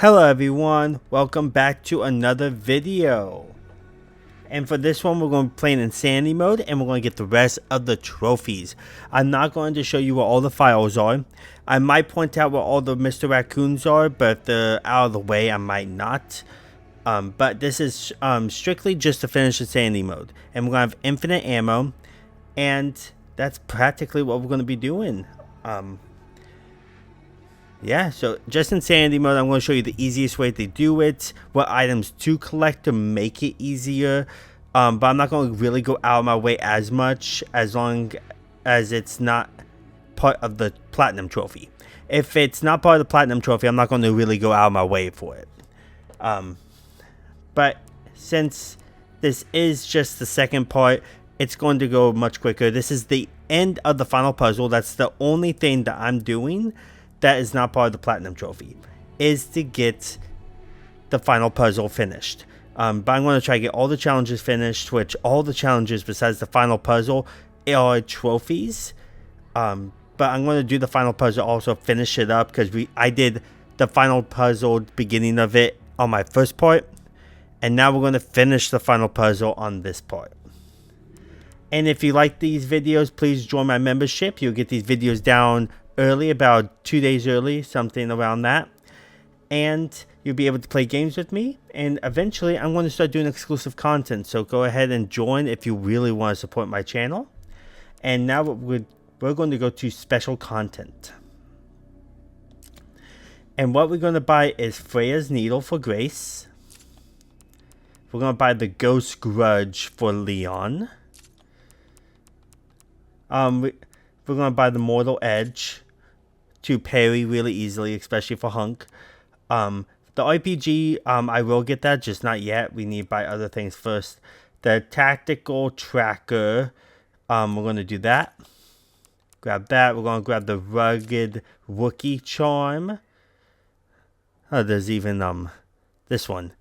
Hello everyone, welcome back to another video. And for this one we're going to play in Insanity mode and we're going to get the rest of the trophies. I'm not going to show you where all the files are. I might point out where all the Mr. Raccoons are, but if they're out of the way I might not. But this is strictly just to finish Insanity mode. And we're going to have infinite ammo. And that's practically what we're going to be doing. Yeah, so just Insanity mode, I'm going to show you the easiest way to do it, what items to collect to make it easier, but I'm not going to really go out of my way as much as long as it's not part of the Platinum Trophy. If it's not part of the Platinum Trophy, I'm not going to really go out of my way for it. But since this is just the second part, it's going to go much quicker. This is the end of the final puzzle. That's the only thing that I'm doing that is not part of the Platinum Trophy, is to get the final puzzle finished. But I'm going to try to get all the challenges finished, which all the challenges besides the final puzzle are trophies. But I'm going to do the final puzzle also, finish it up, because I did the final puzzle, beginning of it, on my first part. And now we're going to finish the final puzzle on this part. And if you like these videos, please join my membership. You'll get these videos down early, about 2 days early, something around that, and you'll be able to play games with me, and eventually I'm going to start doing exclusive content, so go ahead and join if you really want to support my channel. And now we're going to go to special content, and what we're going to buy is Freya's Needle for Grace. We're going to buy the Ghost Grudge for Leon. We're going to buy the Mortal Edge to parry really easily, especially for Hunk. The RPG, I will get that, just not yet. We need to buy other things first. The Tactical Tracker, we're going to do that. Grab that. We're going to grab the Rugged Wookiee Charm. Oh, there's even this one.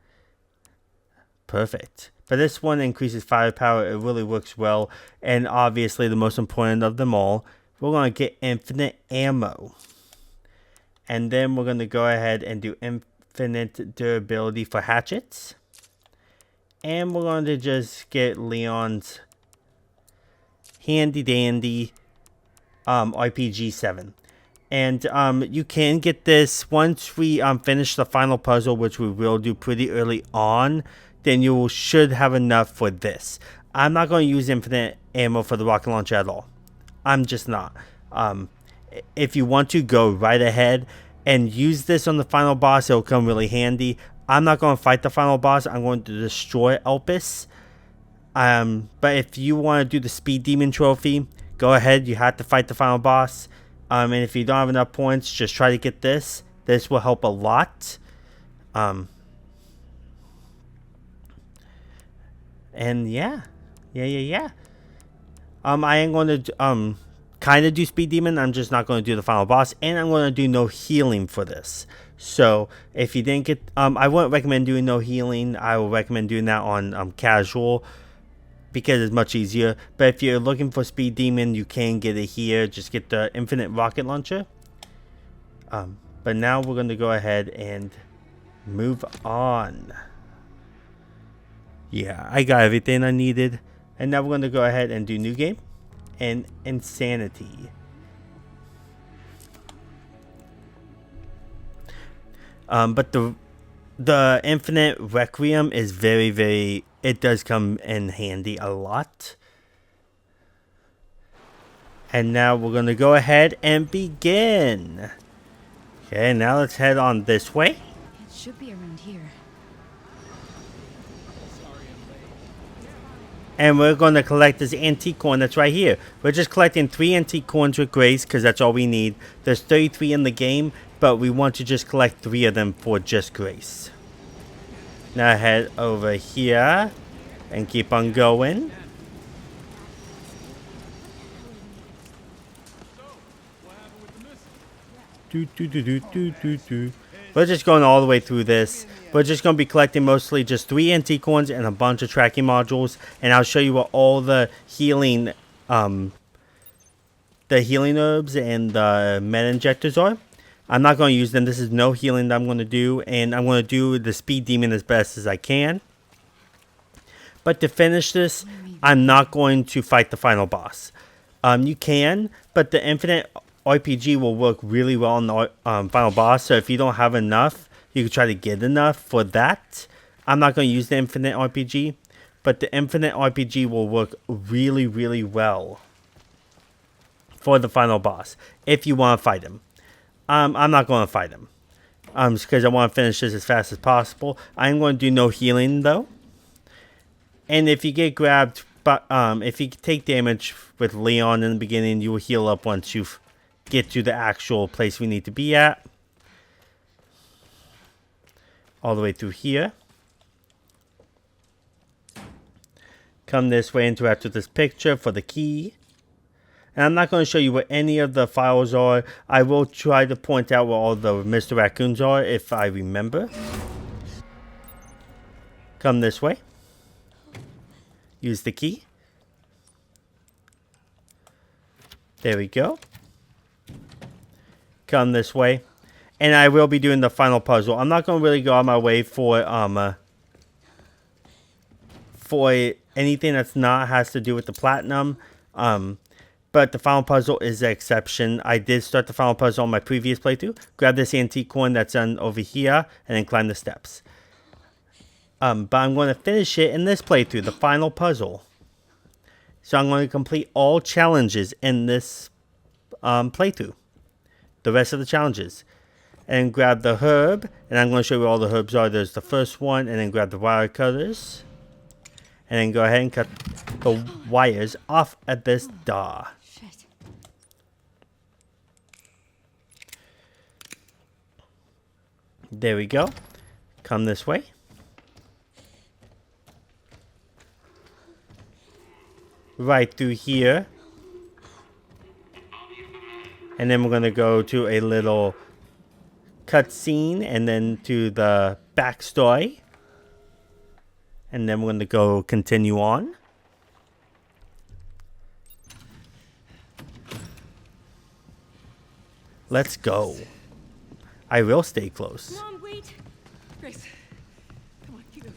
Perfect. But this one increases firepower. It really works well. And obviously the most important of them all, we're going to get infinite ammo. And then we're going to go ahead and do infinite durability for hatchets. And we're going to just get Leon's handy dandy RPG 7. And you can get this once we finish the final puzzle, which we will do pretty early on. Then you should have enough for this. I'm not going to use infinite ammo for the rocket launcher at all. I'm just not. If you want to, go right ahead and use this on the final boss. It'll come really handy. I'm not going to fight the final boss. I'm going to destroy Elpis. But if you want to do the Speed Demon trophy, go ahead. You have to fight the final boss. And if you don't have enough points, just try to get this. This will help a lot. And yeah. I am going to kind of do Speed Demon. I'm just not going to do the final boss, and I'm going to do no healing for this. So if you didn't get, I wouldn't recommend doing no healing. I will recommend doing that on casual, because it's much easier. But if you're looking for Speed Demon, you can get it here. Just get the infinite rocket launcher. But now we're going to go ahead and move on. Yeah, I got everything I needed. And now we're going to go ahead and do new game and Insanity. But the infinite requiem is very, it does come in handy a lot. And now we're going to go ahead and begin. Okay, now let's head on this way. It should be around here. And we're going to collect this antique coin that's right here. We're just collecting 3 antique coins with Grace, because that's all we need. There's 33 in the game, but we want to just collect 3 of them for just Grace. Now head over here and keep on going. We're just going all the way through this. We're just going to be collecting mostly just 3 antique coins and a bunch of tracking modules. And I'll show you what all the healing herbs and the meta injectors are. I'm not going to use them. This is no healing that I'm going to do. And I'm going to do the speed demon as best as I can. But to finish this, I'm not going to fight the final boss. You can, but the infinite RPG will work really well on the final boss. So if you don't have enough, you can try to get enough for that. I'm not going to use the infinite RPG, but the infinite RPG will work really, really well for the final boss if you want to fight him. I'm not going to fight him because I want to finish this as fast as possible. I'm going to do no healing though. And if you get grabbed, but if you take damage with Leon in the beginning, you will heal up once you get to the actual place we need to be at. All the way through here. Come this way, interact with this picture for the key. And I'm not going to show you what any of the files are. I will try to point out where all the Mr. Raccoons are if I remember. Come this way. Use the key. There we go. Come this way. And I will be doing the final puzzle. I'm not going to really go on my way for anything that's not has to do with the platinum. But the final puzzle is the exception. I did start the final puzzle on my previous playthrough. Grab this antique coin that's over here and then climb the steps. But I'm going to finish it in this playthrough, the final puzzle. So I'm going to complete all challenges in this playthrough. The rest of the challenges. And grab the herb. And I'm going to show you where all the herbs are. There's the first one. And then grab the wire cutters. And then go ahead and cut the wires off at this door. Shit. There we go. Come this way. Right through here. And then we're going to go to a little cutscene and then to the backstory. And then we're going to go continue on. Let's go. I will stay close. Mom, wait. Grace, come on, keep moving.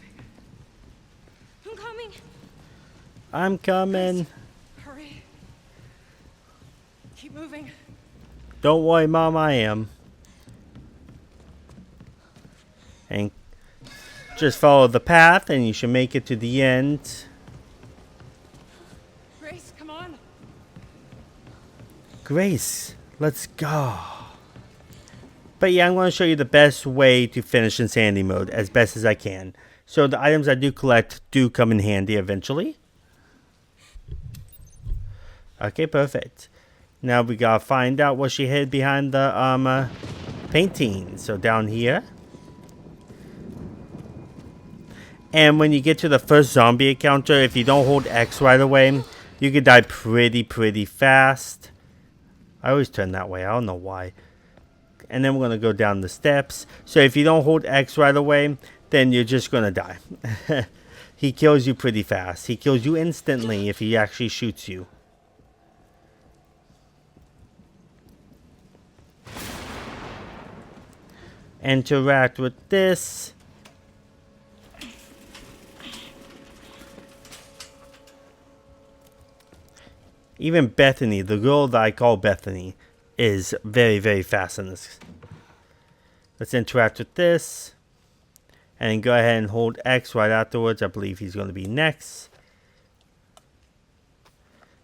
I'm coming. I'm coming. Hurry. Keep moving. Don't worry, Mom, I am. And just follow the path and you should make it to the end. Grace, come on. Grace, let's go. But yeah, I'm going to show you the best way to finish Insanity mode as best as I can. So the items I do collect do come in handy eventually. Okay, perfect. Now we gotta find out what she hid behind the painting. So down here. And when you get to the first zombie encounter, if you don't hold X right away, you could die pretty fast. I always turn that way. I don't know why. And then we're going to go down the steps. So if you don't hold X right away, then you're just going to die. He kills you pretty fast. He kills you instantly if he actually shoots you. Interact with this. Even Bethany, the girl that I call Bethany, is very fast in this. Let's interact with this. And go ahead and hold X right afterwards. I believe he's going to be next.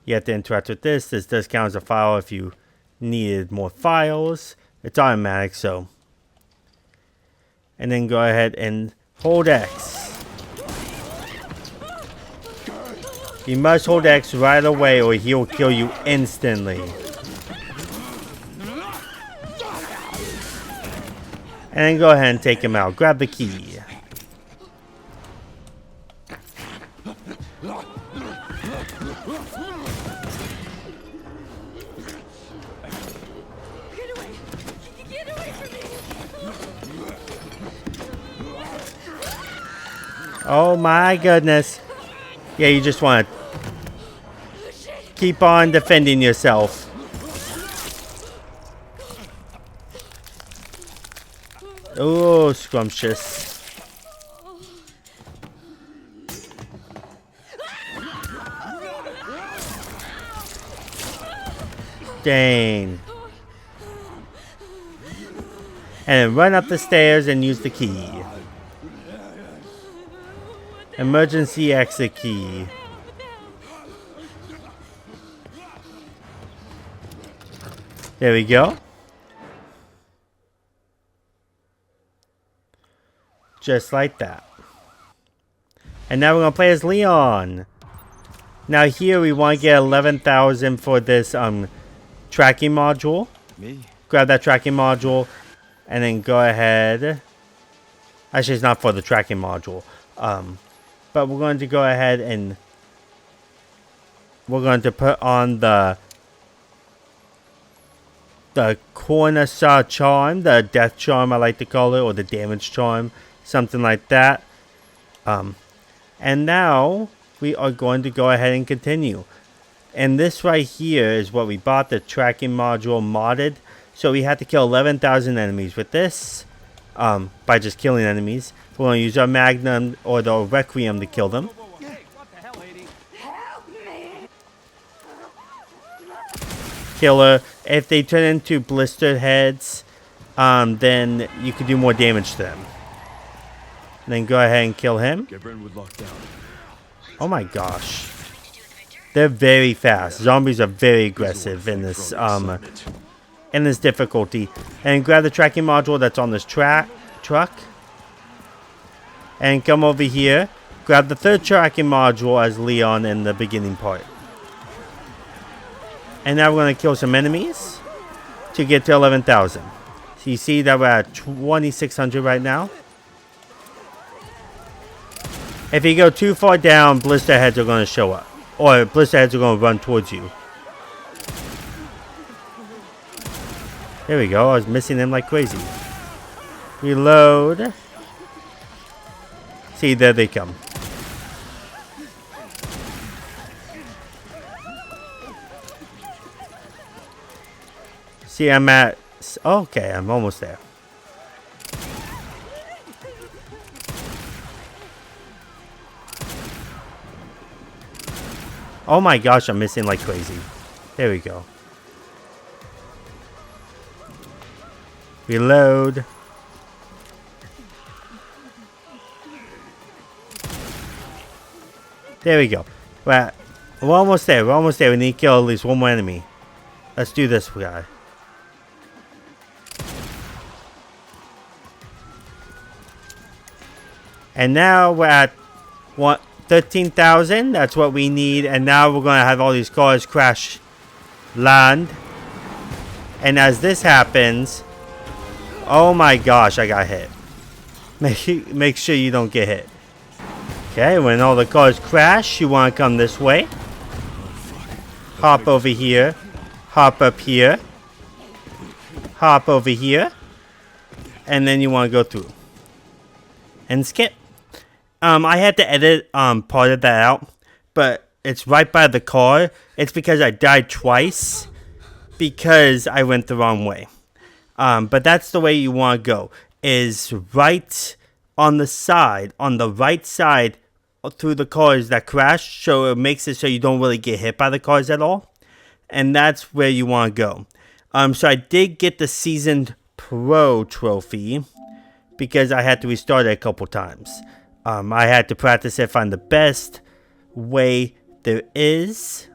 You have to interact with this. This does count as a file if you needed more files. It's automatic, so. And then go ahead and hold X. You must hold X right away or he'll kill you instantly. And then go ahead and take him out. Grab the key. Get away. Get away from me. Oh my goodness. Yeah, you just want to keep on defending yourself. Oh, scrumptious. Dang. And then run up the stairs and use the key. Emergency exit key. There we go. Just like that. And now we're going to play as Leon. Now here we want to get 11,000 for this tracking module. Me? Grab that tracking module and then go ahead. Actually, it's not for the tracking module. But we're going to go ahead and we're going to put on the corner saw charm, the death charm I like to call it, or the damage charm, something like that. And now we are going to go ahead and continue. And this right here is what we bought, the tracking module modded. So we had to kill 11,000 enemies with this by just killing enemies. We're going to use our Magnum or the Requiem to kill them. Killer. If they turn into blistered heads, then you can do more damage to them. And then go ahead and kill him. Get Brentwood locked down. Oh my gosh. They're very fast. Zombies are very aggressive in this difficulty. And grab the tracking module that's on this truck. And come over here. Grab the third tracking module as Leon in the beginning part. And now we're going to kill some enemies to get to 11,000. So you see that we're at 2,600 right now. If you go too far down, blister heads are going to show up. Or blister heads are going to run towards you. There we go. I was missing them like crazy. Reload. See, there they come. See, I'm at... Okay, I'm almost there. Oh my gosh, I'm missing like crazy. There we go. Reload. There we go. We're almost there. We're almost there. We need to kill at least one more enemy. Let's do this guy. And now we're at 13,000. That's what we need. And now we're going to have all these cars crash land. And as this happens... Oh my gosh, I got hit. Make sure you don't get hit. Okay, when all the cars crash, you want to come this way. Hop over here. Hop up here. Hop over here. And then you want to go through. And skip. I had to edit part of that out, but it's right by the car. It's because I died twice because I went the wrong way. But that's the way you want to go, is right on the side, on the right side through the cars that crash, so it makes it so you don't really get hit by the cars at all. And that's where you want to go. So I did get the Seasoned Pro trophy because I had to restart it a couple times. I had to practice it, find the best way there is.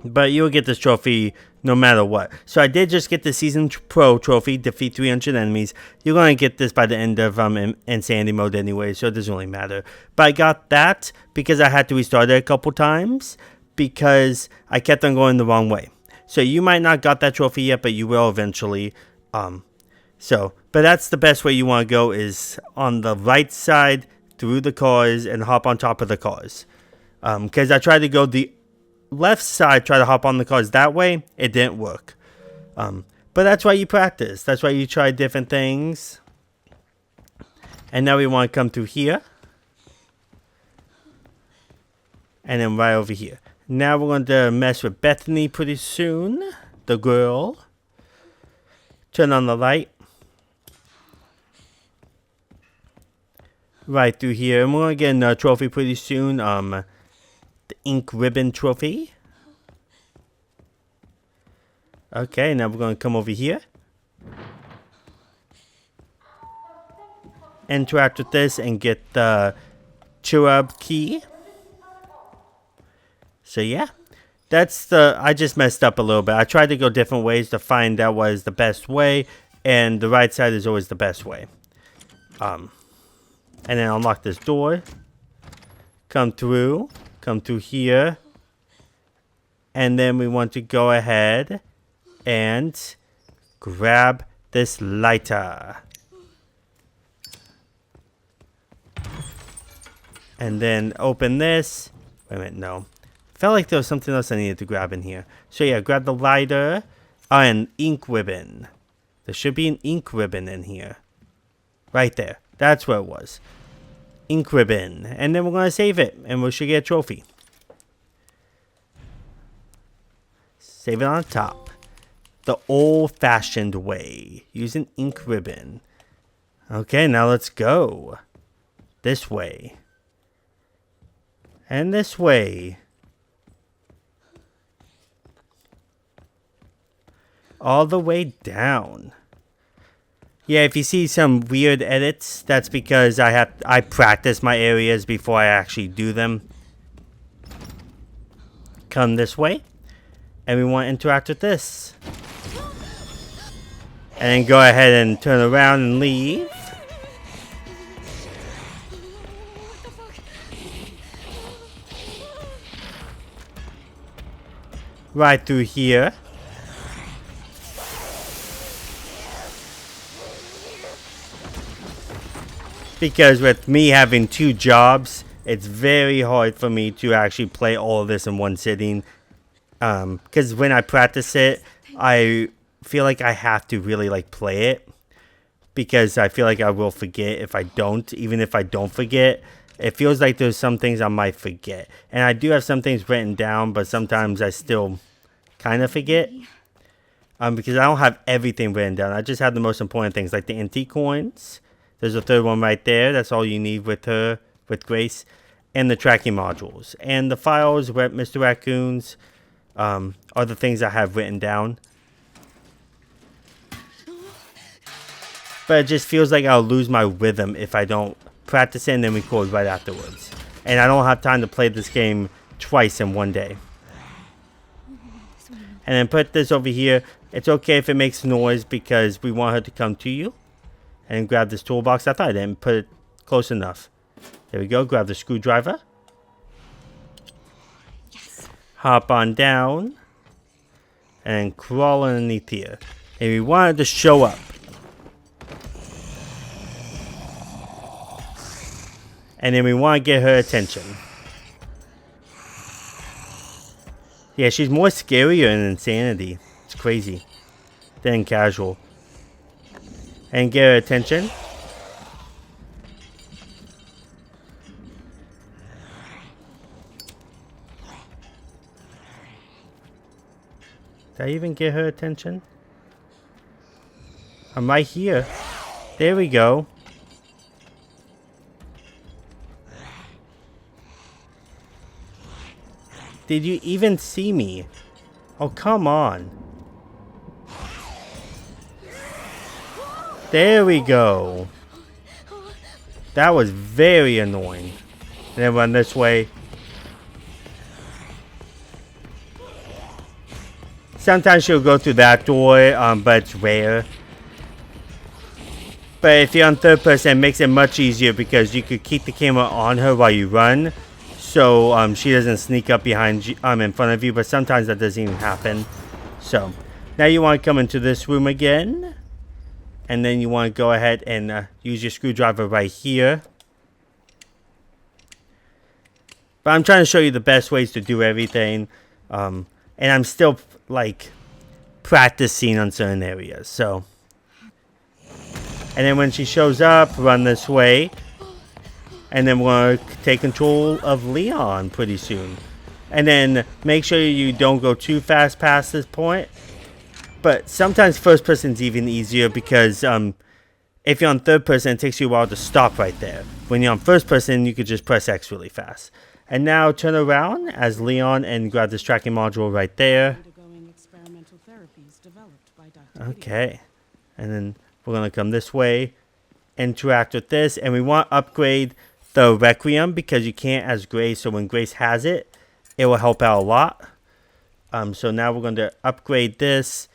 But you'll get this trophy no matter what. So I did just get the Season Pro trophy, defeat 300 enemies. You're going to get this by the end of Insanity mode anyway, so it doesn't really matter. But I got that because I had to restart it a couple times because I kept on going the wrong way. So you might not got that trophy yet, but you will eventually. But that's the best way you want to go, is on the right side through the cars and hop on top of the cars. Because I tried to go the left side, try to hop on the cars that way. It didn't work. But that's why you practice. That's why you try different things. And now we want to come through here. And then right over here. Now we're going to mess with Bethany pretty soon. The girl. Turn on the light. Right through here. And we're going to get another trophy pretty soon. The ink ribbon trophy. Okay, now we're going to come over here. Interact with this and get the cherub key. So yeah. I just messed up a little bit. I tried to go different ways to find out what is the best way. And the right side is always the best way. And then unlock this door. Come through here. And then we want to go ahead and grab this lighter. And then open this. Wait a minute, no. Felt like there was something else I needed to grab in here. So yeah, grab the lighter. And ink ribbon. There should be an ink ribbon in here. Right there. That's where it was. Ink ribbon. And then we're going to save it. And we should get a trophy. Save it on top. The old-fashioned way. Use an ink ribbon. Okay, now let's go. This way. And this way. All the way down. Yeah, if you see some weird edits, that's because I practice my areas before I actually do them. Come this way. And we want to interact with this. And then go ahead and turn around and leave. Right through here. Because with me having 2 jobs, it's very hard for me to actually play all of this in one sitting. Because when I practice it, I feel like I have to really like play it. Because I feel like I will forget if I don't. Even if I don't forget, it feels like there's some things I might forget. And I do have some things written down, but sometimes I still kind of forget. Because I don't have everything written down. I just have the most important things, like the antique coins. There's a third one right there. That's all you need with her, with Grace. And the tracking modules. And the files with Mr. Raccoon's are the things I have written down. But it just feels like I'll lose my rhythm if I don't practice it and then record right afterwards. And I don't have time to play this game twice in one day. And then put this over here. It's okay if it makes noise because we want her to come to you. And grab this toolbox. I thought I didn't put it close enough. There we go. Grab the screwdriver. Yes. Hop on down. And crawl underneath here. And we want it to show up. And then we want to get her attention. Yeah, she's more scarier in Insanity. It's crazy. Than Casual. And get her attention. Did I even get her attention? I'm right here. There we go. Did you even see me? Oh, come on. There we go. That was very annoying. And then run this way. Sometimes she'll go through that door, but it's rare. But if you're on third person, it makes it much easier because you could keep the camera on her while you run. So she doesn't sneak up behind you, in front of you. But sometimes that doesn't even happen. So now you want to come into this room again. And then you want to go ahead and use your screwdriver right here. But I'm trying to show you the best ways to do everything. And I'm still, like, practicing on certain areas. So. And then when she shows up, run this way. And then we're going to take control of Leon pretty soon. And then make sure you don't go too fast past this point. But sometimes first person's even easier because if you're on third person, it takes you a while to stop right there. When you're on first person, you could just press X really fast. And now turn around as Leon and grab this tracking module right there. Okay. And then we're going to come this way, interact with this, and we want to upgrade the requiem because you can't as Grace, so when Grace has it, it will help out a lot. So now we're going to upgrade this.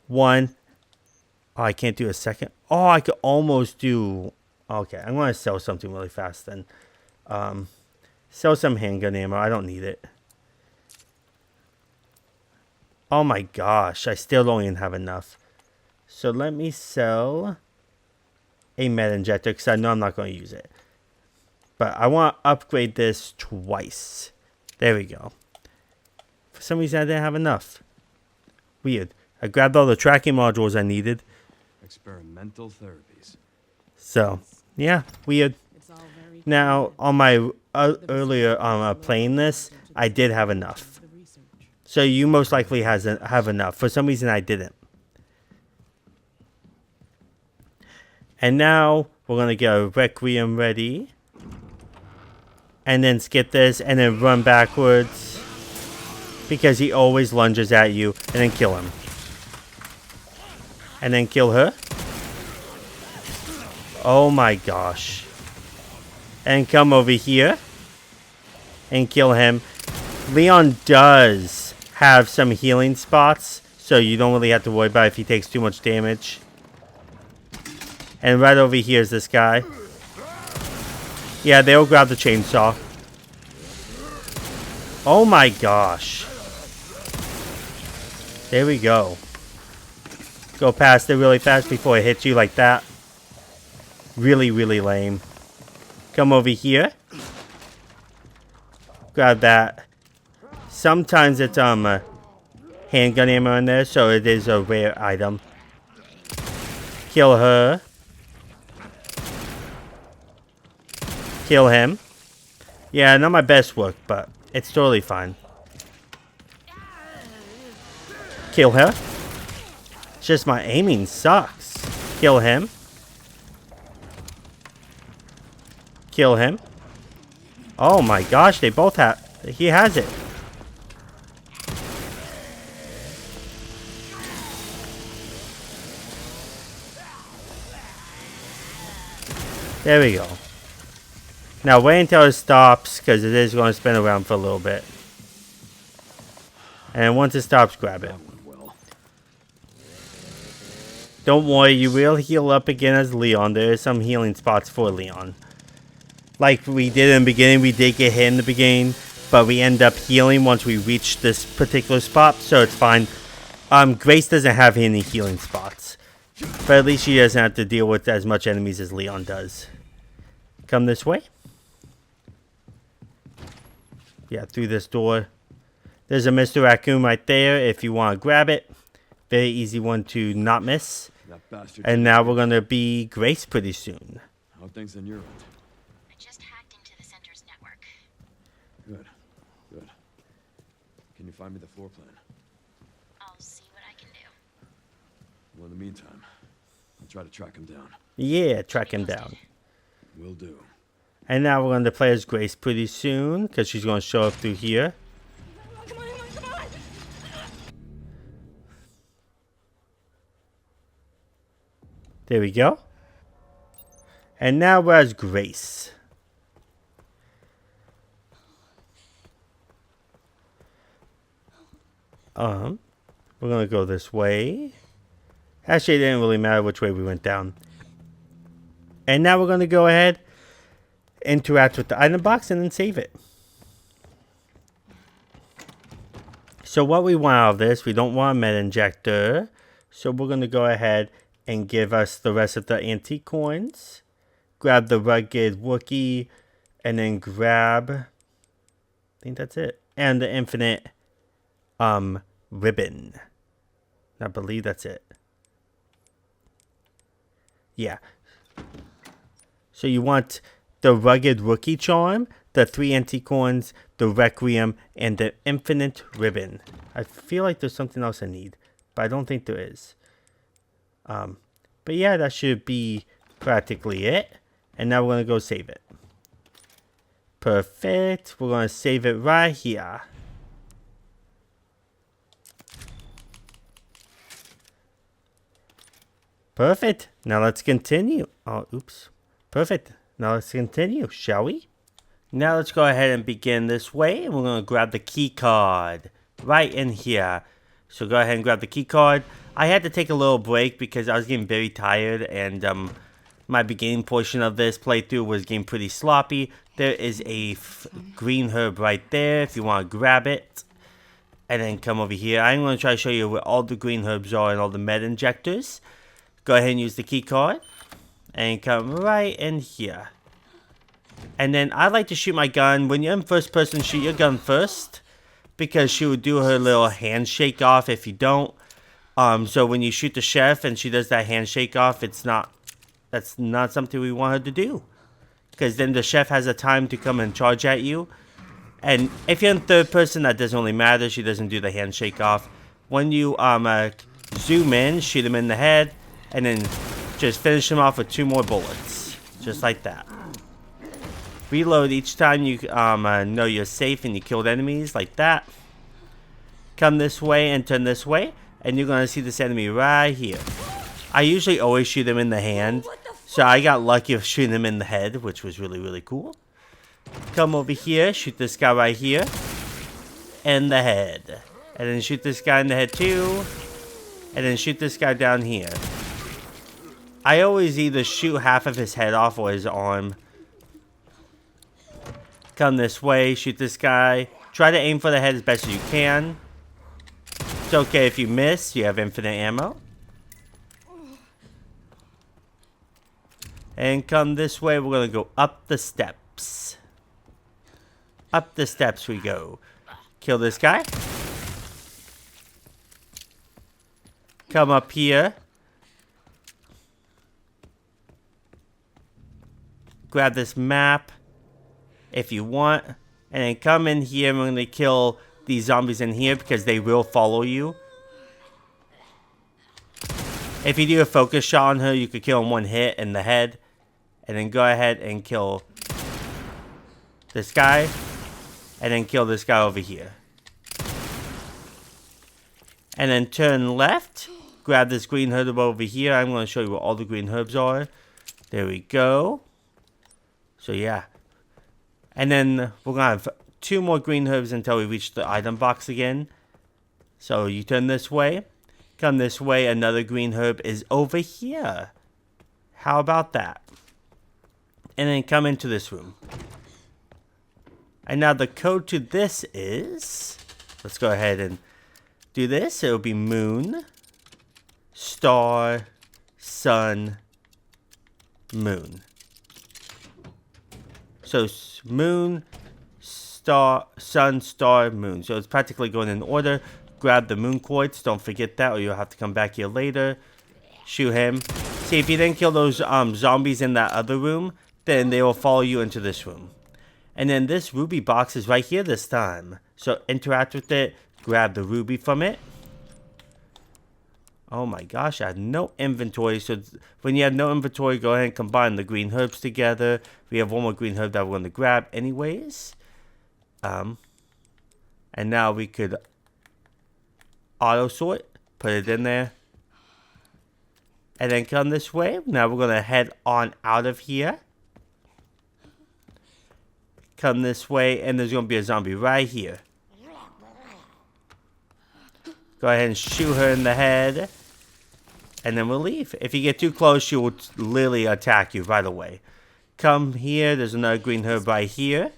One. Oh, I can't do a second. Oh, I could almost do... Okay, I'm going to sell something really fast then. Sell some handgun ammo. I don't need it. Oh my gosh, I still don't even have enough. So let me sell a med injector because I know I'm not going to use it. But I want to upgrade this twice. There we go. For some reason I didn't have enough. Weird. I grabbed all the tracking modules I needed. Experimental therapies. So, yeah, weird. Now, on my earlier playing this, I did have enough. So you most likely have enough. For some reason I didn't. And now we're going to get a requiem ready. And then skip this and then run backwards. Because he always lunges at you. And then kill him. And then kill her. Oh my gosh. And come over here. And kill him. Leon does have some healing spots. So you don't really have to worry about if he takes too much damage. And right over here is this guy. Yeah, they'll grab the chainsaw. Oh my gosh. There we go. Go past it really fast before it hits you like that. Really, really lame. Come over here. Grab that. Sometimes it's handgun ammo in there, so it is a rare item. Kill her. Kill him. Yeah, not my best work, but it's totally fine. Kill her. It's just my aiming sucks. Kill him. Kill him. Oh my gosh, they both have... He has it. There we go. Now wait until it stops, because it is going to spin around for a little bit. And once it stops, grab it. Don't worry, you will heal up again as Leon. There is some healing spots for Leon. Like we did in the beginning, we did get hit in the beginning, but we end up healing once we reach this particular spot, so it's fine. Grace doesn't have any healing spots. But at least she doesn't have to deal with as much enemies as Leon does. Come this way. Yeah, through this door. There's a Mr. Raccoon right there if you want to grab it. Very easy one to not miss. And now we're going to be Grace pretty soon. How things on your end? I just hacked into the center's network. Good. Good. Can you find me the floor plan? I'll see what I can do. Well, in the meantime, I'll try to track him down. Yeah, track him down. Will do. And now we're going to play as Grace pretty soon, because she's going to show up through here. Come on, come on! There we go. And now we're as Grace. We're going to go this way. Actually, it didn't really matter which way we went down. And now we're going to go ahead, interact with the item box, and then save it. So what we want out of this, we don't want a med injector. So we're going to go ahead and give us the rest of the antique coins. Grab the rugged Wookiee, and then grab, I think that's it. And the infinite ribbon. I believe that's it. Yeah. So you want the rugged Wookiee charm, the 3 antique coins, the requiem, and the infinite ribbon. I feel like there's something else I need. but I don't think there is. But yeah, that should be practically it. And now we're going to go save it. Perfect. We're going to save it right here. Perfect. Now let's continue. Oh, oops. Perfect. Now let's continue, shall we? Now let's go ahead and begin this way. And we're going to grab the key card right in here. So go ahead and grab the key card. I had to take a little break because I was getting very tired. And my beginning portion of this playthrough was getting pretty sloppy. There is a green herb right there if you want to grab it. And then come over here. I'm going to try to show you where all the green herbs are and all the med injectors. Go ahead and use the key card. And come right in here. And then I like to shoot my gun. When you're in first person, shoot your gun first. Because she will do her little handshake off if you don't. So when you shoot the chef and she does that handshake off, that's not something we want her to do. Because then the chef has a time to come and charge at you. And if you're in third person, that doesn't really matter. She doesn't do the handshake off. When you zoom in, shoot him in the head. And then just finish him off with 2 more bullets. Just like that. Reload each time you know you're safe and you killed enemies. Like that. Come this way and turn this way. And you're going to see this enemy right here. I usually always shoot him in the hand. So I got lucky of shooting him in the head, which was really, really cool. Come over here, shoot this guy right here. In the head. And then shoot this guy in the head too. And then shoot this guy down here. I always either shoot half of his head off or his arm. Come this way, shoot this guy. Try to aim for the head as best as you can. It's okay if you miss, you have infinite ammo. And come this way, we're going to go up the steps. Up the steps we go. Kill this guy. Come up here. Grab this map if you want. And then come in here and we're going to kill these zombies in here because they will follow you. If you do a focus shot on her, you could kill in 1 hit in the head. And then go ahead and kill this guy. And then kill this guy over here. And then turn left. Grab this green herb over here. I'm going to show you where all the green herbs are. There we go. So yeah. And then we're going to have 2 more green herbs until we reach the item box again. So you turn this way. Come this way. Another green herb is over here. How about that? And then come into this room. And now the code to this is... Let's go ahead and do this. It'll be moon, star, sun, moon. So moon, star, sun, star, moon. So it's practically going in order. Grab the moon quartz. Don't forget that or you'll have to come back here later. Shoot him. See, if you didn't kill those zombies in that other room, then they will follow you into this room. And then this ruby box is right here this time. So interact with it. Grab the ruby from it. Oh my gosh, I have no inventory. So when you have no inventory, go ahead and combine the green herbs together. We have 1 more green herb that we're going to grab anyways. And now we could auto sort. Put it in there. And then come this way. Now we're going to head on out of here. Come this way, and there's going to be a zombie right here. Go ahead and shoot her in the head. And then we'll leave. If you get too close, she will literally attack you right away. Come here. There's another green herb right here.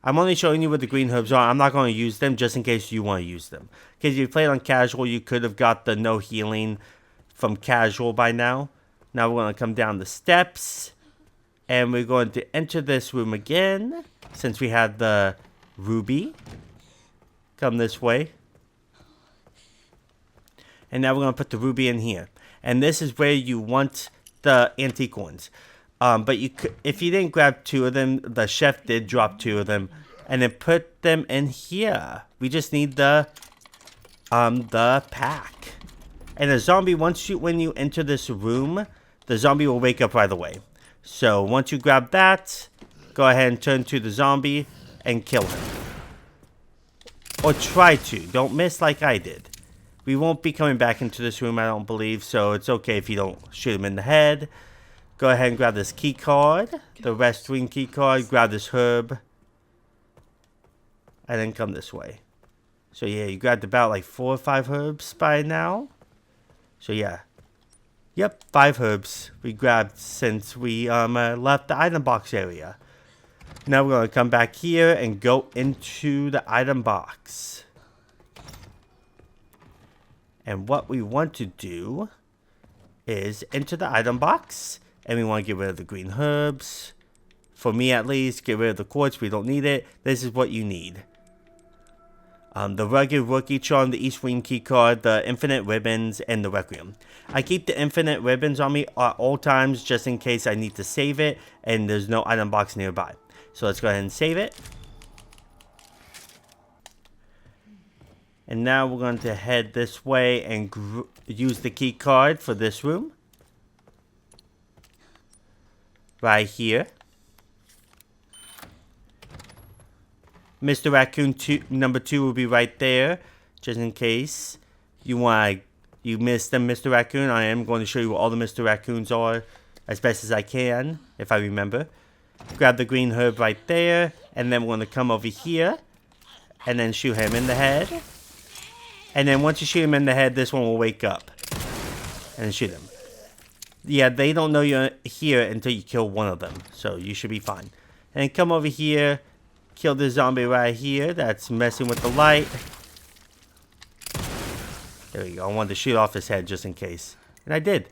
I'm only showing you what the green herbs are. I'm not going to use them just in case you want to use them. Because if you played on casual, you could have got the no healing from casual by now. Now we're going to come down the steps. And we're going to enter this room again. Since we had the ruby. Come this way. And now we're going to put the ruby in here. And this is where you want the antique ones. But you could, if you didn't grab 2 of them, the chef did drop 2 of them. And then put them in here. We just need the the pack. And the zombie, when you enter this room, the zombie will wake up right away. So once you grab that, go ahead and turn to the zombie and kill him. Or try to. Don't miss like I did. We won't be coming back into this room, I don't believe, so it's okay if you don't shoot him in the head. Go ahead and grab this key card, the restroom key card, grab this herb, and then come this way. So yeah, you grabbed about like 4 or 5 herbs by now. So yeah. Yep, 5 herbs we grabbed since we left the item box area. Now we're going to come back here and go into the item box. And what we want to do is enter the item box. And we want to get rid of the green herbs. For me at least, get rid of the quartz. We don't need it. This is what you need. The rugged rookie charm, the East Wing key card, the infinite ribbons, and the requiem. I keep the infinite ribbons on me at all times just in case I need to save it and there's no item box nearby. So let's go ahead and save it. And now we're going to head this way and use the key card for this room. Right here. Mr. Raccoon number 2 will be right there. Just in case you missed them, Mr. Raccoon. I am going to show you where all the Mr. Raccoons are as best as I can, if I remember. Grab the green herb right there. And then we're going to come over here. And then shoot him in the head. And then once you shoot him in the head, this one will wake up. And shoot him. Yeah, they don't know you're here until you kill one of them. So you should be fine. And come over here. Kill the zombie right here. That's messing with the light. There we go. I wanted to shoot off his head just in case. And I did.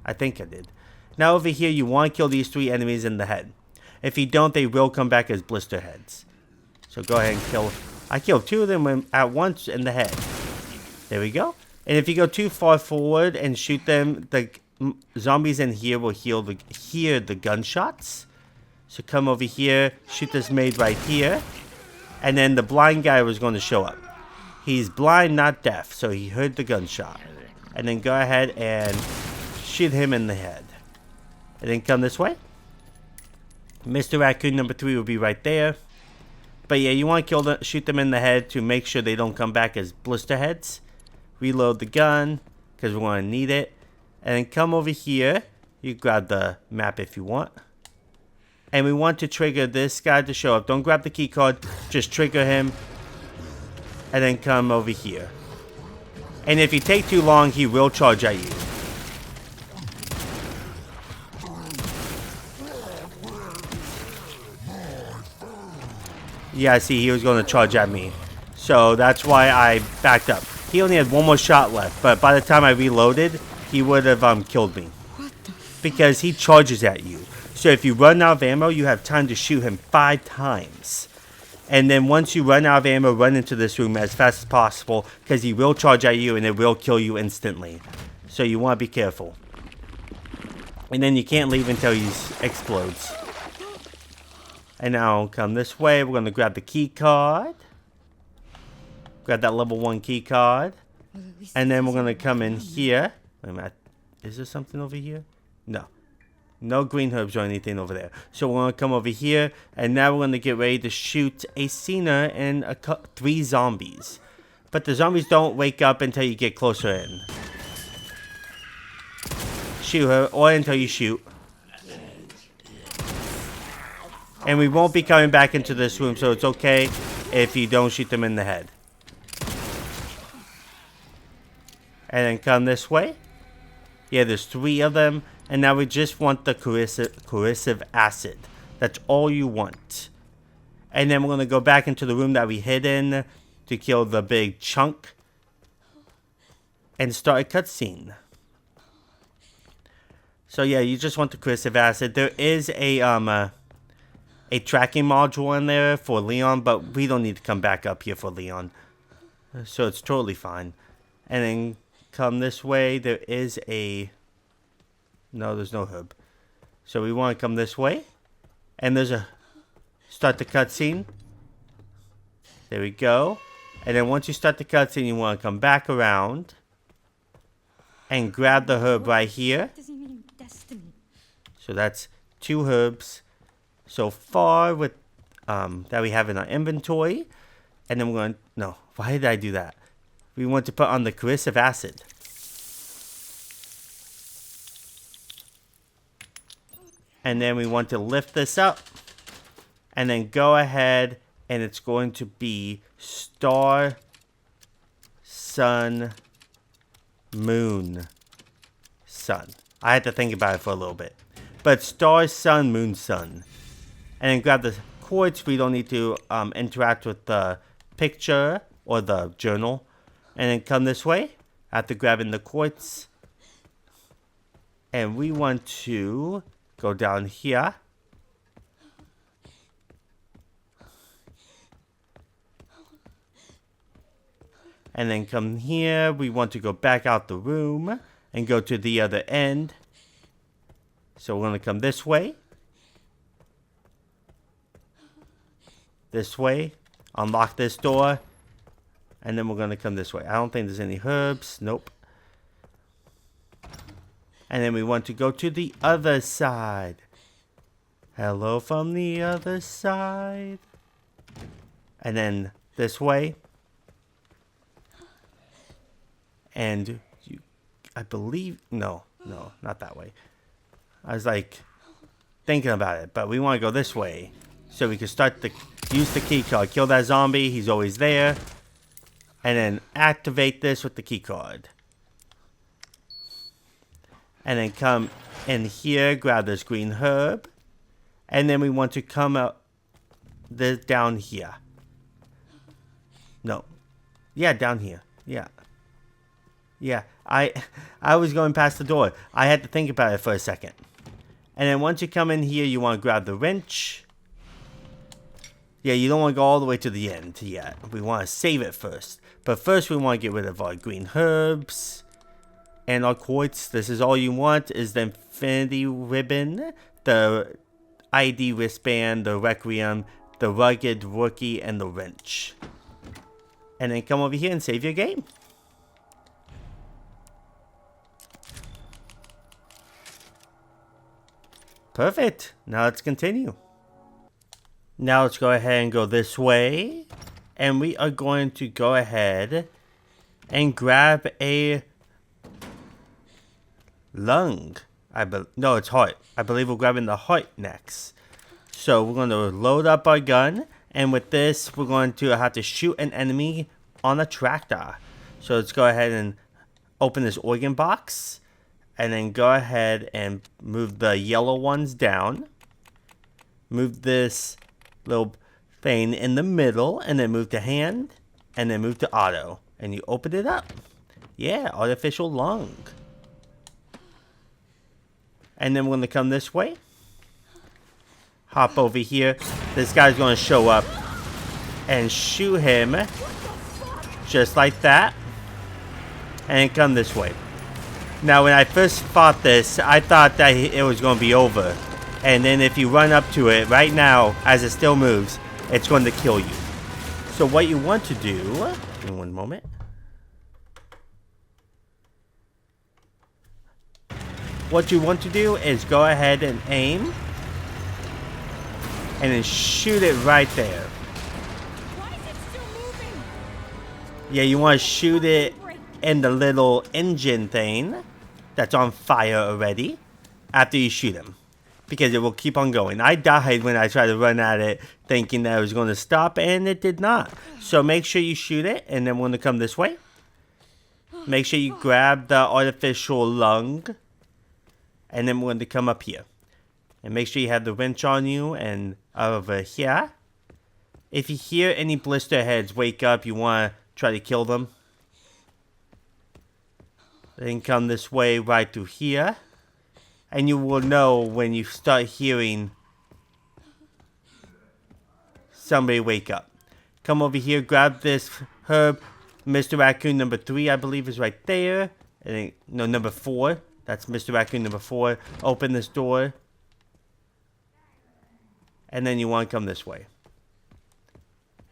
I think I did. Now over here, you want to kill these 3 enemies in the head. If you don't, they will come back as blister heads. So go ahead and kill. I killed 2 of them at once in the head. There we go. And if you go too far forward and shoot them, the zombies in here will hear the gunshots. So come over here, shoot this maid right here. And then the blind guy was going to show up. He's blind, not deaf, so he heard the gunshot. And then go ahead and shoot him in the head. And then come this way. Mr. Raccoon number 3 will be right there. But yeah, you want to shoot them in the head to make sure they don't come back as blister heads. Reload the gun, because we're going to need it. And then come over here. You grab the map if you want. And we want to trigger this guy to show up. Don't grab the key card. Just trigger him. And then come over here. And if you take too long, he will charge at you. Yeah, see, he was going to charge at me. So that's why I backed up. He only had 1 more shot left. But by the time I reloaded, he would have killed me. Because he charges at you. So if you run out of ammo, you have time to shoot him 5 times. And then once you run out of ammo, run into this room as fast as possible. Because he will charge at you and it will kill you instantly. So you want to be careful. And then you can't leave until he explodes. And now come this way. We're going to grab the key card. Grab that level 1 key card. And then we're going to come in here. Wait a minute. Is there something over here? No. No green herbs or anything over there. So we're going to come over here. And now we're going to get ready to shoot a Cena and 3 zombies. But the zombies don't wake up until you get closer in. Shoot her, or until you shoot. And we won't be coming back into this room, so it's okay if you don't shoot them in the head. And then come this way. Yeah, there's 3 of them. And now we just want the corrosive acid. That's all you want. And then we're going to go back into the room that we hid in to kill the big chunk. And start a cutscene. So yeah, you just want the corrosive acid. There is a tracking module in there for Leon, but we don't need to come back up here for Leon. So it's totally fine. And then come this way. There is a... No, there's no herb. So we want to come this way. And there's a... Start the cutscene. There we go. And then once you start the cutscene, you want to come back around and grab the herb right here. Does he mean destiny? So that's 2 herbs so far with that we have in our inventory. And then we're going to... No, why did I do that? We want to put on the corrosive acid. And then we want to lift this up. And then go ahead and it's going to be star, sun, moon, sun. I had to think about it for a little bit. But star, sun, moon, sun. And then grab the quartz. We don't need to interact with the picture or the journal. And then come this way after grabbing the quartz. And we want to go down here. And then come here. We want to go back out the room and go to the other end. So we're going to come this way. This way. Unlock this door. And then we're going to come this way. I don't think there's any herbs. Nope. And then we want to go to the other side. Hello from the other side. And then this way. And you, I believe, no, not that way. I was like thinking about it, but we want to go this way. So we can use the key card. Kill that zombie, he's always there. And then activate this with the key card. And then come in here, grab this green herb. And then we want to come up down here. No. Yeah, down here. Yeah. Yeah, I was going past the door. I had to think about it for a second. And then once you come in here, you want to grab the wrench. Yeah, you don't want to go all the way to the end yet. We want to save it first. But first we want to get rid of our green herbs. And our quartz. This is all you want is the infinity ribbon, the ID wristband, the requiem, the rugged rookie, and the wrench. And then come over here and save your game. Perfect. Now let's continue. Now let's go ahead and go this way. And we are going to go ahead and grab a lung. No, it's heart. I believe we're grabbing the heart next. So we're going to load up our gun. And with this, we're going to have to shoot an enemy on a tractor. So let's go ahead and open this organ box. And then go ahead and move the yellow ones down. Move this little thing in the middle. And then move to hand. And then move to auto. And you open it up. Yeah, artificial lung. And then we're going to come this way. Hop over here. This guy's going to show up. And shoot him. Just like that. And come this way. Now, when I first fought this, I thought that it was going to be over. And then if you run up to it right now, as it still moves, it's going to kill you. So what you want to do... In one moment. What you want to do is go ahead and aim. And then shoot it right there. Why is it still moving? Yeah, you want to shoot it in the little engine thing that's on fire already after you shoot him, because it will keep on going. I died when I tried to run at it thinking that it was going to stop, and it did not. So make sure you shoot it, and then we're going to come this way. Make sure you grab the artificial lung, and then we're going to come up here. And make sure you have the wrench on you, and over here. If you hear any blister heads wake up, you want to try to kill them. Then come this way right through here. And you will know when you start hearing somebody wake up. Come over here, grab this herb. Mr. Raccoon number 3, I believe, is right there. And then, no, number 4. That's Mr. Raccoon number 4. Open this door. And then you want to come this way.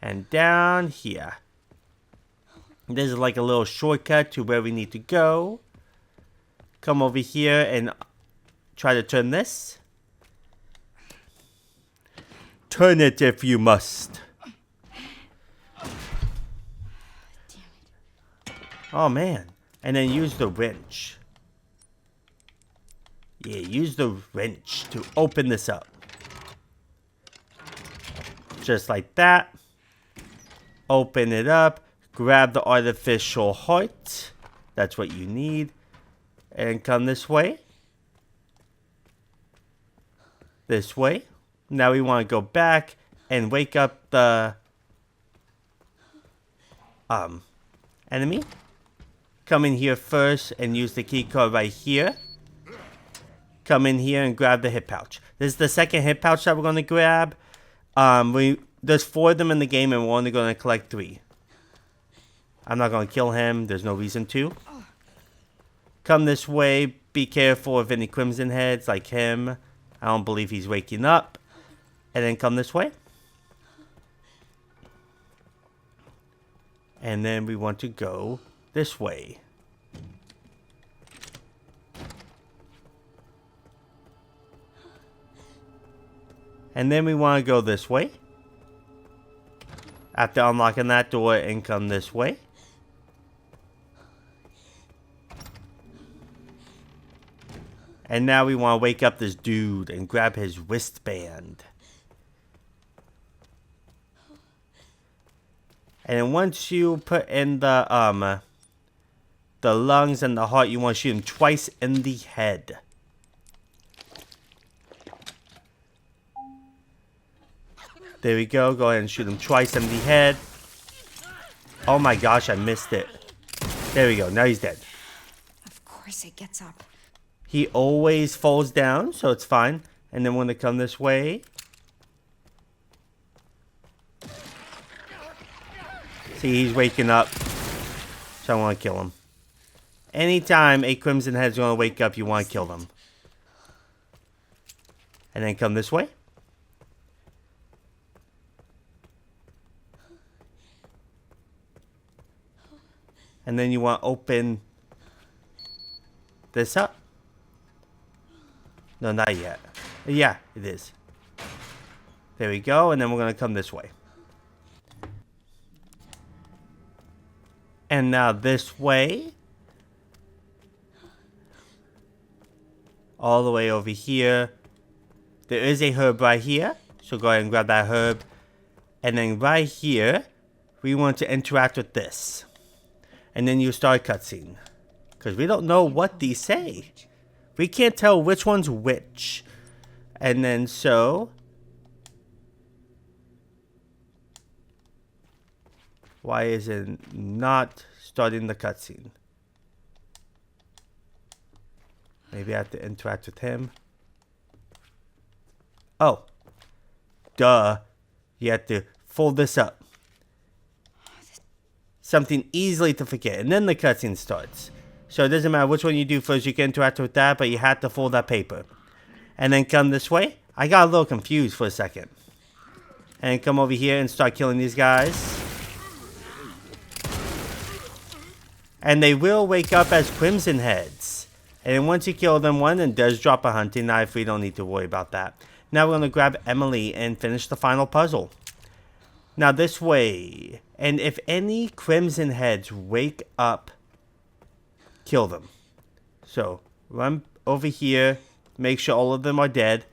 And down here. This is like a little shortcut to where we need to go. Come over here and try to turn this. Turn it if you must. Oh man. And then use the wrench. Yeah, use the wrench to open this up. Just like that. Open it up. Grab the artificial heart. That's what you need. And come this way. This way. Now we want to go back and wake up the enemy. Come in here first and use the key card right here. Come in here and grab the hip pouch. This is the second hip pouch that we're going to grab. There's 4 of them in the game and we're only going to collect 3. I'm not going to kill him. There's no reason to. Come this way. Be careful of any crimson heads like him. I don't believe he's waking up. And then come this way. And then we want to go this way. And then we want to go this way. After unlocking that door and come this way. And now we want to wake up this dude and grab his wristband. And then once you put in the lungs and the heart, you want to shoot him twice in the head. There we go. Go ahead and shoot him twice in the head. Oh my gosh, I missed it. There we go. Now he's dead. Of course it gets up. He always falls down, so it's fine. And then when they come this way. See, he's waking up. So I want to kill him. Anytime a crimson head's going to wake up, you want to kill them. And then come this way. And then you want to open this up. No, not yet. Yeah, it is. There we go. And then we're going to come this way. And now this way. All the way over here. There is a herb right here. So go ahead and grab that herb. And then right here, we want to interact with this. And then you start a cutscene. Because we don't know what these say. We can't tell which one's which. And then so. Why is it not starting the cutscene? Maybe I have to interact with him. Oh. Duh. You have to fold this up. Something easily to forget. And then the cutscene starts. So it doesn't matter which one you do first. You can interact with that, but you have to fold that paper. And then come this way. I got a little confused for a second. And come over here and start killing these guys. And they will wake up as crimson heads. And then once you kill them, one then does drop a hunting knife. We don't need to worry about that. Now we're going to grab Emily and finish the final puzzle. Now this way. And if any crimson heads wake up, kill them. So run over here. Make sure all of them are dead.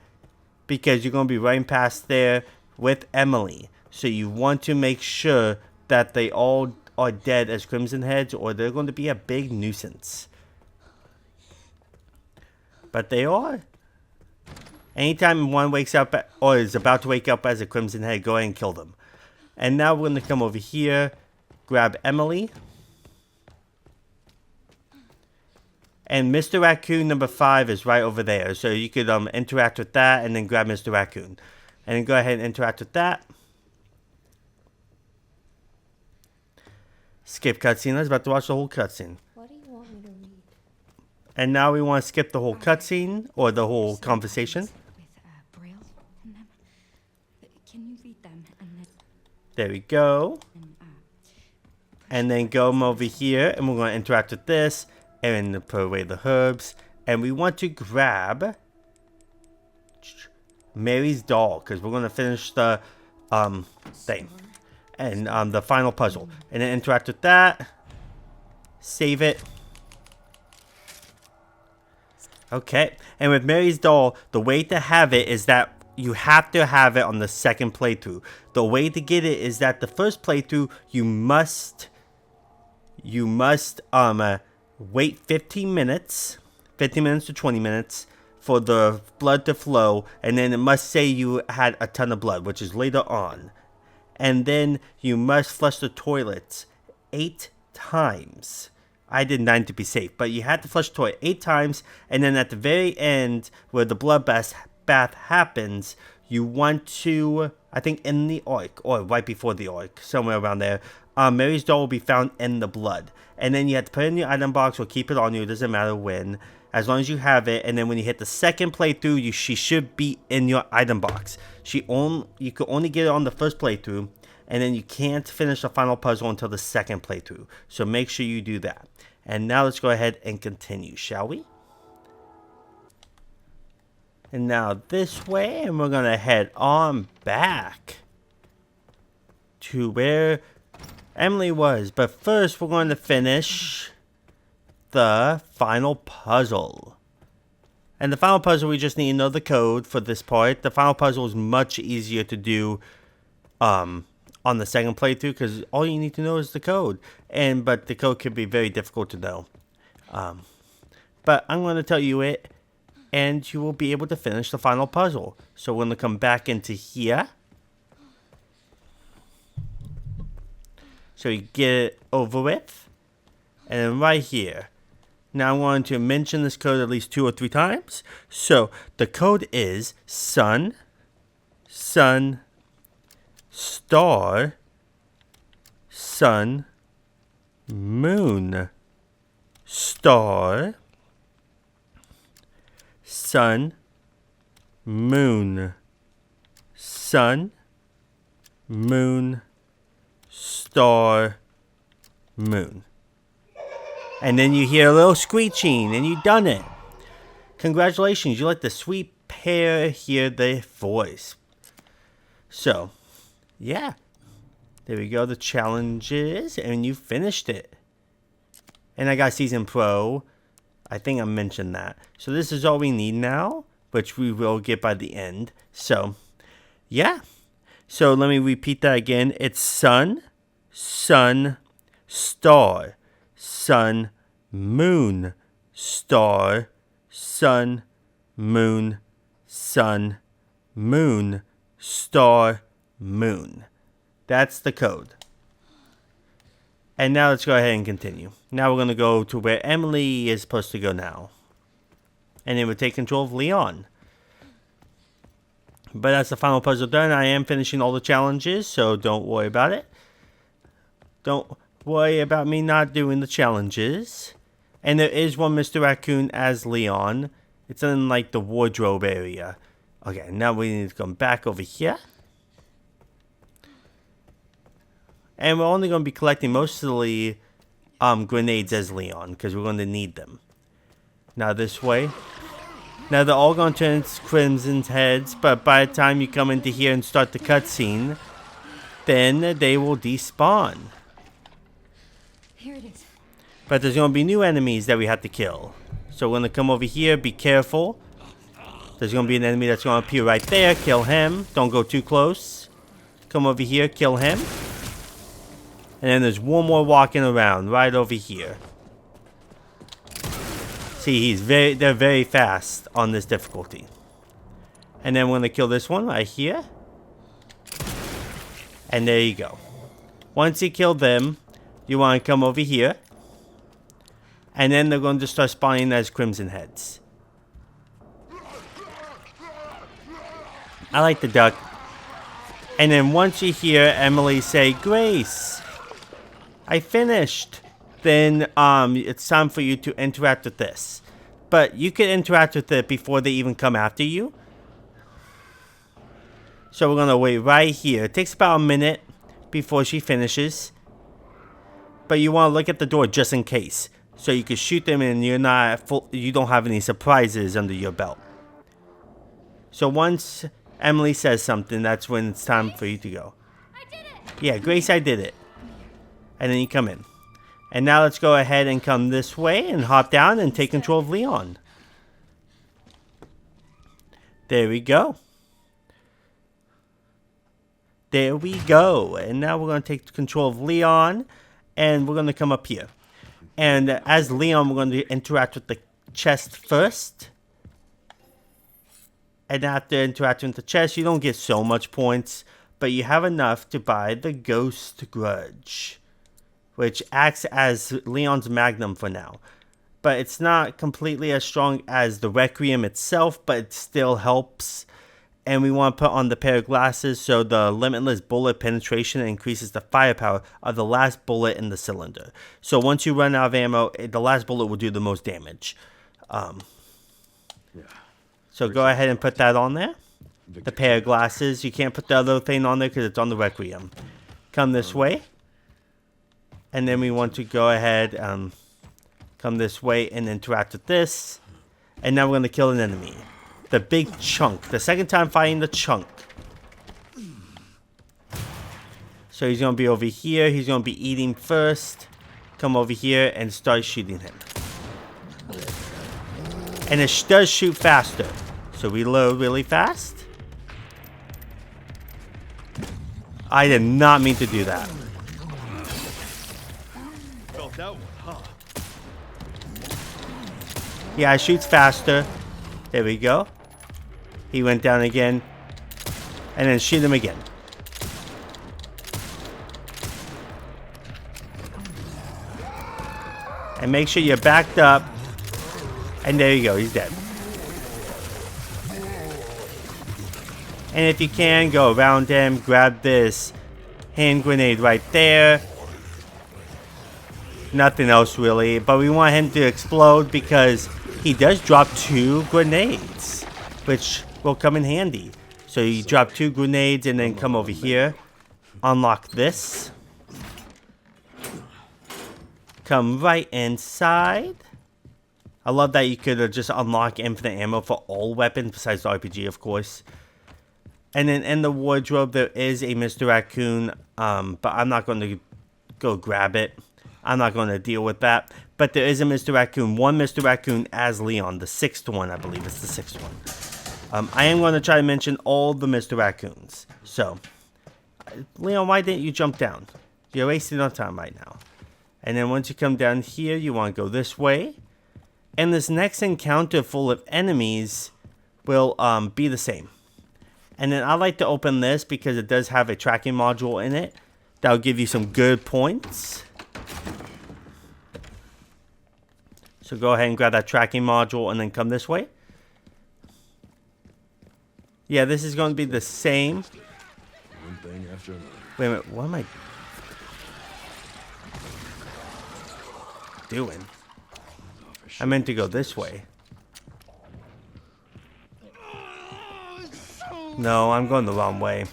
Because you're going to be running past there with Emily. So you want to make sure that they all are dead as crimson heads, or they're going to be a big nuisance. But they are. Anytime one wakes up or is about to wake up as a crimson head, go ahead and kill them. And now we're going to come over here, grab Emily. And Mr. Raccoon number 5 is right over there. So you could interact with that and then grab Mr. Raccoon. And then go ahead and interact with that. Skip cutscene. I was about to watch the whole cutscene. What do you want me to read? And now we want to skip the whole cutscene or the whole conversation. With braille in them. Can you read them and then There we go. And then go over here, and we're going to interact with this, and put away the herbs. And we want to grab Mary's doll, because we're going to finish the thing. And the final puzzle. And then interact with that. Save it. Okay. And with Mary's doll, the way to have it is that you have to have it on the second playthrough. The way to get it is that the first playthrough, you must wait 15 minutes to 20 minutes for the blood to flow, and then it must say you had a ton of blood, which is later on. And then you must flush the toilets 8 times. I did 9 to be safe, but you had to flush the toilet 8 times, and then at the very end, where the blood bath happens, you want to, I think in the ark, or right before the ark, somewhere around there, Mary's doll will be found in the blood. And then you have to put it in your item box or keep it on you, it doesn't matter when, as long as you have it. And then when you hit the second playthrough, she should be in your item box. You can only get it on the first playthrough, and then you can't finish the final puzzle until the second playthrough. So make sure you do that. And now let's go ahead and continue, shall we? And now this way, and we're gonna head on back to where Emily was. But first, we're going to finish the final puzzle. And the final puzzle, we just need to know the code for this part. The final puzzle is much easier to do on the second playthrough, because all you need to know is the code. But the code can be very difficult to know. But I'm going to tell you it, and you will be able to finish the final puzzle. So we're going to come back into here. So you get it over with. And then right here. Now I'm going to mention this code at least 2 or 3 times. So the code is sun, star, sun, moon, star, sun, moon, sun, moon, star, moon. And then you hear a little screeching, and you've done it. Congratulations, you let the sweet pair hear the voice. So, yeah. There we go, the challenges, and you finished it. And I got Season Pro. I think I mentioned that. So this is all we need now, which we will get by the end. So, yeah. So let me repeat that again. It's sun, star, sun, moon, star, sun, moon, star, moon. That's the code. And now let's go ahead and continue. Now we're going to go to where Emily is supposed to go now. And then we'll take control of Leon. But that's the final puzzle done. I am finishing all the challenges, so don't worry about it. Don't worry about me not doing the challenges. And there is one Mr. Raccoon as Leon. It's in like the wardrobe area. Okay, now we need to come back over here. And we're only going to be collecting mostly grenades as Leon, because we're going to need them. Now this way. Now they're all going to turn Crimson's heads, but by the time you come into here and start the cutscene, then they will despawn. Here it is. But there's going to be new enemies that we have to kill. So we're going to come over here, be careful. There's going to be an enemy that's going to appear right there, kill him. Don't go too close. Come over here, kill him. And then there's one more walking around right over here. See, they're very fast on this difficulty. And then we're going to kill this one right here. And there you go. Once you kill them, you want to come over here. And then they're going to start spawning as Crimson heads. I like the duck. And then once you hear Emily say, "Grace, I finished," then it's time for you to interact with this. But you can interact with it before they even come after you. So we're going to wait right here. It takes about a minute before she finishes. but you want to look at the door just in case, so you can shoot them and you don't have any surprises under your belt. So once Emily says something, that's when it's time for you to go. I did it! Yeah, Grace, I did it. And then you come in. And now let's go ahead and come this way and hop down and take control of Leon. There we go. There we go. And now we're going to take control of Leon. And we're going to come up here. And as Leon, we're going to interact with the chest first. And after interacting with the chest, you don't get so much points. But you have enough to buy the Ghost Grudge, which acts as Leon's magnum for now. But it's not completely as strong as the Requiem itself, but it still helps. And we want to put on the pair of glasses so the limitless bullet penetration increases the firepower of the last bullet in the cylinder. So once you run out of ammo, the last bullet will do the most damage. So go ahead and put that on there. The pair of glasses. You can't put the other thing on there because it's on the Requiem. Come this way. And then we want to go ahead come this way and interact with this. And now we're going to kill an enemy. The big chunk. The second time fighting the chunk. So he's going to be over here. He's going to be eating first. Come over here and start shooting him. And it does shoot faster. So reload really fast. I did not mean to do that. Felt that one, huh? Yeah, it shoots faster. There we go. He went down again. And then shoot him again. And make sure you're backed up. And there you go, he's dead. And if you can, go around him, grab this hand grenade right there. Nothing else really, but we want him to explode because he does drop 2 grenades, which will come in handy. So you drop 2 grenades and then come over here, unlock this. Come right inside. I love that you could just unlock infinite ammo for all weapons besides the RPG, of course. And then in the wardrobe, there is a Mr. Raccoon, but I'm not going to go grab it. I'm not going to deal with that. But there is a Mr. Raccoon, one Mr. Raccoon as Leon, the 6th one, I believe it's the 6th one. I am going to try to mention all the Mr. Raccoons. So, Leon, why didn't you jump down? You're wasting our time right now. And then once you come down here, you want to go this way. And this next encounter full of enemies will be the same. And then I like to open this because it does have a tracking module in it. That'll give you some good points. So go ahead and grab that tracking module and then come this way. Yeah, this is going to be the same. One thing after another. Wait a minute, what am I doing? I meant to go this way. No, I'm going the wrong way.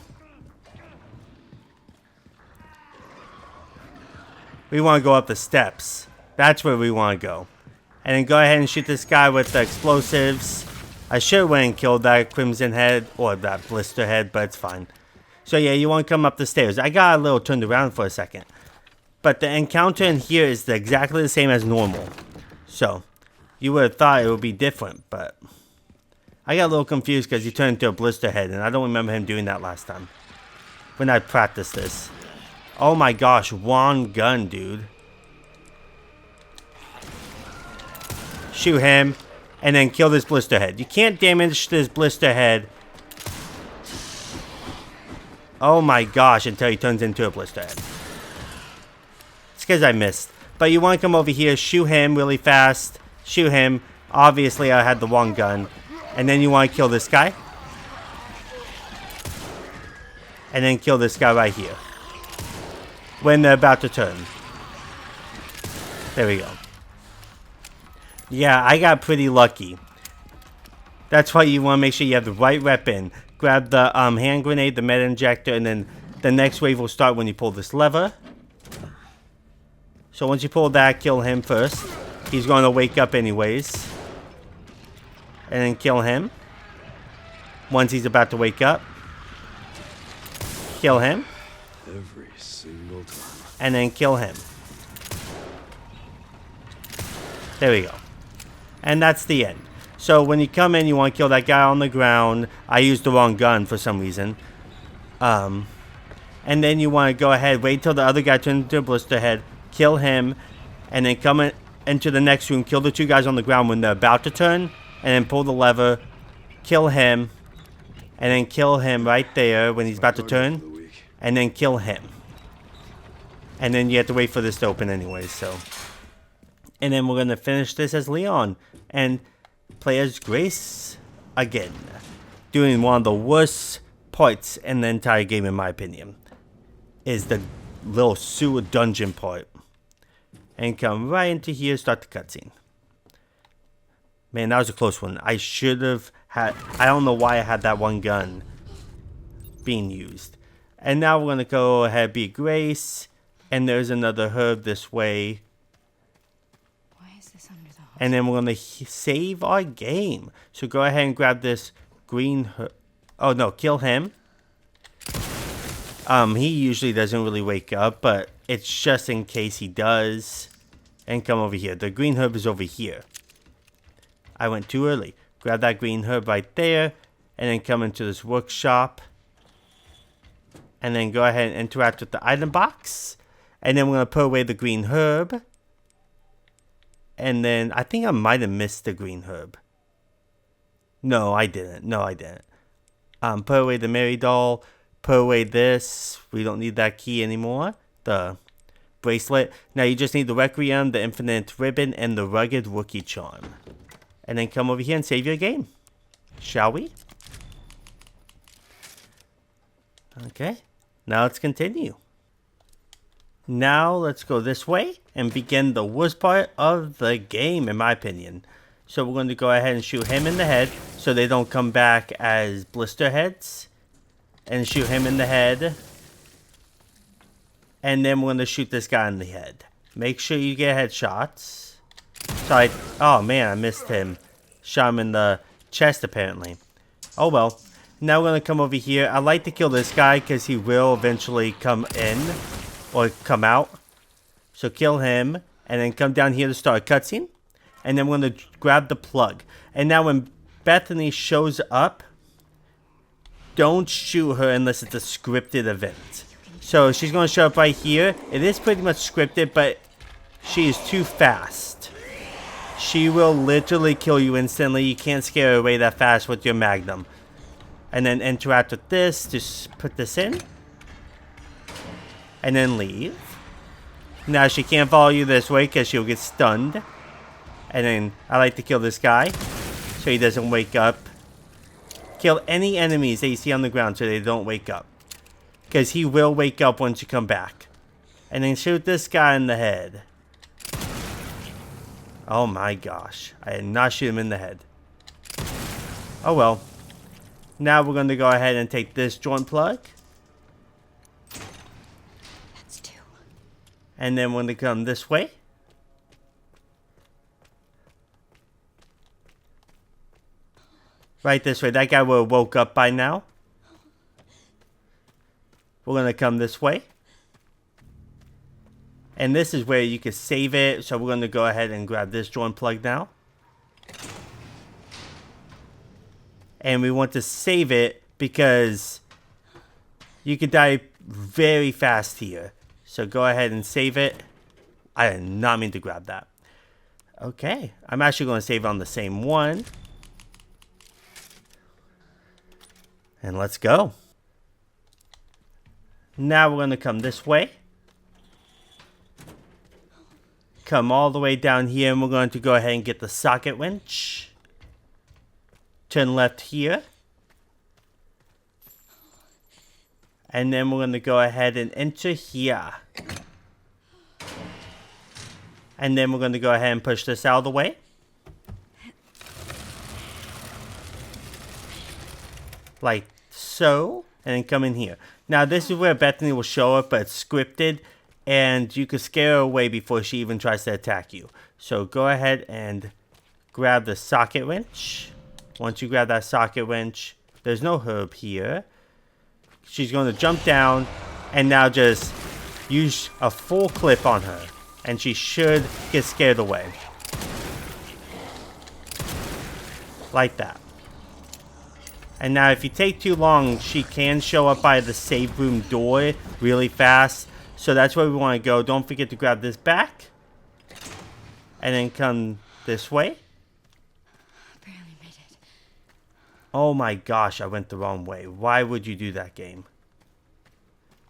We want to go up the steps. That's where we want to go. And then go ahead and shoot this guy with the explosives. I should have went and killed that crimson head, or that blister head, but it's fine. So yeah, you want to come up the stairs. I got a little turned around for a second. But the encounter in here is exactly the same as normal. So, you would have thought it would be different, but I got a little confused because he turned into a blister head, and I don't remember him doing that last time when I practiced this. Oh my gosh, one gun, dude. Shoot him, and then kill this blister head. You can't damage this blister head. Oh my gosh, until he turns into a blister head. It's because I missed. But you want to come over here, shoot him really fast. Shoot him. Obviously, I had the wrong gun. And then you want to kill this guy. And then kill this guy right here. When they're about to turn. There we go. Yeah, I got pretty lucky. That's why you want to make sure you have the right weapon. Grab the hand grenade, the med injector, and then the next wave will start when you pull this lever. So once you pull that, kill him first. He's going to wake up anyways. And then kill him. Once he's about to wake up. Kill him. Every single time. And then kill him. There we go. And that's the end. So when you come in, you want to kill that guy on the ground. I used the wrong gun for some reason. And then you want to go ahead, wait till the other guy turns into a blister head, kill him, and then come into the next room, kill the two guys on the ground when they're about to turn, and then pull the lever, kill him, and then kill him right there when he's about to turn, and then kill him. And then you have to wait for this to open anyways, so. And then we're going to finish this as Leon, and play as Grace again. Doing one of the worst parts in the entire game, in my opinion, is the little sewer dungeon part. And come right into here, start the cutscene. Man, that was a close one. I should have had... I don't know why I had that one gun being used. And now we're going to go ahead, be Grace. And there's another herb this way. Why is this under the hospital? And then we're going to save our game. So go ahead and grab this green herb. Oh, no, kill him. He usually doesn't really wake up, but it's just in case he does. And come over here. The green herb is over here. I went too early. Grab that green herb right there. And then come into this workshop. And then go ahead and interact with the item box. And then we're going to put away the green herb. And then I think I might have missed the green herb. No, I didn't. No, I didn't. Put away the Mary doll. Put away this. We don't need that key anymore. The bracelet. Now you just need the requiem, the infinite ribbon, and the rugged rookie charm. And then come over here and save your game. Shall we? Okay. Now let's continue. Now let's go this way and begin the worst part of the game, in my opinion. So we're going to go ahead and shoot him in the head so they don't come back as blister heads. And shoot him in the head. And then we're going to shoot this guy in the head. Make sure you get headshots. So oh man, I missed him. Shot him in the chest apparently. Oh well. Now we're going to come over here. I like to kill this guy because he will eventually come in. Or come out. So kill him. And then come down here to start a cutscene. And then we're going to grab the plug. And now when Bethany shows up, don't shoot her unless it's a scripted event. So she's going to show up right here. It is pretty much scripted, but she is too fast. She will literally kill you instantly. You can't scare her away that fast with your magnum. And then interact with this. Just put this in. And then leave. Now she can't follow you this way because she'll get stunned. And then I like to kill this guy so he doesn't wake up. Kill any enemies that you see on the ground so they don't wake up. Because he will wake up once you come back. And then shoot this guy in the head. Oh my gosh. I did not shoot him in the head. Oh well. Now we're going to go ahead and take this joint plug. That's two. And then we're going to come this way. Right this way. That guy will have woke up by now. We're going to come this way. And this is where you can save it. So we're going to go ahead and grab this joint plug now. And we want to save it because you could die very fast here. So go ahead and save it. I did not mean to grab that. Okay. I'm actually going to save on the same one. And let's go. Now we're going to come this way. Come all the way down here and we're going to go ahead and get the socket winch. Turn left here. And then we're going to go ahead and enter here. And then we're going to go ahead and push this out of the way. Like so. And then come in here. Now this is where Bethany will show up, but it's scripted. and you can scare her away before she even tries to attack you. So go ahead and grab the socket wrench. Once you grab that socket wrench, there's no herb here. She's going to jump down and now just use a full clip on her, and she should get scared away. Like that. And now if you take too long, she can show up by the save room door really fast. So that's where we want to go. Don't forget to grab this back. And then come this way. Barely made it. Oh my gosh, I went the wrong way. Why would you do that, game?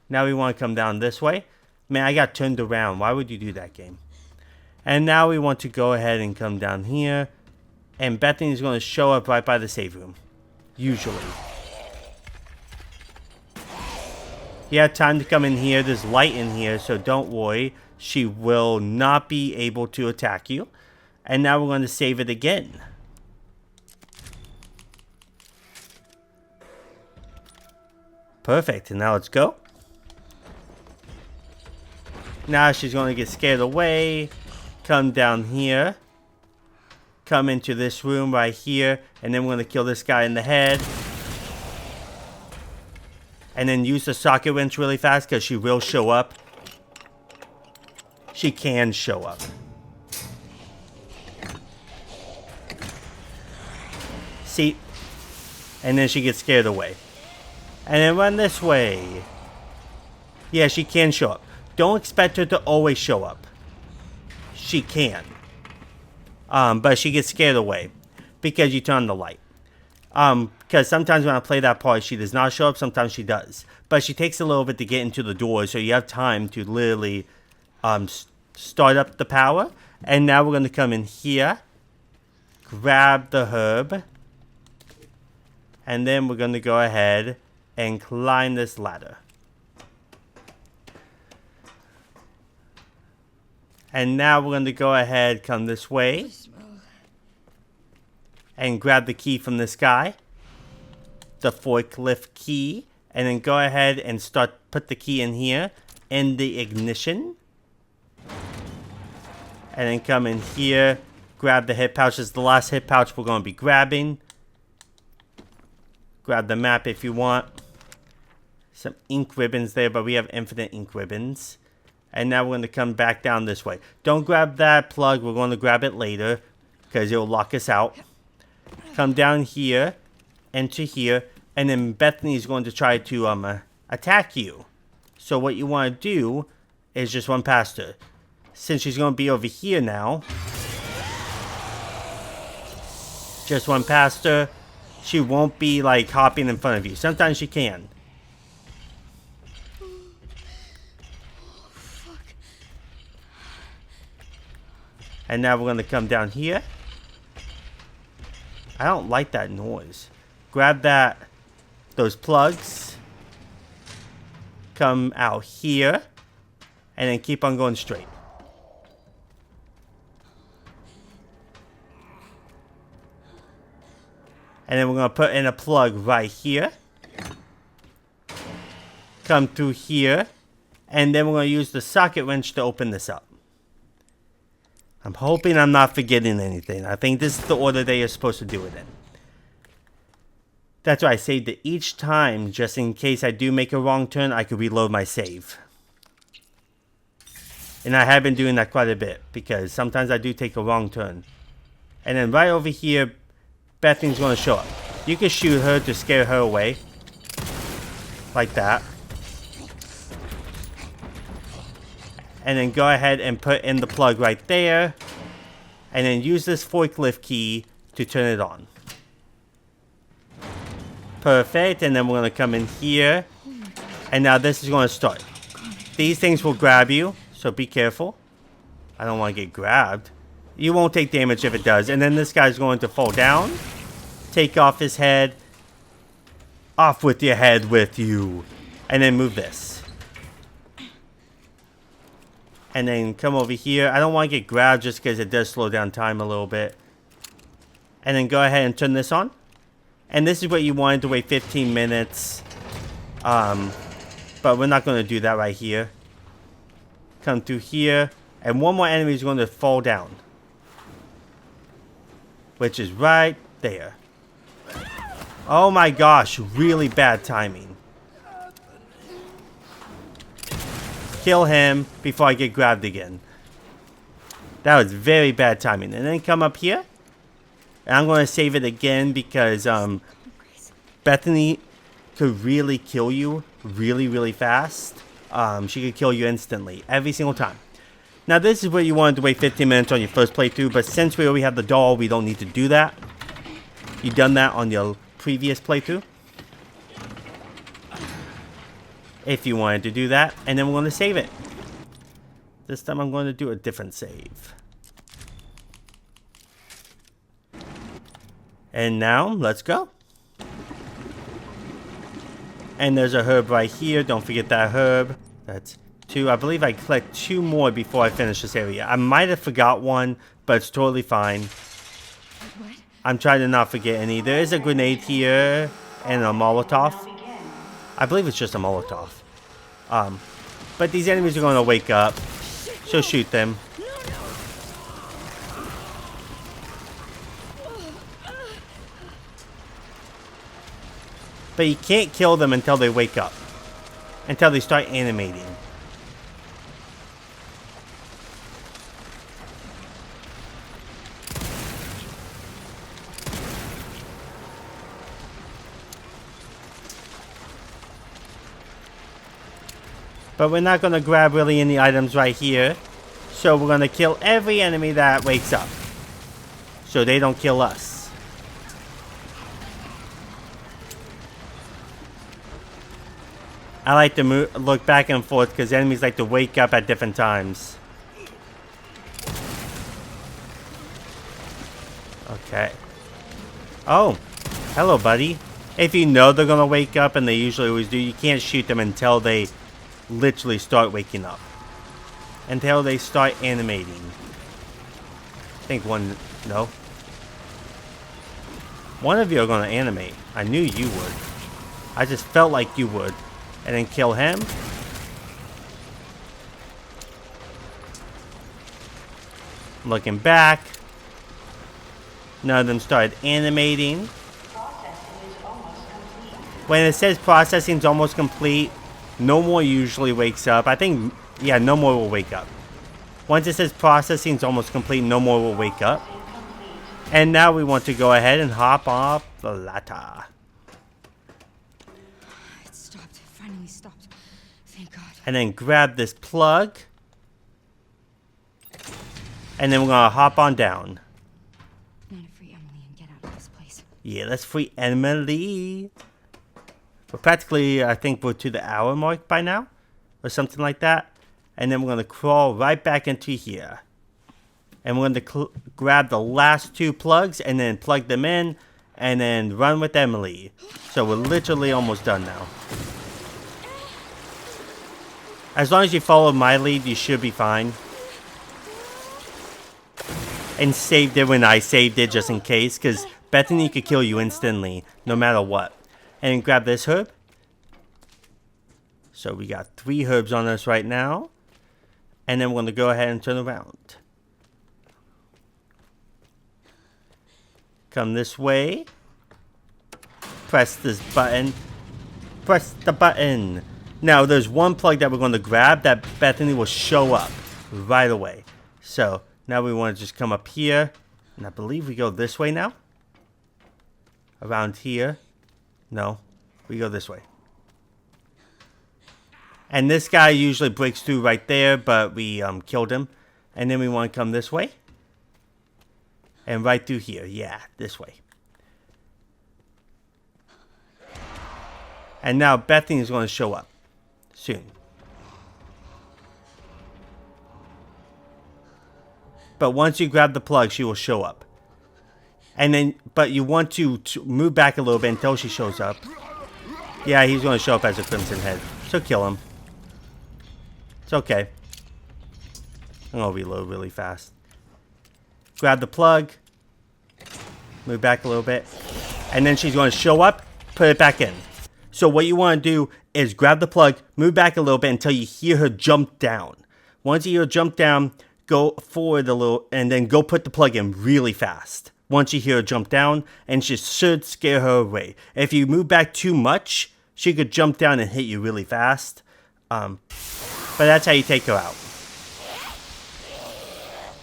Now we want to come down this way. Man, I got turned around. Why would you do that, game? And now we want to go ahead and come down here. And Bethany's going to show up right by the save room. Usually. You have time to come in here. There's light in here, so don't worry. She will not be able to attack you. And now we're going to save it again. Perfect. And now let's go. Now she's going to get scared away. Come down here. Come into this room right here. And then we're going to kill this guy in the head. And then use the socket wrench really fast because she will show up. She can show up. See? And then she gets scared away. And then run this way. Yeah, she can show up. Don't expect her to always show up. She can. But she gets scared away. Because you turn on the light. Because sometimes when I play that part, she does not show up. Sometimes she does. But she takes a little bit to get into the door. So you have time to literally start up the power. And now we're going to come in here. Grab the herb. And then we're going to go ahead and climb this ladder. And now we're going to go ahead, come this way. And grab the key from this guy. The forklift key. And then go ahead and put the key in here. In the ignition. And then come in here. Grab the hip pouch. This is the last hip pouch we're going to be grabbing. Grab the map if you want. Some ink ribbons there, but we have infinite ink ribbons. And now we're going to come back down this way. Don't grab that plug. We're going to grab it later. Because it will lock us out. Come down here. Enter here. And then Bethany's going to try to attack you. So what you want to do is just run past her. Since she's going to be over here now. Just run past her. She won't be like hopping in front of you. Sometimes she can. And now we're going to come down here. I don't like that noise. Grab those plugs. Come out here. And then keep on going straight. And then we're going to put in a plug right here. Come through here. And then we're going to use the socket wrench to open this up. I'm hoping I'm not forgetting anything. I think this is the order that you're supposed to do it in. That's why I saved it each time, just in case I do make a wrong turn, I could reload my save. And I have been doing that quite a bit, because sometimes I do take a wrong turn. And then right over here, Bethany's going to show up. You can shoot her to scare her away. Like that. And then go ahead and put in the plug right there. And then use this forklift key to turn it on. Perfect. And then we're going to come in here. And now this is going to start. These things will grab you. So be careful. I don't want to get grabbed. You won't take damage if it does. And then this guy's going to fall down. Take off his head. Off with your head with you. And then move this. And then come over here. I don't want to get grabbed just because it does slow down time a little bit. And then go ahead and turn this on. And this is what you wanted to wait 15 minutes. But we're not going to do that right here. come through here, and one more enemy is going to fall down, which is right there. Oh my gosh, really bad timing. Kill him before I get grabbed again. That was very bad timing. And then come up here. And I'm going to save it again because Bethany could really kill you really, really fast. She could kill you instantly every single time. Now this is where you wanted to wait 15 minutes on your first playthrough, but since we already have the doll, we don't need to do that. You've done that on your previous playthrough. If you wanted to do that, and then we're going to save it. This time I'm going to do a different save. And now, let's go. And there's a herb right here. Don't forget that herb. That's 2. I believe I collect 2 more before I finish this area. I might have forgot one, but it's totally fine. What? I'm trying to not forget any. There is a grenade here and a Molotov. I believe it's just a Molotov. But these enemies are going to wake up. So shoot them. But you can't kill them until they wake up. Until they start animating. But we're not going to grab really any items right here. So we're going to kill every enemy that wakes up. So they don't kill us. I like to look back and forth because enemies like to wake up at different times. Okay. Oh, hello, buddy. If you know they're going to wake up, and they usually always do, you can't shoot them until they literally start waking up. Until they start animating. I think one... No. One of you are going to animate. I knew you would. I just felt like you would. And then kill him. Looking back. None of them started animating. When it says processing is almost complete, no more usually wakes up. I think, yeah, no more will wake up. Once it says processing is almost complete, no more will wake up. And now we want to go ahead and hop off the ladder. It stopped. It finally stopped. Thank God. And then grab this plug. And then we're going to hop on down. Now to free Emily and get out of this place. Yeah, let's free Emily. But practically, I think we're to the hour mark by now. Or something like that. And then we're going to crawl right back into here. And we're going to grab the last 2 plugs and then plug them in. And then run with Emily. So we're literally almost done now. As long as you follow my lead, you should be fine. And saved it when I saved it just in case. Because Bethany could kill you instantly. No matter what. And then grab this herb. So we got 3 herbs on us right now. And then we're going to go ahead and turn around. Come this way. Press this button. Press the button. Now there's one plug that we're going to grab that Bethany will show up right away. So now we want to just come up here. And I believe we go this way now. Around here. No, we go this way. And this guy usually breaks through right there, but we killed him. And then we want to come this way. And right through here. Yeah, this way. And now Bethany is going to show up soon. But once you grab the plug, she will show up. And then, but you want to move back a little bit until she shows up. Yeah, he's going to show up as a Crimson Head. So kill him. It's okay. I'm going to reload really fast. Grab the plug. Move back a little bit. And then she's going to show up. Put it back in. So what you want to do is grab the plug. Move back a little bit until you hear her jump down. Once you jump down, go forward a little, and then go put the plug in really fast. Once you hear her jump down, and she should scare her away. If you move back too much, she could jump down and hit you really fast. But that's how you take her out.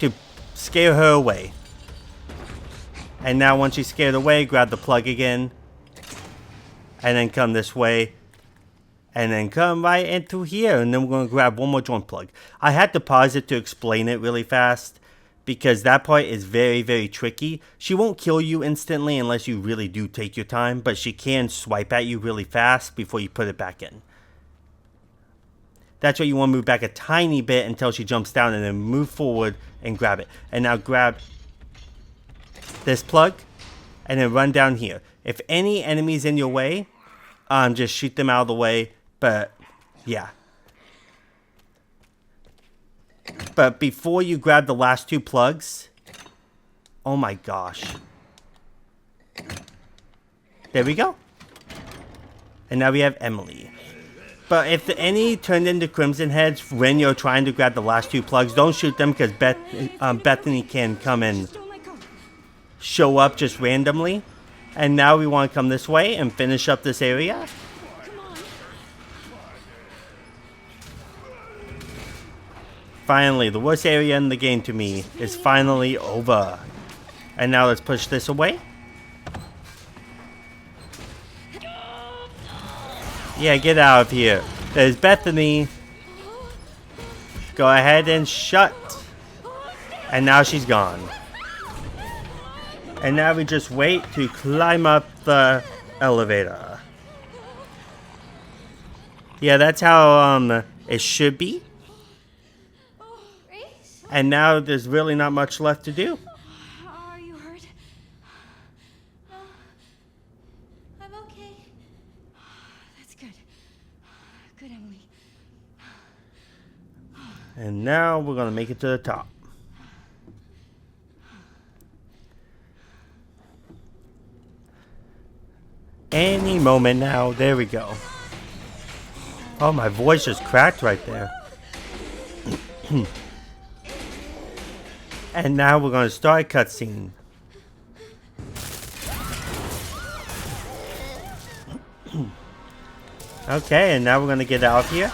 To scare her away. And now once she's scared away, grab the plug again. And then come this way. And then come right into here. And then we're going to grab one more joint plug. I had to pause it to explain it really fast. Because that part is very, very tricky. She won't kill you instantly unless you really do take your time. But she can swipe at you really fast before you put it back in. That's why you want to move back a tiny bit until she jumps down. And then move forward and grab it. And now grab this plug. And then run down here. If any enemies in your way, just shoot them out of the way. But, yeah. But before you grab the last two plugs... Oh my gosh. There we go. And now we have Emily. But if any turned into Crimson Heads when you're trying to grab the last two plugs, don't shoot them because Bethany can come and show up just randomly. And now we want to come this way and finish up this area. Finally, the worst area in the game to me is finally over. And now let's push this away. Yeah, get out of here. There's Bethany. Go ahead and shut. And now she's gone. And now we just wait to climb up the elevator. Yeah, that's how it should be. And now there's really not much left to do. Are you hurt? No. I'm okay. That's good. Good, Emily. And now we're going to make it to the top. Any moment now. There we go. Oh, my voice just cracked right there. And now we're going to start a cutscene. Okay, and now we're going to get out of here.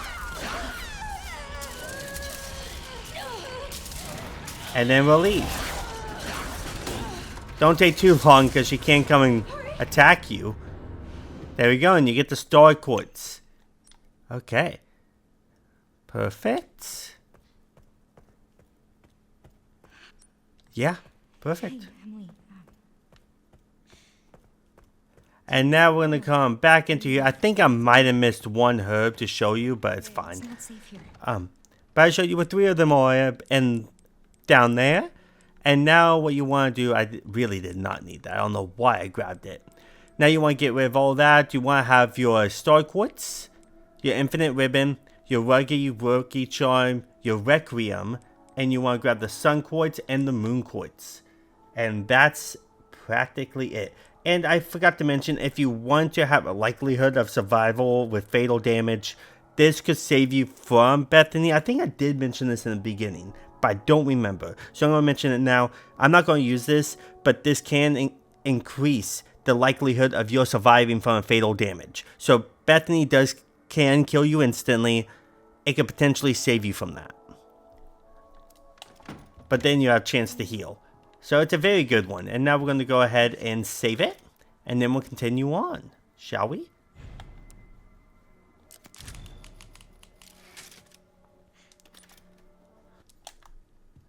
And then we'll leave. Don't take too long because she can't come and attack you. There we go, and you get the star quartz. Okay. Perfect. Yeah, perfect. Hey, Emily. And now we're going to come back into here. I think I might have missed one herb to show you, but it's fine. It's not safe here. But I showed you what 3 of them are and down there. And now what you want to do, I really did not need that. I don't know why I grabbed it. Now you want to get rid of all that. You want to have your star quartz, your infinite ribbon, your rookie charm, your requiem, and you want to grab the sun quartz and the moon quartz. And that's practically it. And I forgot to mention, if you want to have a likelihood of survival with fatal damage, this could save you from Bethany. I think I did mention this in the beginning, but I don't remember. So I'm going to mention it now. I'm not going to use this, but this can increase the likelihood of your surviving from a fatal damage. So Bethany can kill you instantly. It could potentially save you from that. But then you have a chance to heal. So it's a very good one. And now we're going to go ahead and save it. And then we'll continue on. Shall we?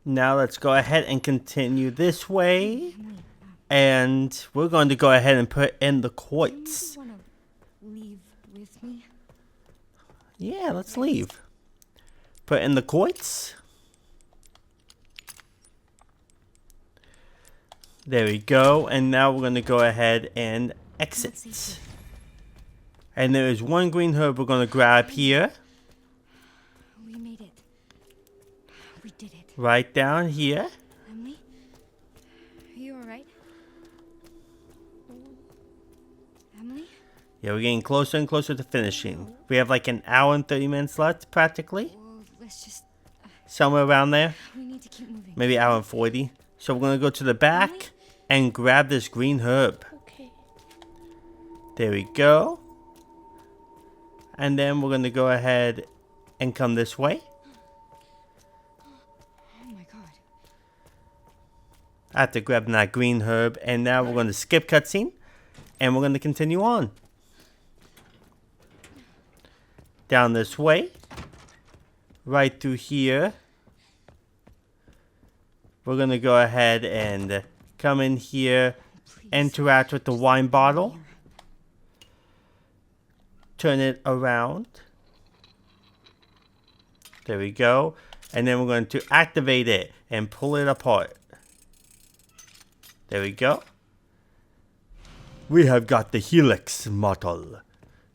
Now let's go ahead and continue this way. And we're going to go ahead and put in the quartz. You want to leave with me? Yeah, let's leave. Put in the quartz. There we go. And now we're going to go ahead and exit. And there is one green herb we're going to grab here. We made it. We did it. Right down here. Emily? Are you alright? Emily? Yeah, we're getting closer and closer to finishing. We have like an hour and 30 minutes left, practically. Well, let's just... somewhere around there. We need to keep moving. Maybe hour and 40. So we're going to go to the back and grab this green herb. Okay. There we go. And then we're going to go ahead and come this way. Oh my god. After grabbing that green herb. And now we're going to skip cutscene. And we're going to continue on. Down this way. Right through here. We're going to go ahead and come in here. Please. Interact with the wine bottle. Turn it around. There we go. And then we're going to activate it and pull it apart. There we go. We have got the helix model.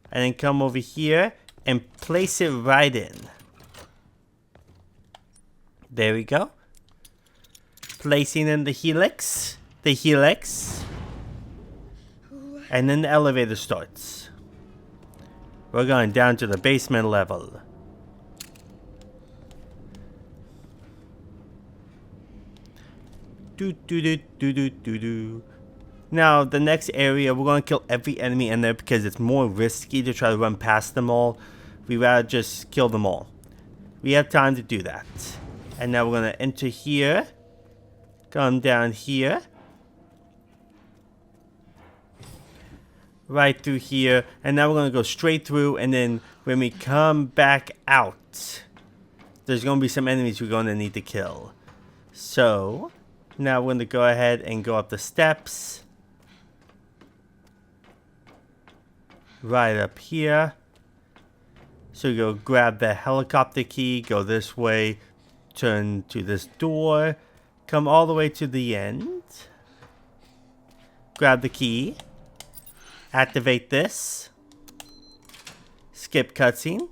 And then come over here and place it right in. There we go. Placing in the helix. The helix. And then the elevator starts. We're going down to the basement level. Do do do do do do do. Now the next area, we're going to kill every enemy in there because it's more risky to try to run past them all. We'd rather just kill them all. We have time to do that. And now we're going to enter here. Come down here. Right through here. And now we're going to go straight through. And then when we come back out, there's going to be some enemies we're going to need to kill. So now we're going to go ahead and go up the steps. Right up here. So go grab the helicopter key. Go this way. Turn to this door. Come all the way to the end. Grab the key. Activate this. Skip cutscene.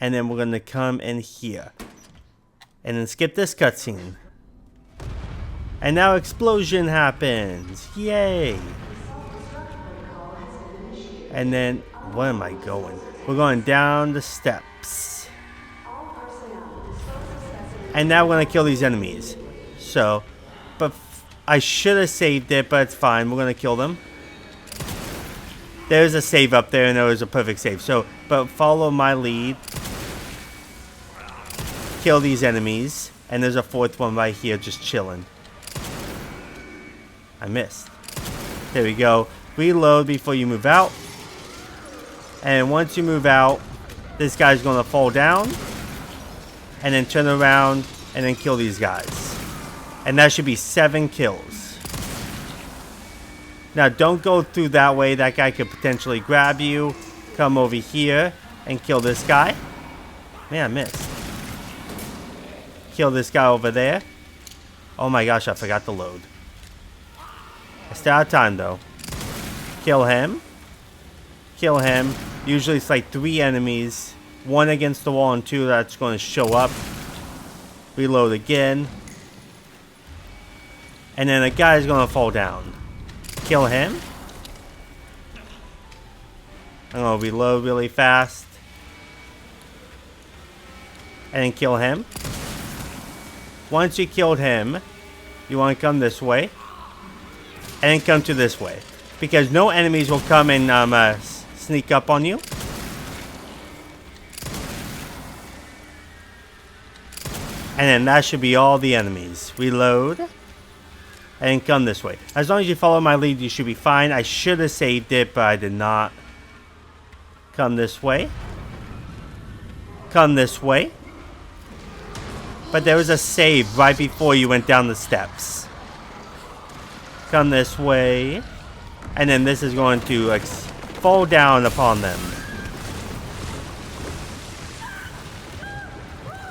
And then we're going to come in here. And then skip this cutscene. And now explosion happens. Yay. And then, where am I going? We're going down the steps. And now we're going to kill these enemies. So, but I should have saved it, but it's fine. We're going to kill them. There's a save up there, and there was a perfect save. So, but follow my lead. Kill these enemies. And there's a fourth one right here just chilling. I missed. There we go. Reload before you move out. And once you move out, this guy's going to fall down. And then turn around and then kill these guys. And that should be 7 kills. Now don't go through that way. That guy could potentially grab you. Come over here and kill this guy. Man, I missed. Kill this guy over there. Oh my gosh, I forgot to load. I still have time though. Kill him. Kill him. Usually it's like 3 enemies. 1 against the wall and 2 that's going to show up. Reload again. And then a guy's going to fall down. Kill him. I'm going to reload really fast. And then kill him. Once you killed him, you want to come this way. And then come to this way. Because no enemies will come and sneak up on you. And then that should be all the enemies. Reload. And come this way. As long as you follow my lead, you should be fine. I should have saved it, but I did not. Come this way. Come this way. But there was a save right before you went down the steps. Come this way. And then this is going to fall down upon them.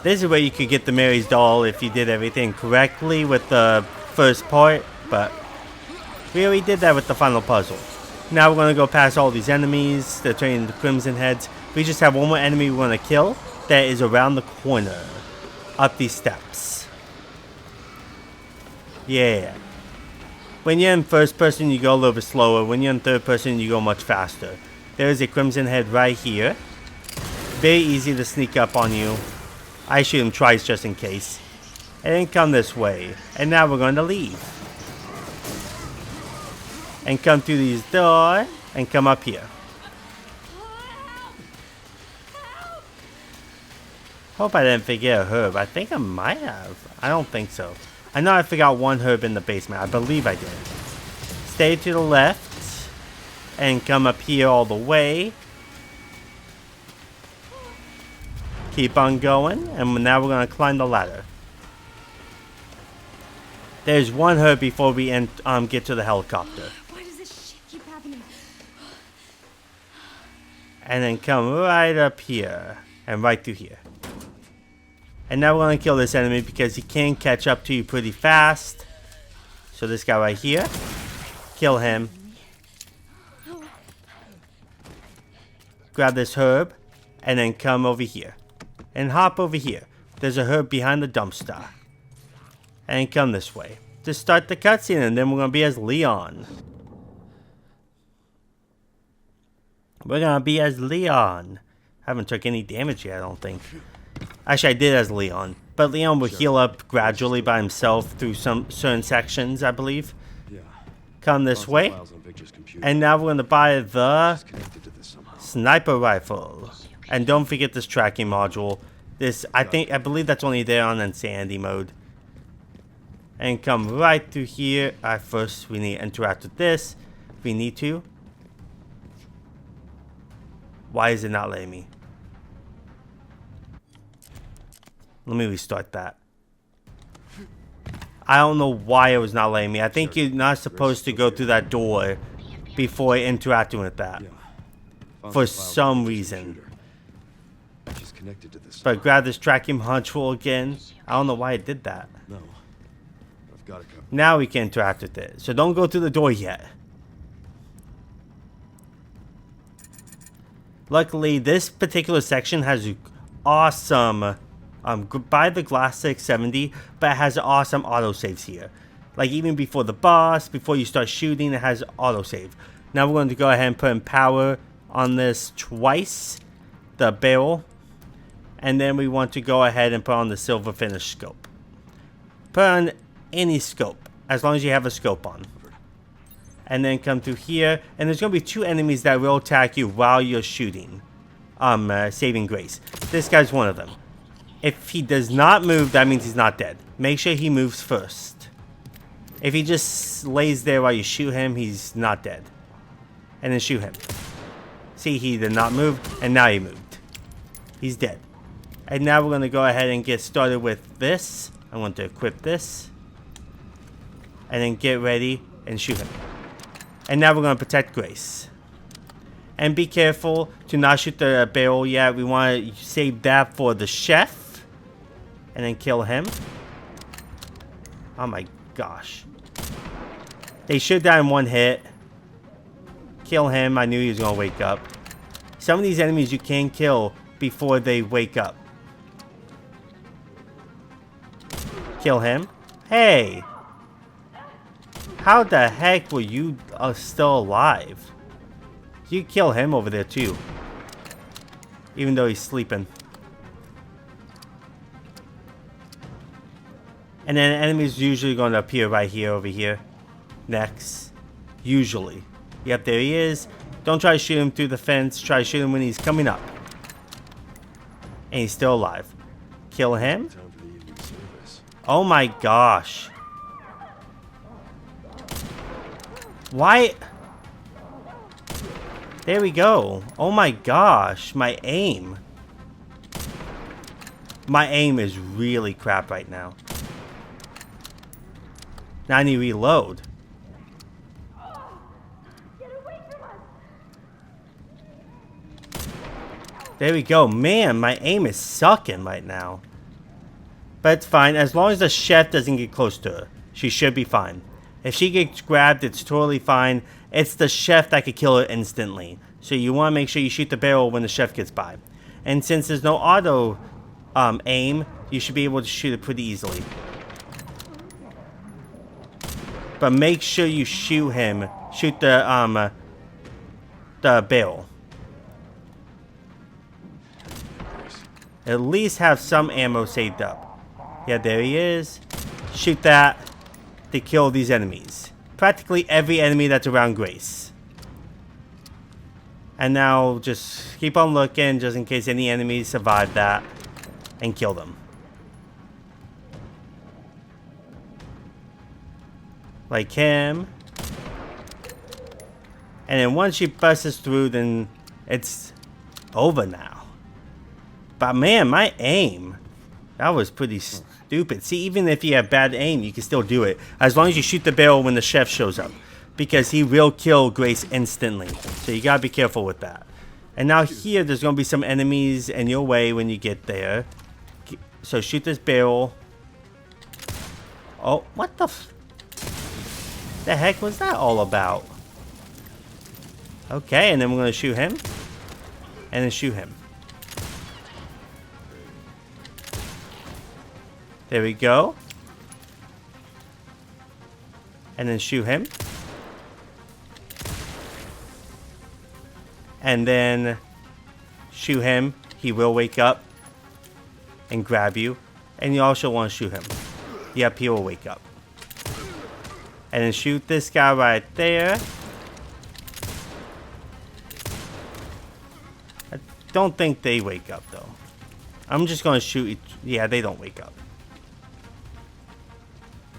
This is where you could get the Mary's doll if you did everything correctly with the first part. But we already did that with the final puzzle. Now we're going to go past all these enemies. They're turning into Crimson Heads. We just have one more enemy we want to kill. That is around the corner. Up these steps. Yeah. When you're in first person, you go a little bit slower. When you're in third person, you go much faster. There is a Crimson Head right here. Very easy to sneak up on you. I shoot him twice just in case. And then come this way. And now we're going to leave. And come through these doors. And come up here. Hope I didn't forget a herb. I think I might have. I don't think so. I know I forgot one herb in the basement. I believe I did. Stay to the left. And come up here all the way. Keep on going. And now we're going to climb the ladder. There's one herb before we get to the helicopter. Why does this shit keep happening? And then come right up here. And right through here. And now we're going to kill this enemy because he can catch up to you pretty fast. So this guy right here. Kill him. Grab this herb. And then come over here. And hop over here. There's a herb behind the dumpster. And come this way. To start the cutscene. And then we're going to be as Leon. We're going to be as Leon. Haven't took any damage yet, I don't think. Actually, I did as Leon. But Leon will heal up gradually by himself through some certain sections, I believe. Yeah. Come this way. And now we're going to buy the sniper rifle. And don't forget this tracking module. This, I believe that's only there on Insanity mode. And come right through here. First, we need to interact with this. If we need to. Why is it not letting me? Let me restart that. I don't know why it was not letting me. I think you're not supposed to go through that door before interacting with that. For some reason. But grab this tracking module again. I don't know why it did that. No. I've got it covered. Now we can interact with it. So don't go through the door yet. Luckily, this particular section has awesome... by the glass 670, but it has awesome autosaves here. Like even before the boss, before you start shooting, it has autosave. Now we're going to go ahead and put in power on this twice, the barrel. And then we want to go ahead and put on the silver finish scope. Put on any scope, as long as you have a scope on. And then come through here, and there's going to be two enemies that will attack you while you're shooting. Saving grace. This guy's one of them. If he does not move, that means he's not dead. Make sure he moves first. If he just lays there while you shoot him, he's not dead. And then shoot him. See, he did not move, and now he moved. He's dead. And now we're going to go ahead and get started with this. I want to equip this. And then get ready and shoot him. And now we're going to protect Grace. And be careful to not shoot the barrel yet. We want to save that for the chef. And then kill him. Oh my gosh. They should die in one hit. Kill him. I knew he was going to wake up. Some of these enemies you can kill before they wake up. Kill him. Hey. How the heck were you still alive? You kill him over there too. Even though he's sleeping. And then enemies usually going to appear right here, over here. Next. Usually. Yep, there he is. Don't try to shoot him through the fence. Try to shoot him when he's coming up. And he's still alive. Kill him. Oh my gosh. Why? There we go. Oh my gosh. My aim. My aim is really crap right now. Now I need to reload. There we go. Man, my aim is sucking right now. But it's fine. As long as the chef doesn't get close to her, she should be fine. If she gets grabbed, it's totally fine. It's the chef that could kill her instantly. So you want to make sure you shoot the barrel when the chef gets by. And since there's no auto aim, you should be able to shoot it pretty easily. But make sure you shoot him. Shoot the barrel. at least have some ammo saved up. Yeah, there he is. Shoot that to kill these enemies. Practically every enemy that's around Grace. And now just keep on looking just in case any enemies survive that and kill them. Like him. And then once she busts through, then it's over now. But man, my aim, that was pretty stupid. See, even if you have bad aim, you can still do it. As long as you shoot the barrel when the chef shows up. Because he will kill Grace instantly. So you gotta be careful with that. And now here, there's gonna be some enemies in your way when you get there. So shoot this barrel. Oh, what the heck was that all about? Okay, and then we're gonna shoot him. And then shoot him. There we go. And then shoot him. And then shoot him. He will wake up and grab you. And you also want to shoot him. Yep, he will wake up. And then shoot this guy right there. I don't think they wake up though. I'm just going to shoot. Yeah, they don't wake up.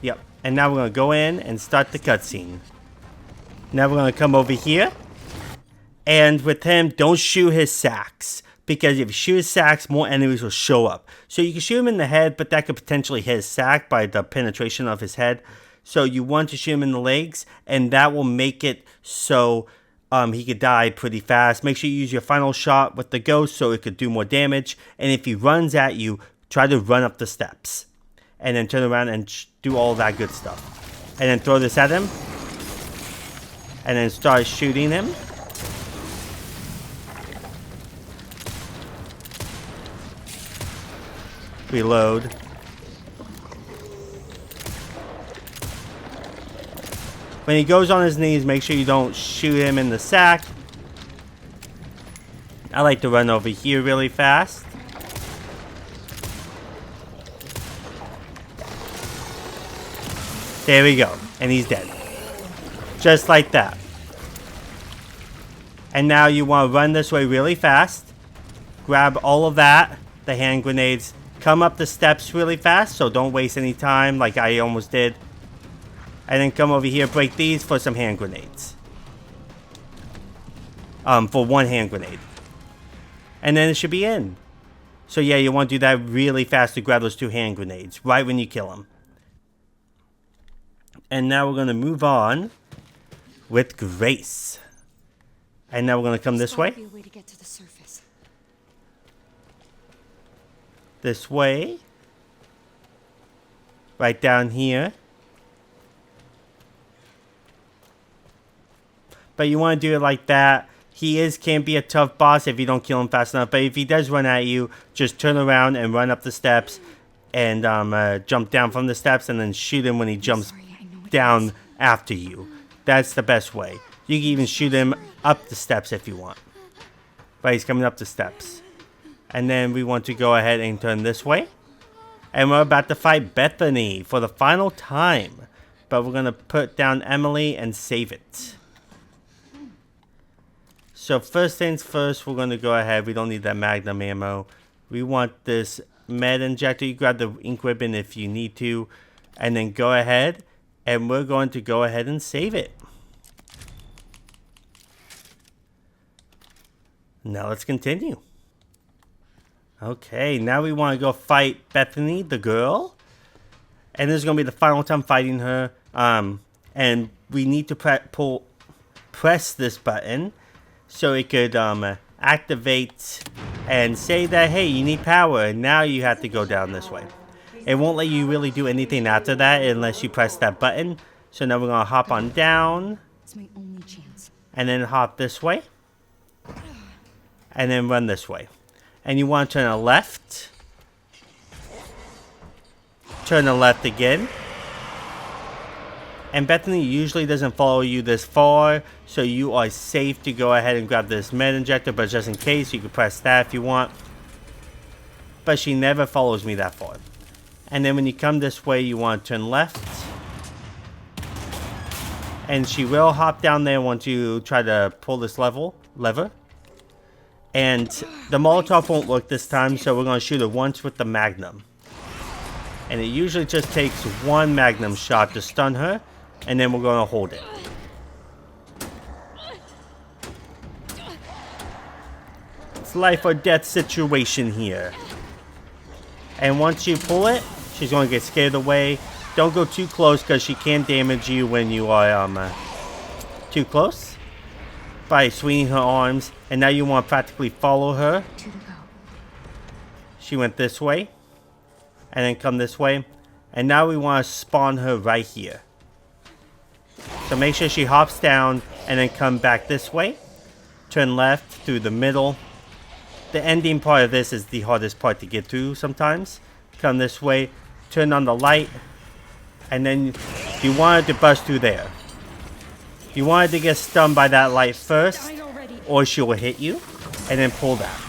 Yep. And now we're going to go in and start the cutscene. Now we're going to come over here. And with him, don't shoot his sacks. Because if you shoot his sacks, more enemies will show up. So you can shoot him in the head, but that could potentially hit his sack by the penetration of his head. So you want to shoot him in the legs, and that will make it so he could die pretty fast. Make sure you use your final shot with the ghost so it could do more damage. And if he runs at you, try to run up the steps. And then turn around and do all that good stuff. And then throw this at him. And then start shooting him. Reload. When he goes on his knees, make sure you don't shoot him in the sack. I like to run over here really fast. There we go. And he's dead. Just like that. And now you want to run this way really fast. Grab all of that. The hand grenades. Come up the steps really fast, so don't waste any time like I almost did. And then come over here, break these for some hand grenades. For one hand grenade. And then it should be in. So yeah, you want to do that really fast to grab those two hand grenades, right when you kill them. And now we're going to move on with Grace. And now we're going to come this way. This way. Right down here. But you want to do it like that. He can be a tough boss if you don't kill him fast enough. But if he does run at you, just turn around and run up the steps. And jump down from the steps and then shoot him when he jumps down after you. That's the best way. You can even shoot him up the steps if you want. But he's coming up the steps. And then we want to go ahead and turn this way. And we're about to fight Bethany for the final time. But we're going to put down Emily and save it. So first things first, we're going to go ahead. We don't need that magnum ammo. We want this med injector. You grab the ink ribbon if you need to. And then go ahead. And we're going to go ahead and save it. Now let's continue. Okay, now we want to go fight Bethany, the girl. And this is going to be the final time fighting her. And we need to press this button so it could activate and say that, hey, you need power. And now you have to go down this way. It won't let you really do anything after that unless you press that button. So now we're going to hop on down. It's my only chance. And then hop this way. And then run this way. And you want to turn left. Turn the left again. And Bethany usually doesn't follow you this far. So you are safe to go ahead and grab this med injector. But just in case, you can press that if you want. but she never follows me that far. And then when you come this way, you want to turn left. And she will hop down there once you try to pull this lever. And the Molotov won't work this time, so we're going to shoot her once with the Magnum. And it usually just takes one Magnum shot to stun her, and then we're going to hold it. It's life or death situation here. And once you pull it, she's going to get scared away. Don't go too close because she can damage you when you are too close by swinging her arms. And now you want to practically follow her. She went this way and then come this way. And now we want to spawn her right here. So make sure she hops down and then come back this way. Turn left through the middle. The ending part of this is the hardest part to get through sometimes. Come this way, turn on the light, and then you want it to bust through there. You want it to get stunned by that light first, or she will hit you, and then pull that.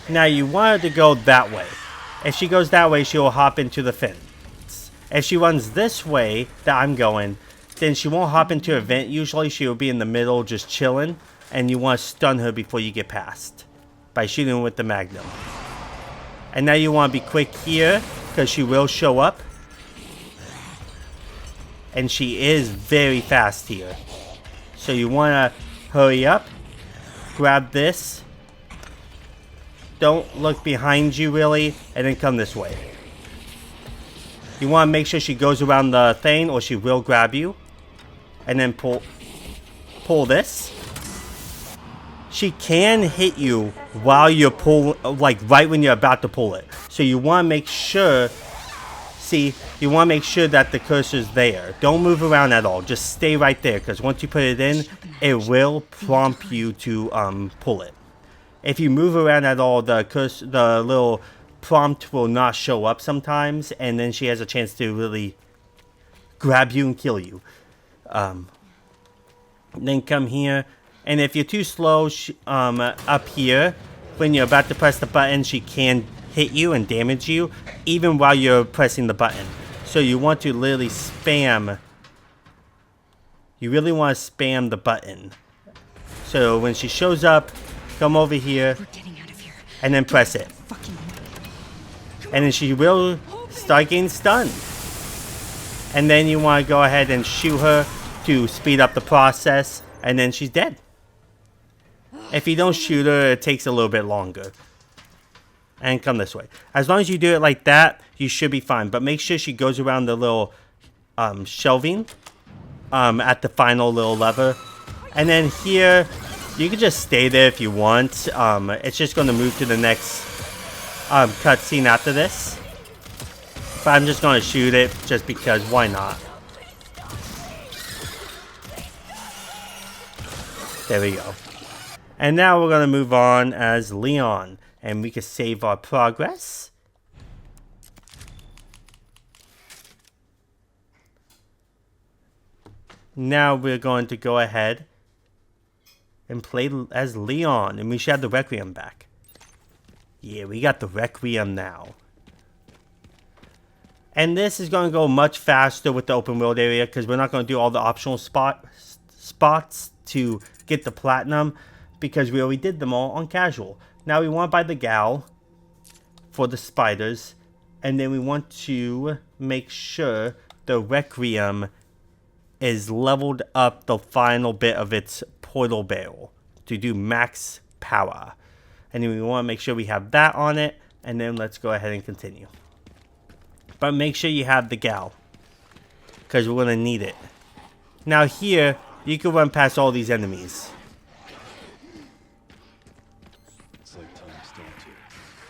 Now you want her to go that way. If she goes that way, she will hop into the fence. If she runs this way that I'm going, then she won't hop into a vent. Usually she will be in the middle just chilling, and you want to stun her before you get past by shooting her with the Magnum. And now you want to be quick here because she will show up. And she is very fast here. So you want to hurry up. Grab this. Don't look behind you really. And then come this way. You want to make sure she goes around the thing or she will grab you. And then pull this. She can hit you while you're like right when you're about to pull it. So you want to make sure, you want to make sure that the cursor's there. Don't move around at all. Just stay right there because once you put it in, it will prompt you to pull it. If you move around at all, the little prompt will not show up sometimes, and then she has a chance to really grab you and kill you. Then come here. And if you're too slow up here, when you're about to press the button, she can hit you and damage you, even while you're pressing the button. So you want to literally spam. You really want to spam the button. So when she shows up, come over here, and then press it. And then she will start getting stunned. And then you want to go ahead and shoot her to speed up the process, and then she's dead. If you don't shoot her, it takes a little bit longer. And come this way. As long as you do it like that, you should be fine. But make sure she goes around the little shelving at the final little lever. And then here, you can just stay there if you want. It's just going to move to the next cutscene after this. But I'm just going to shoot it just because why not? There we go. And now we're going to move on as Leon. And we can save our progress. Now we're going to go ahead and play as Leon. And we should have the requiem back. Yeah, we got the requiem now. And this is going to go much faster with the open world area because we're not going to do all the optional spots to get the platinum because we already did them all on casual. Now we want to buy the gal for the spiders, and then we want to make sure the requiem is leveled up the final bit of its portal barrel to do max power. And then we want to make sure we have that on it, and then let's go ahead and continue. But make sure you have the gal, because we're going to need it. Now here, you can run past all these enemies.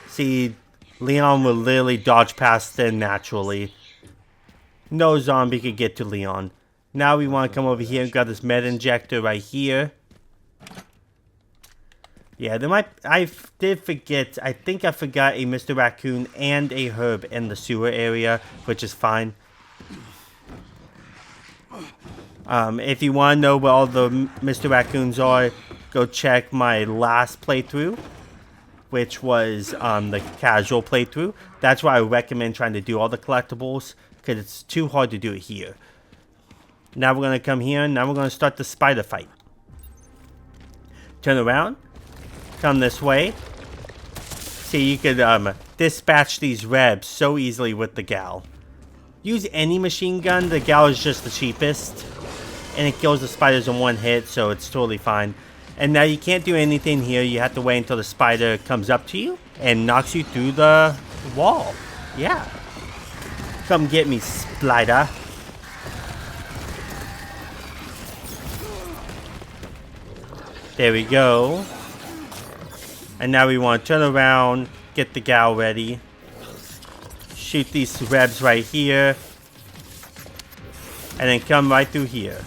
See, Leon will literally dodge past them naturally. No zombie could get to Leon. Now we want to come over here and grab this med injector right here. Yeah, I did forget. I think I forgot a Mr. Raccoon and a herb in the sewer area, which is fine. If you want to know where all the Mr. Raccoons are, go check my last playthrough. which was the casual playthrough. That's why I recommend trying to do all the collectibles, because it's too hard to do it here. Now we're going to come here, and now we're going to start the spider fight. Turn around, come this way. See, you could dispatch these rebs so easily with the gal. Use any machine gun, the gal is just the cheapest. And it kills the spiders in one hit, so it's totally fine. And now you can't do anything here. You have to wait until the spider comes up to you and knocks you through the wall. Yeah. Come get me, spider. There we go. And now we want to turn around, get the gal ready. Shoot these rebs right here. And then come right through here.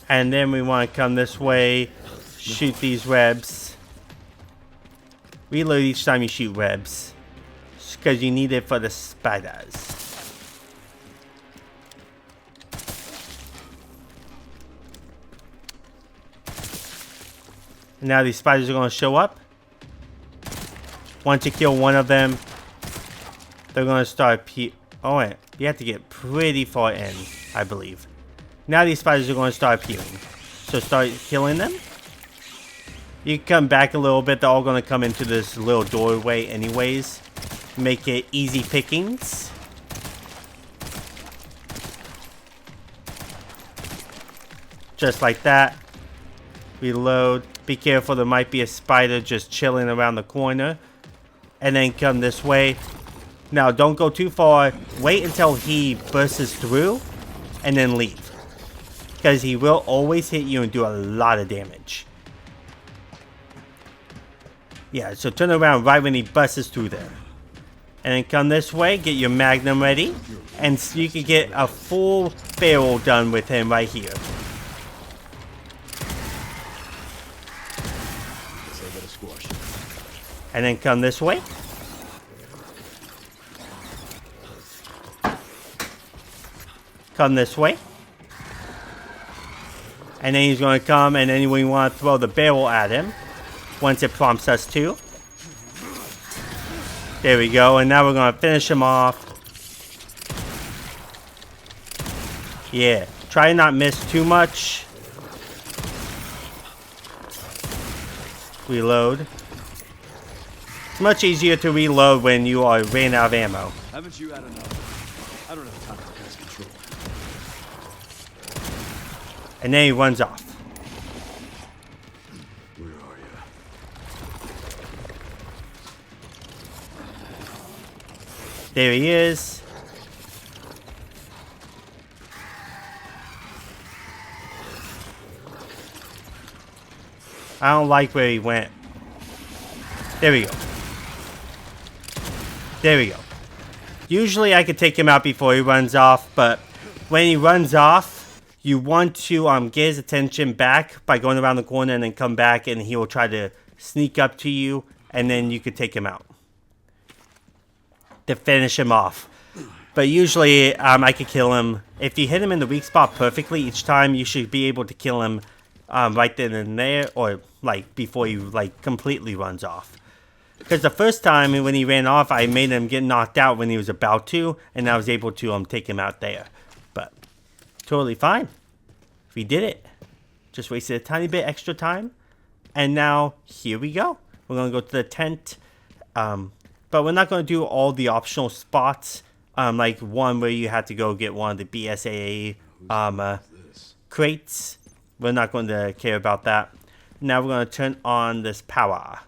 And then we want to come this way, shoot these rebs. Reload each time you shoot rebs, because you need it for the spiders. And now these spiders are going to show up. Once you kill one of them, they're going to start oh wait, you have to get pretty far in, I believe. Now these spiders are going to start appearing. So start killing them. You can come back a little bit. They're all going to come into this little doorway anyways. Make it easy pickings. Just like that. Reload. Be careful, there might be a spider just chilling around the corner. And then come this way. Now don't go too far. Wait until he bursts through. And then leave. Because he will always hit you and do a lot of damage. Yeah, so turn around right when he busts through there. And then come this way, get your magnum ready. And so you can get a full barrel done with him right here. And then come this way. Come this way. And then he's going to come, and then we want to throw the barrel at him. Once it prompts us to. There we go, and now we're going to finish him off. Yeah, try to not miss too much. Reload. It's much easier to reload when you are ran out of ammo. Haven't you had enough? I don't have time for pest control. And then he runs off. Where are you? There he is. I don't like where he went. There we go. There we go. Usually I could take him out before he runs off, but when he runs off, you want to get his attention back by going around the corner and then come back, and he will try to sneak up to you, and then you could take him out to finish him off. But usually I could kill him. If you hit him in the weak spot perfectly each time, you should be able to kill him right then and there, or like before he like completely runs off. Because the first time when he ran off, I made him get knocked out when he was about to, and I was able to take him out there. But totally fine. We did it. Just wasted a tiny bit extra time. And now, here we go. We're going to go to the tent. But we're not going to do all the optional spots. Like one where you have to go get one of the BSAA crates. We're not going to care about that. Now we're going to turn on this power.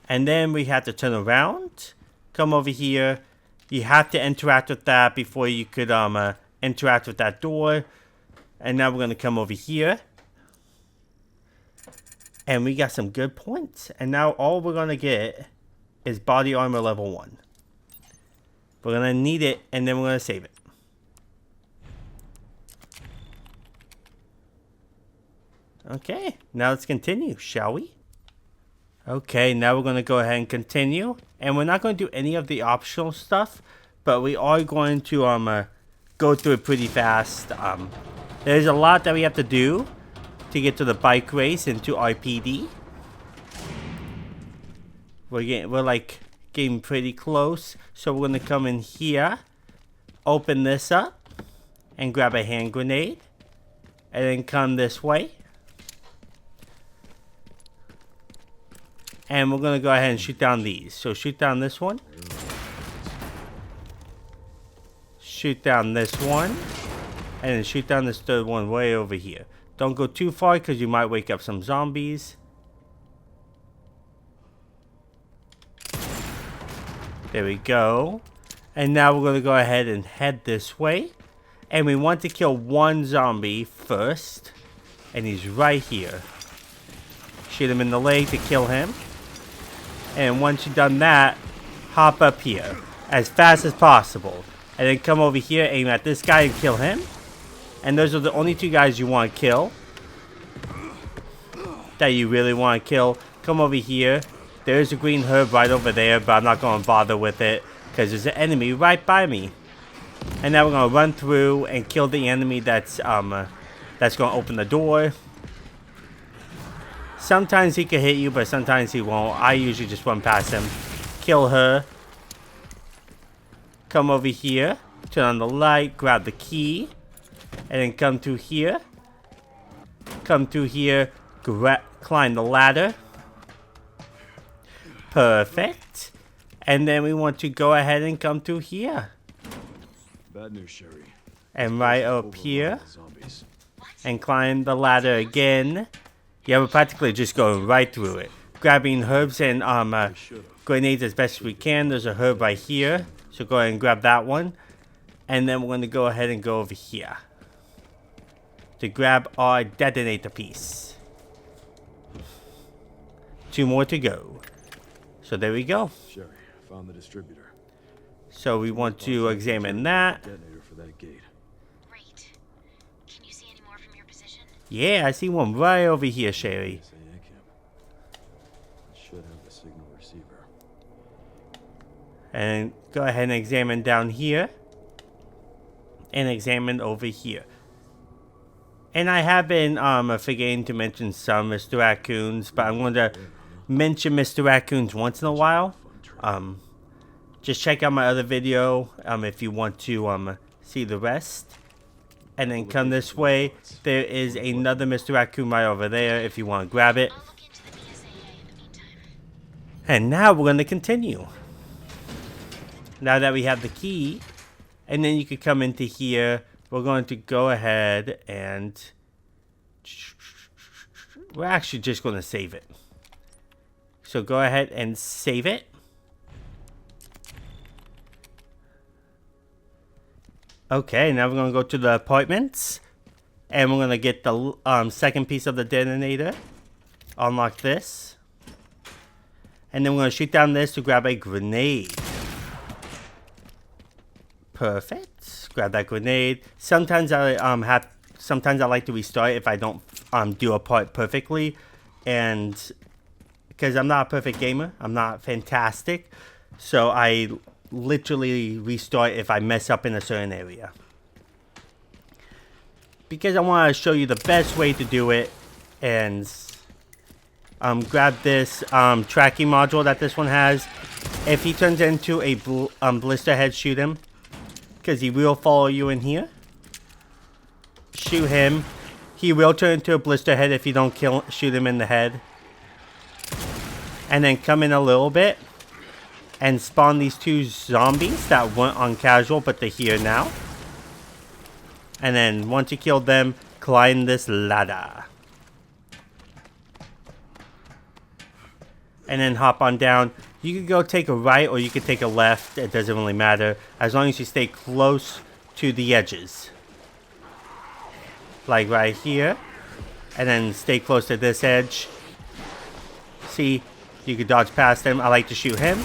And then we have to turn around. Come over here. You have to interact with that before you could interact with that door. And now we're going to come over here. And we got some good points. And now all we're going to get is body armor level 1. We're going to need it, and then we're going to save it. Okay, now let's continue, shall we? Okay, now we're going to go ahead and continue. And we're not going to do any of the optional stuff, but we are going to go through it pretty fast. There's a lot that we have to do, to get to the bike race into RPD. We're like getting pretty close. So we're gonna come in here, open this up, and grab a hand grenade. And then come this way. And we're gonna go ahead and shoot down these. So shoot down this one. Shoot down this one. And then shoot down this third one way over here. Don't go too far because you might wake up some zombies. There we go. And now we're going to go ahead and head this way. And we want to kill one zombie first. And he's right here. Shoot him in the leg to kill him. And once you've done that, hop up here as fast as possible. And then come over here, aim at this guy and kill him. And those are the only two guys you want to kill. That you really want to kill. Come over here. There's a green herb right over there, but I'm not going to bother with it because there's an enemy right by me. And now we're going to run through and kill the enemy that's going to open the door. Sometimes he can hit you, but sometimes he won't. I usually just run past him. Kill her. Come over here. Turn on the light. Grab the key. And then come through here. Come through here. Climb the ladder. Perfect. And then we want to go ahead and come through here. Bad news, Sherry. And right up here. And climb the ladder again. Yeah, we're practically just going right through it. Grabbing herbs and grenades as best as we can. There's a herb right here. So go ahead and grab that one. And then we're going to go ahead and go over here. To grab our detonator piece. 2 more to go. So there we go. Sherry, found the distributor. So we want to examine that. Detonator for that gate. Great. Can you see any more from your position? Yeah, I see one right over here, Sherry. Say requiem. It should have the signal receiver. And go ahead and examine down here. And examine over here. And I have been forgetting to mention some Mr. Raccoons, but I'm going to mention Mr. Raccoons once in a while. Just check out my other video if you want to see the rest. And then come this way. There is another Mr. Raccoon right over there if you want to grab it. I'll look into the BSAA in the meantime. And now we're going to continue. Now that we have the key, and then you could come into here. We're going to go ahead and we're actually just going to save it. So go ahead and save it. Okay, now we're going to go to the apartments. And we're going to get the second piece of the detonator. Unlock this. And then we're going to shoot down this to grab a grenade. Perfect. Grab that grenade. Sometimes I like to restart if I don't do a part perfectly, and because I'm not a perfect gamer, I'm not fantastic, so I literally restart if I mess up in a certain area. Because I want to show you the best way to do it, and grab this tracking module that this one has. If he turns into a blister head, shoot him. Because he will follow you in here. Shoot him. He will turn into a blister head if you don't shoot him in the head. And then come in a little bit. And spawn these 2 zombies that weren't on casual, but they're here now. And then once you kill them, climb this ladder. And then hop on down. You could go take a right or you could take a left. It doesn't really matter. As long as you stay close to the edges. Like right here. And then stay close to this edge. See, you could dodge past him. I like to shoot him.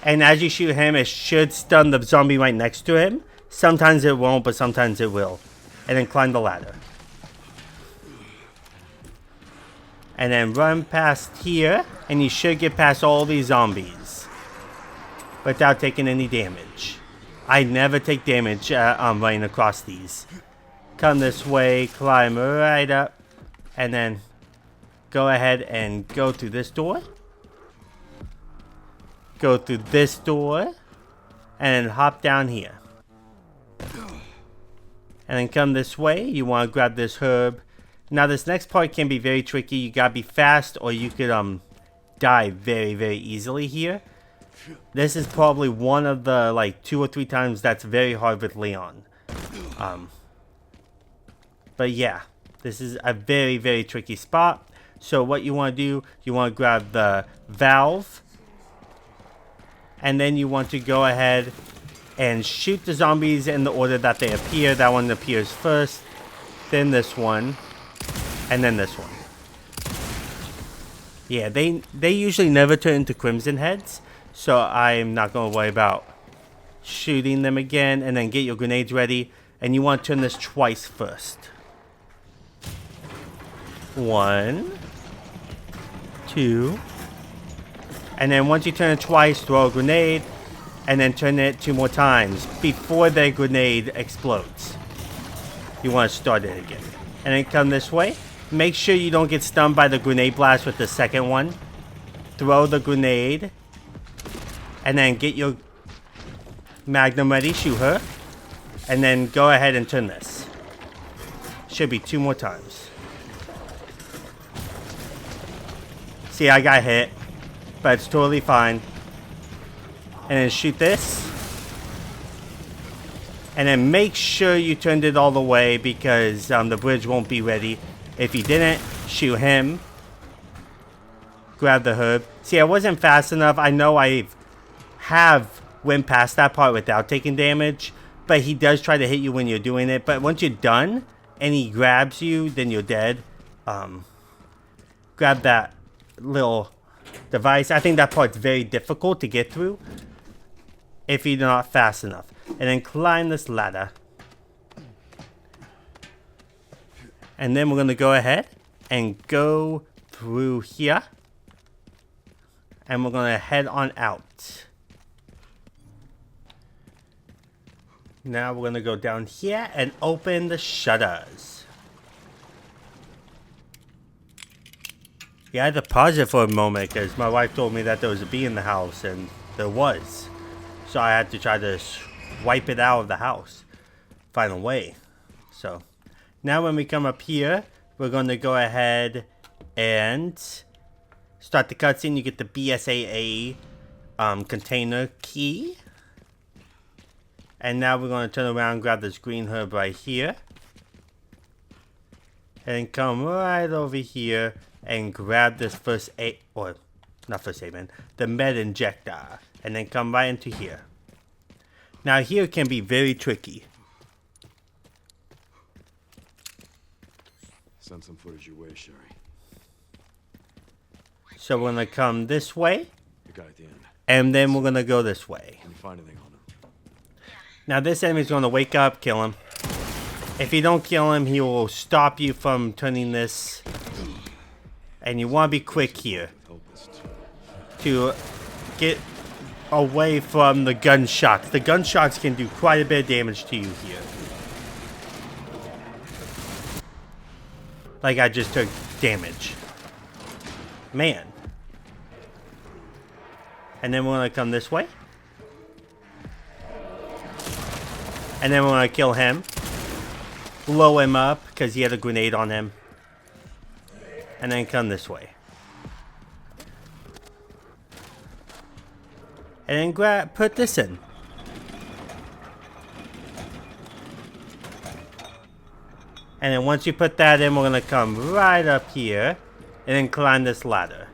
And as you shoot him, it should stun the zombie right next to him. Sometimes it won't, but sometimes it will. And then climb the ladder. And then run past here, and you should get past all these zombies without taking any damage. I never take damage running across these. come this way, climb right up, and then go ahead and go through this door. Go through this door, and then hop down here. And then come this way. You want to grab this herb. Now this next part can be very tricky. You gotta be fast, or you could die very, very easily here. This is probably one of the like 2 or 3 times that's very hard with Leon. But yeah, this is a very, very tricky spot. So what you want to do, you want to grab the valve, and then you want to go ahead and shoot the zombies in the order that they appear. That one appears first, then this one, and then this one. Yeah, they usually never turn into crimson heads, so I'm not going to worry about shooting them again. And then get your grenades ready, and you want to turn this twice first. 1, 2, and then once you turn it twice, throw a grenade, and then turn it 2 more times before the grenade explodes. You want to start it again. And then come this way. Make sure you don't get stunned by the grenade blast with the second one. Throw the grenade, and then get your magnum ready, shoot her, and then go ahead and turn this. Should be 2 more times. See, I got hit, but it's totally fine. And then shoot this. And then make sure you turned it all the way, because the bridge won't be ready. If you didn't, shoot him. Grab the herb. See, I wasn't fast enough. I know I have went past that part without taking damage, but he does try to hit you when you're doing it. But once you're done and he grabs you, then you're dead. Grab that little device. I think that part's very difficult to get through if you're not fast enough. And then climb this ladder. And then we're going to go ahead and go through here. And we're going to head on out. Now we're going to go down here and open the shutters. Yeah, I had to pause it for a moment because my wife told me that there was a bee in the house, and there was. So I had to try to wipe it out of the house. Find a way. So now when we come up here, we're going to go ahead and start the cutscene. You get the BSAA container key. And now we're going to turn around and grab this green herb right here. And come right over here and grab this first aid, or not first aid, man, the med injector. And then come right into here. Now here can be very tricky. Send some footage your way, Sherry. So we're going to come this way. The guy at the end. And then we're going to go this way. Can you find anything on him? Now this enemy's going to wake up, kill him. If you don't kill him, he will stop you from turning this. And you want to be quick here to get away from the gunshots. The gunshots can do quite a bit of damage to you here. Like I just took damage. Man. And then we're going to come this way. And then we're going to kill him. Blow him up because he had a grenade on him. And then come this way. And then put this in. And then once you put that in, we're going to come right up here. And then climb this ladder.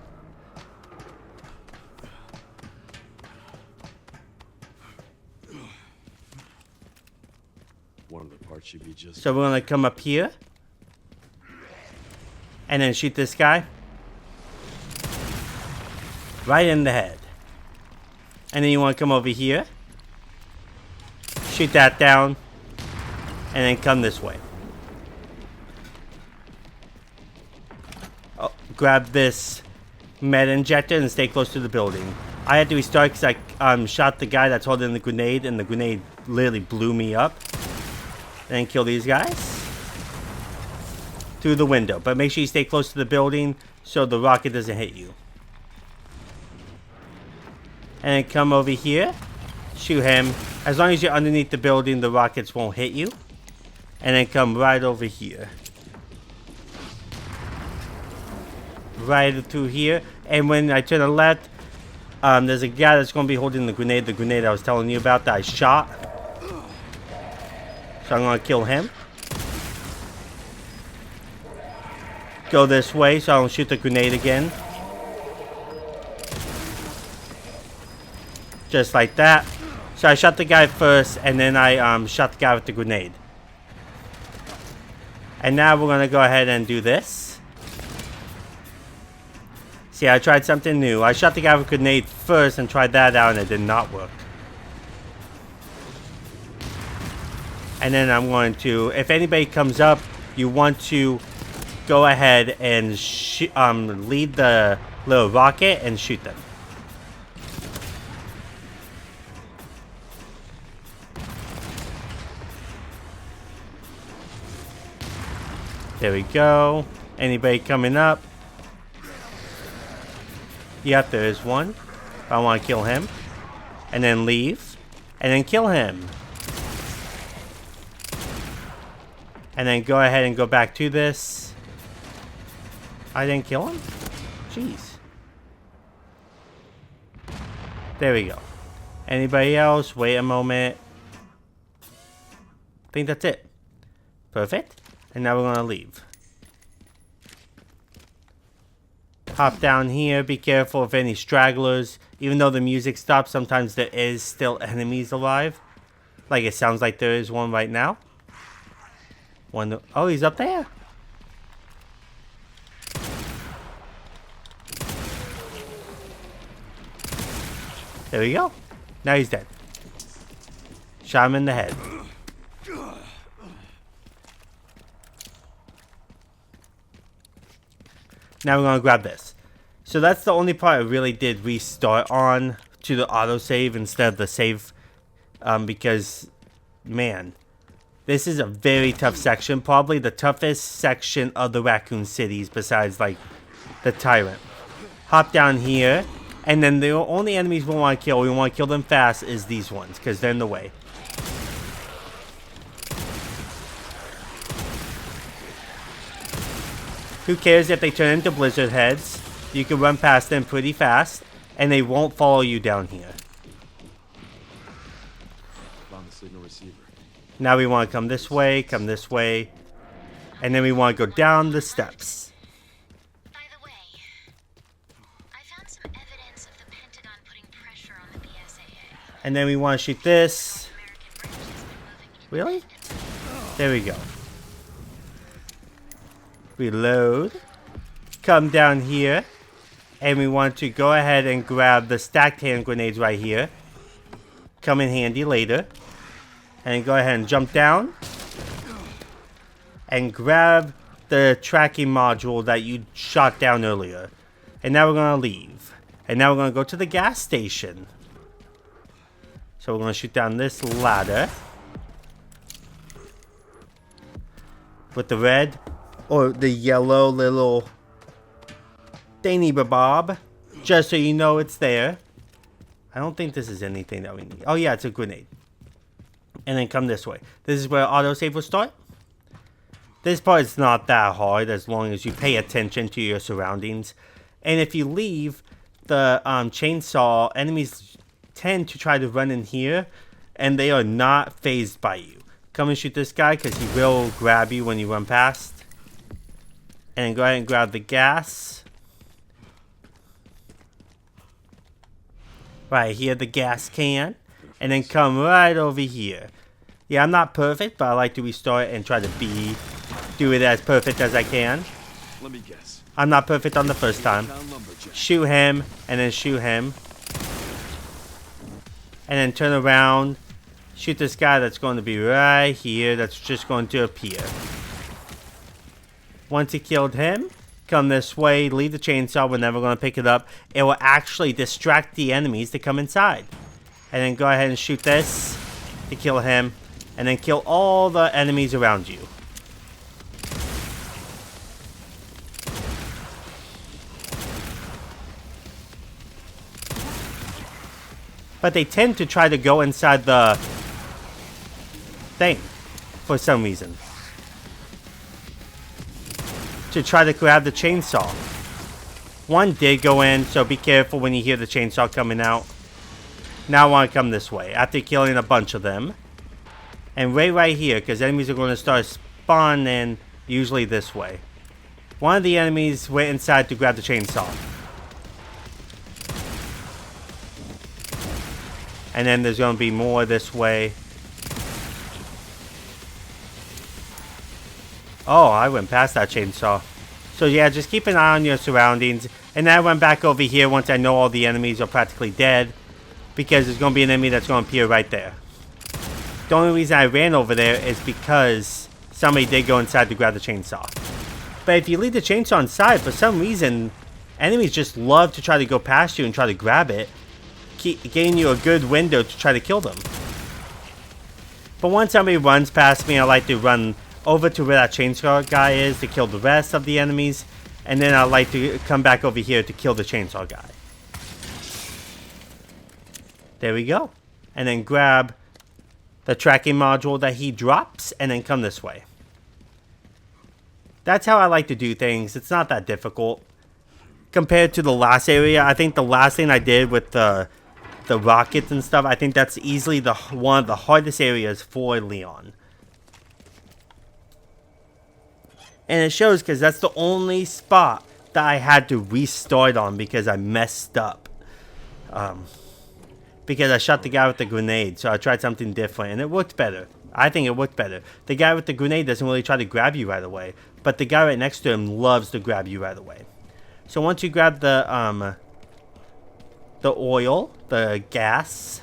One of the parts should be just... So we're going to come up here. And then shoot this guy. Right in the head. And then you want to come over here. Shoot that down. And then come this way. Oh, grab this med injector and stay close to the building. I had to restart because I shot the guy that's holding the grenade, and the grenade literally blew me up. And then kill these guys. through the window. But make sure you stay close to the building so the rocket doesn't hit you. And then come over here. Shoot him. As long as you're underneath the building, the rockets won't hit you. And then come right over here. Right through here. And when I turn to the left, there's a guy that's going to be holding the grenade I was telling you about that I shot. So I'm going to kill him. Go this way so I don't shoot the grenade again. Just like that. So I shot the guy first, and then I shot the guy with the grenade. And now we're going to go ahead and do this. See, I tried something new. I shot the guy with a grenade first and tried that out, and it did not work. And then I'm going to, if anybody comes up, you want to go ahead and lead the little rocket and shoot them. There we go. Anybody coming up? Yep, there is one. I want to kill him. And then leave. And then kill him. And then go ahead and go back to this. I didn't kill him? Jeez. There we go. Anybody else? Wait a moment. I think that's it. Perfect. And now we're going to leave. Hop down here. Be careful of any stragglers. Even though the music stops, sometimes there is still enemies alive. Like it sounds like there is one right now. Oh, he's up there. There we go. Now he's dead. Shot him in the head. Now we're going to grab this. So that's the only part I really did restart on to the autosave instead of the save. Because, man, this is a very tough section. Probably the toughest section of the Raccoon Cities besides, like, the Tyrant. Hop down here. And then the only enemies we want to kill, we want to kill them fast, is these ones. Because they're in the way. Who cares if they turn into blizzard heads? You can run past them pretty fast, and they won't follow you down here. Found the signal receiver. Now we want to come this way, and then we want to go down the steps. By the way, I found some evidence of the Pentagon putting pressure on the BSAA. And then we want to shoot this. American British has been moving Really? There we go. Reload. Come down here. And we want to go ahead and grab the stacked hand grenades right here. Come in handy later. And go ahead and jump down. And grab the tracking module that you shot down earlier. And now we're going to leave. And now we're going to go to the gas station. So we're going to shoot down this ladder. With the red. Or the yellow little thingy bob. Just so you know it's there. I don't think this is anything that we need. Oh yeah, it's a grenade. And then come this way. This is where autosave will start. This part is not that hard as long as you pay attention to your surroundings. And if you leave the chainsaw, enemies tend to try to run in here. And they are not fazed by you. Come and shoot this guy because he will grab you when you run past. And go ahead and grab the gas. Right here, the gas can. And then come right over here. Yeah, I'm not perfect, but I like to restart and try to do it as perfect as I can. Let me guess. I'm not perfect on the first time. Lumberjack. Shoot him, and then shoot him. And then turn around. Shoot this guy that's going to be right here. That's just going to appear. Once you killed him, come this way, leave the chainsaw, we're never going to pick it up. It will actually distract the enemies to come inside. And then go ahead and shoot this to kill him. And then kill all the enemies around you. but they tend to try to go inside the thing for some reason. To try to grab the chainsaw. One did go in, so be careful when you hear the chainsaw coming out. Now I want to come this way, after killing a bunch of them. And right here, because enemies are going to start spawning usually this way. One of the enemies went inside to grab the chainsaw. And then there's going to be more this way. Oh, I went past that chainsaw. So yeah, just keep an eye on your surroundings. And then I went back over here once I know all the enemies are practically dead. Because there's going to be an enemy that's going to appear right there. The only reason I ran over there is because somebody did go inside to grab the chainsaw. But if you leave the chainsaw inside, for some reason, enemies just love to try to go past you and try to grab it. Getting you a good window to try to kill them. But once somebody runs past me, I like to run over to where that chainsaw guy is to kill the rest of the enemies. And then I like to come back over here to kill the chainsaw guy. There we go. And then grab the tracking module that he drops and then come this way. That's how I like to do things. It's not that difficult. Compared to the last area, I think the last thing I did with the rockets and stuff, I think that's easily one of the hardest areas for Leon. And it shows because that's the only spot that I had to restart on because I messed up. Because I shot the guy with the grenade, so I tried something different, and it worked better. I think it worked better. The guy with the grenade doesn't really try to grab you right away, but the guy right next to him loves to grab you right away. So once you grab the oil, the gas,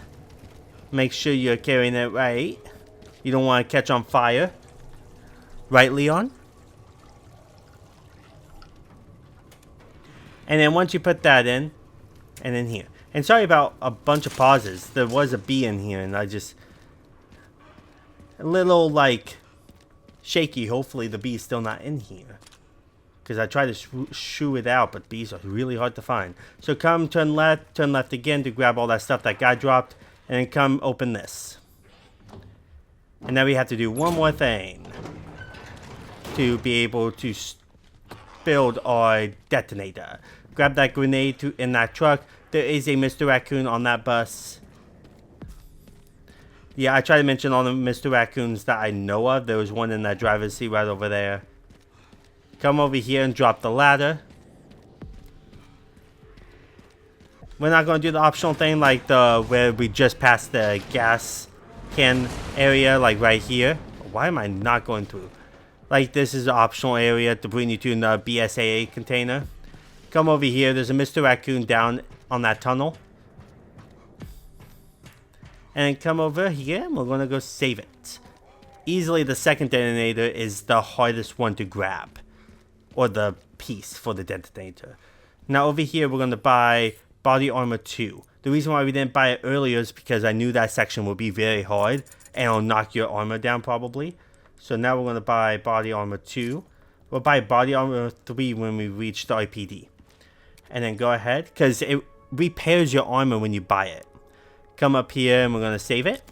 make sure you're carrying it right. You don't want to catch on fire. Right, Leon? And then once you put that in, and in here. And sorry about a bunch of pauses. There was a bee in here, and I just... A little, like, shaky. Hopefully the bee's still not in here. Because I tried to shoo it out, but bees are really hard to find. So come, turn left again to grab all that stuff that guy dropped. And then come open this. And now we have to do one more thing. To be able to build our detonator. Grab that grenade in that truck. There is a Mr. Raccoon on that bus. Yeah, I try to mention all the Mr. Raccoons that I know of. There was one in that driver's seat right over there. Come over here and drop the ladder. We're not going to do the optional thing like where we just passed the gas can area, like right here. Why am I not going through? Like this is the optional area to bring you to the BSAA container. Come over here. There's a Mr. Raccoon down on that tunnel. And come over here and we're going to go save it. Easily the second detonator is the hardest one to grab. Or the piece for the detonator. Now over here we're going to buy body armor 2. The reason why we didn't buy it earlier is because I knew that section would be very hard. And it'll knock your armor down probably. So now we're going to buy body armor 2. We'll buy body armor 3 when we reach the IPD. And then go ahead. Because it repairs your armor when you buy it. Come up here and we're going to save it.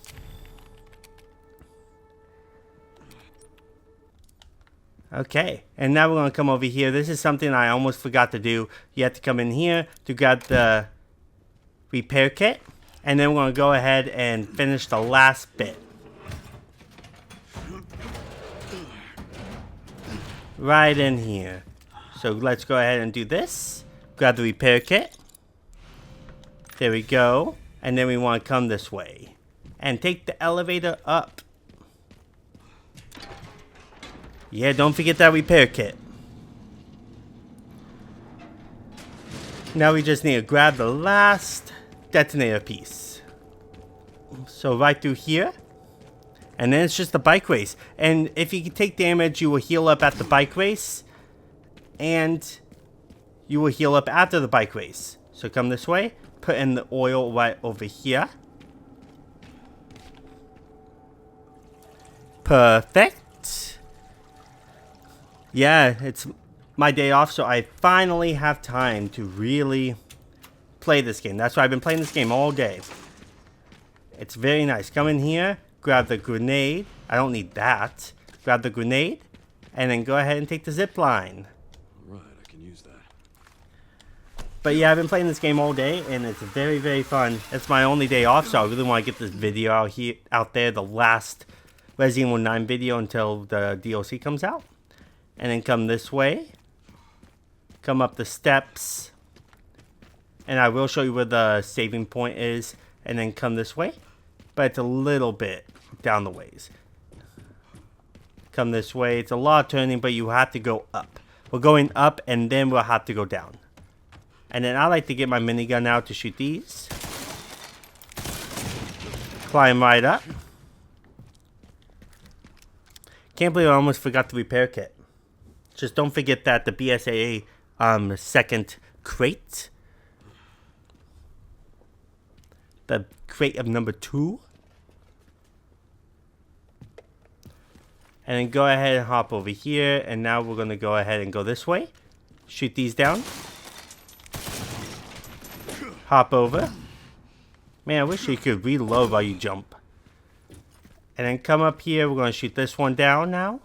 Okay. And now we're going to come over here. This is something I almost forgot to do. You have to come in here to grab the repair kit. And then we're going to go ahead and finish the last bit. Right in here. So let's go ahead and do this. Grab the repair kit. There we go. And then we want to come this way. And take the elevator up. Yeah, don't forget that repair kit. Now we just need to grab the last detonator piece. So right through here. And then it's just the bike race. And if you take damage, you will heal up at the bike race. And you will heal up after the bike race. So come this way. Put in the oil right over here. Perfect. Yeah, it's my day off, so I finally have time to really play this game. That's why I've been playing this game all day. It's very nice. Come in here, grab the grenade. I don't need that. Grab the grenade, and then go ahead and take the zip line. All right, I can use that. But yeah, I've been playing this game all day, and it's very, very fun. It's my only day off, so I really want to get this video out there, the last Resident Evil 9 video until the DLC comes out. And then come this way. Come up the steps. And I will show you where the saving point is. And then come this way. But it's a little bit down the ways. Come this way. It's a lot of turning, but you have to go up. We're going up, and then we'll have to go down. And then I like to get my minigun out to shoot these. Climb right up. Can't believe I almost forgot the repair kit. Just don't forget that the BSAA second crate. The crate of number 2. And then go ahead and hop over here. And now we're going to go ahead and go this way. Shoot these down. Hop over. Man, I wish you could reload while you jump. And then come up here. We're going to shoot this one down now.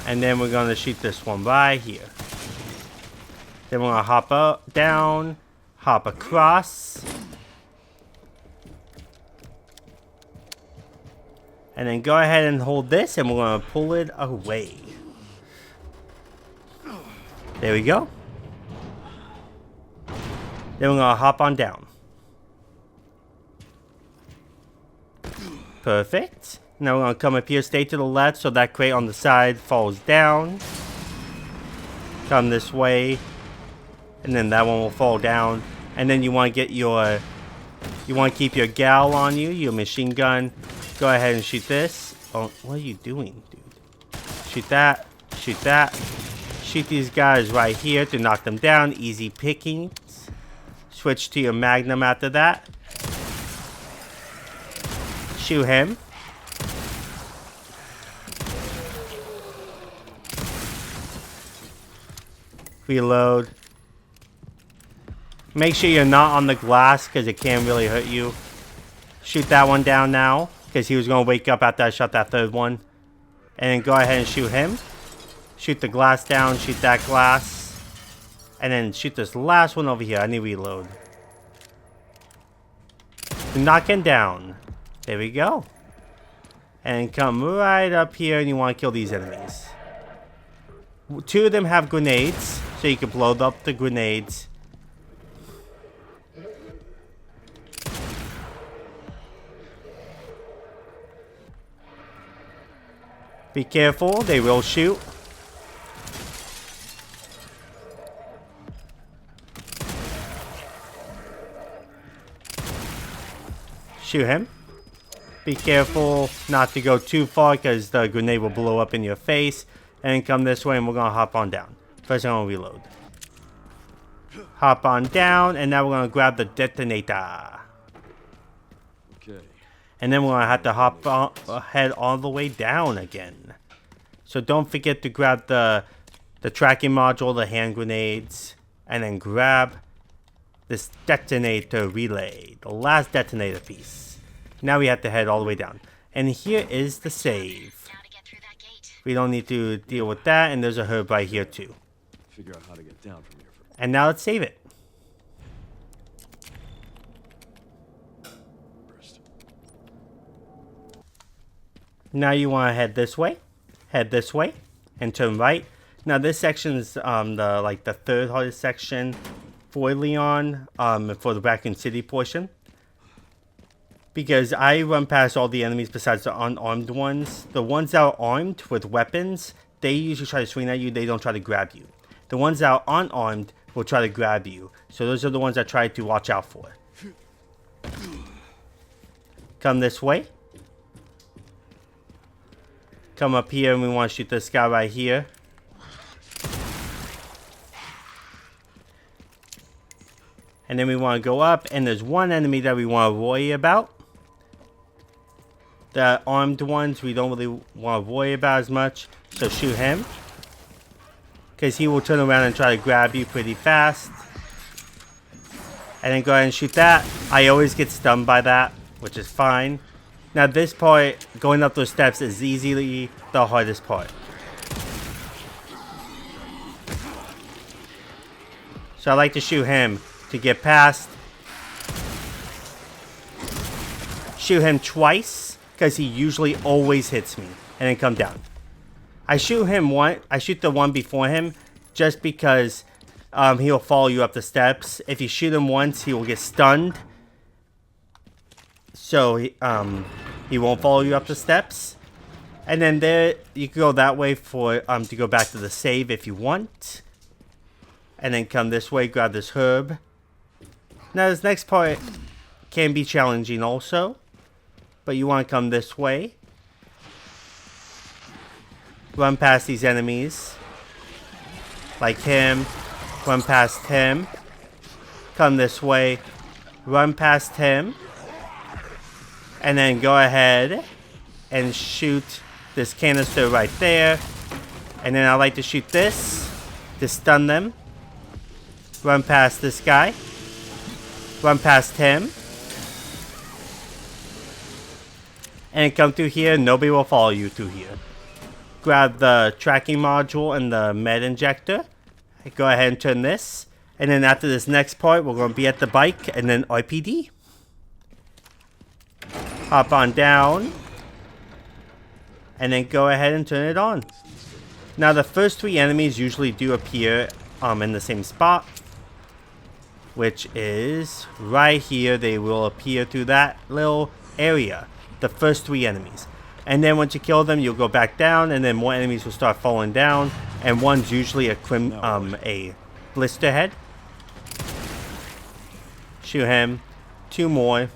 And then we're going to shoot this one right here. Then we're going to hop up, down, hop across. And then go ahead and hold this, and we're going to pull it away. There we go. Then we're going to hop on down. Perfect. Now we're going to come up here, stay to the left so that crate on the side falls down. Come this way. And then that one will fall down. And then you want to get your... You want to keep your gal on you, your machine gun. Go ahead and shoot this. Oh, what are you doing, dude? Shoot that. Shoot that. Shoot these guys right here to knock them down. Easy pickings. Switch to your magnum after that. Shoot him. Reload. Make sure you're not on the glass because it can really hurt you. Shoot that one down now because he was going to wake up after I shot that third one. And then go ahead and shoot him. Shoot the glass down. Shoot that glass. And then shoot this last one over here. I need to reload. Knock him down. There we go. And come right up here and you want to kill these enemies. 2 of them have grenades, so you can blow up the grenades. Be careful, they will shoot. Shoot him. Be careful not to go too far because the grenade will blow up in your face. And come this way and we're going to hop on down. First I'm going to reload. Hop on down and now we're going to grab the detonator. Okay. And then we're going to have to hop head all the way down again. So don't forget to grab the tracking module, the hand grenades. And then grab this detonator relay. The last detonator piece. Now we have to head all the way down. And here is the save. Now to get through that gate. We don't need to deal with that, and there's a herb right here too. Figure out how to get down from here first. And now let's save it. Now you want to head this way, and turn right. Now this section is the third hardest section for Leon, for the Raccoon City portion. Because I run past all the enemies besides the unarmed ones. The ones that are armed with weapons, they usually try to swing at you. They don't try to grab you. The ones that are unarmed will try to grab you. So those are the ones I try to watch out for. Come this way. Come up here and we want to shoot this guy right here. And then we want to go up and there's one enemy that we want to worry about. The armed ones we don't really want to worry about as much. So shoot him. Because he will turn around and try to grab you pretty fast. And then go ahead and shoot that. I always get stunned by that, which is fine. Now this part, going up those steps is easily the hardest part. So I like to shoot him to get past. Shoot him twice, because he usually always hits me. And then come down. I shoot him one. I shoot the one before him, just because he'll follow you up the steps. If you shoot him once, he will get stunned. So he won't follow you up the steps. And then there, you can go that way for to go back to the save if you want. And then come this way, grab this herb. Now this next part can be challenging also. But you want to come this way. Run past these enemies. Like him. Run past him. Come this way. Run past him. And then go ahead and shoot this canister right there. And then I like to shoot this to stun them. Run past this guy. Run past him. And come through here. Nobody will follow you through here. Grab the tracking module and the med injector. Go ahead and turn this. And then after this next part, we're going to be at the bike and then RPD. Hop on down. And then go ahead and turn it on. Now the first 3 enemies usually do appear in the same spot. Which is right here. They will appear through that little area. The first 3 enemies. And then once you kill them, you'll go back down. And then more enemies will start falling down. And one's usually a blister head. Shoot him. 2 more.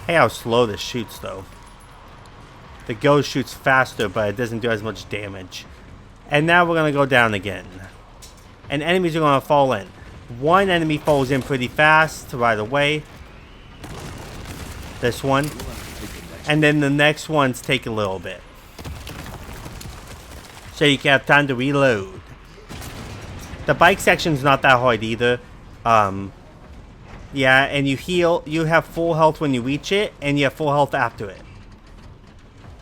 Hey, how slow this shoots though. The ghost shoots faster, but it doesn't do as much damage. And now we're going to go down again. And enemies are going to fall in. One enemy falls in pretty fast right away. This one. And then the next ones take a little bit. So you can have time to reload. The bike section's not that hard either. Yeah, and you heal. You have full health when you reach it, and you have full health after it.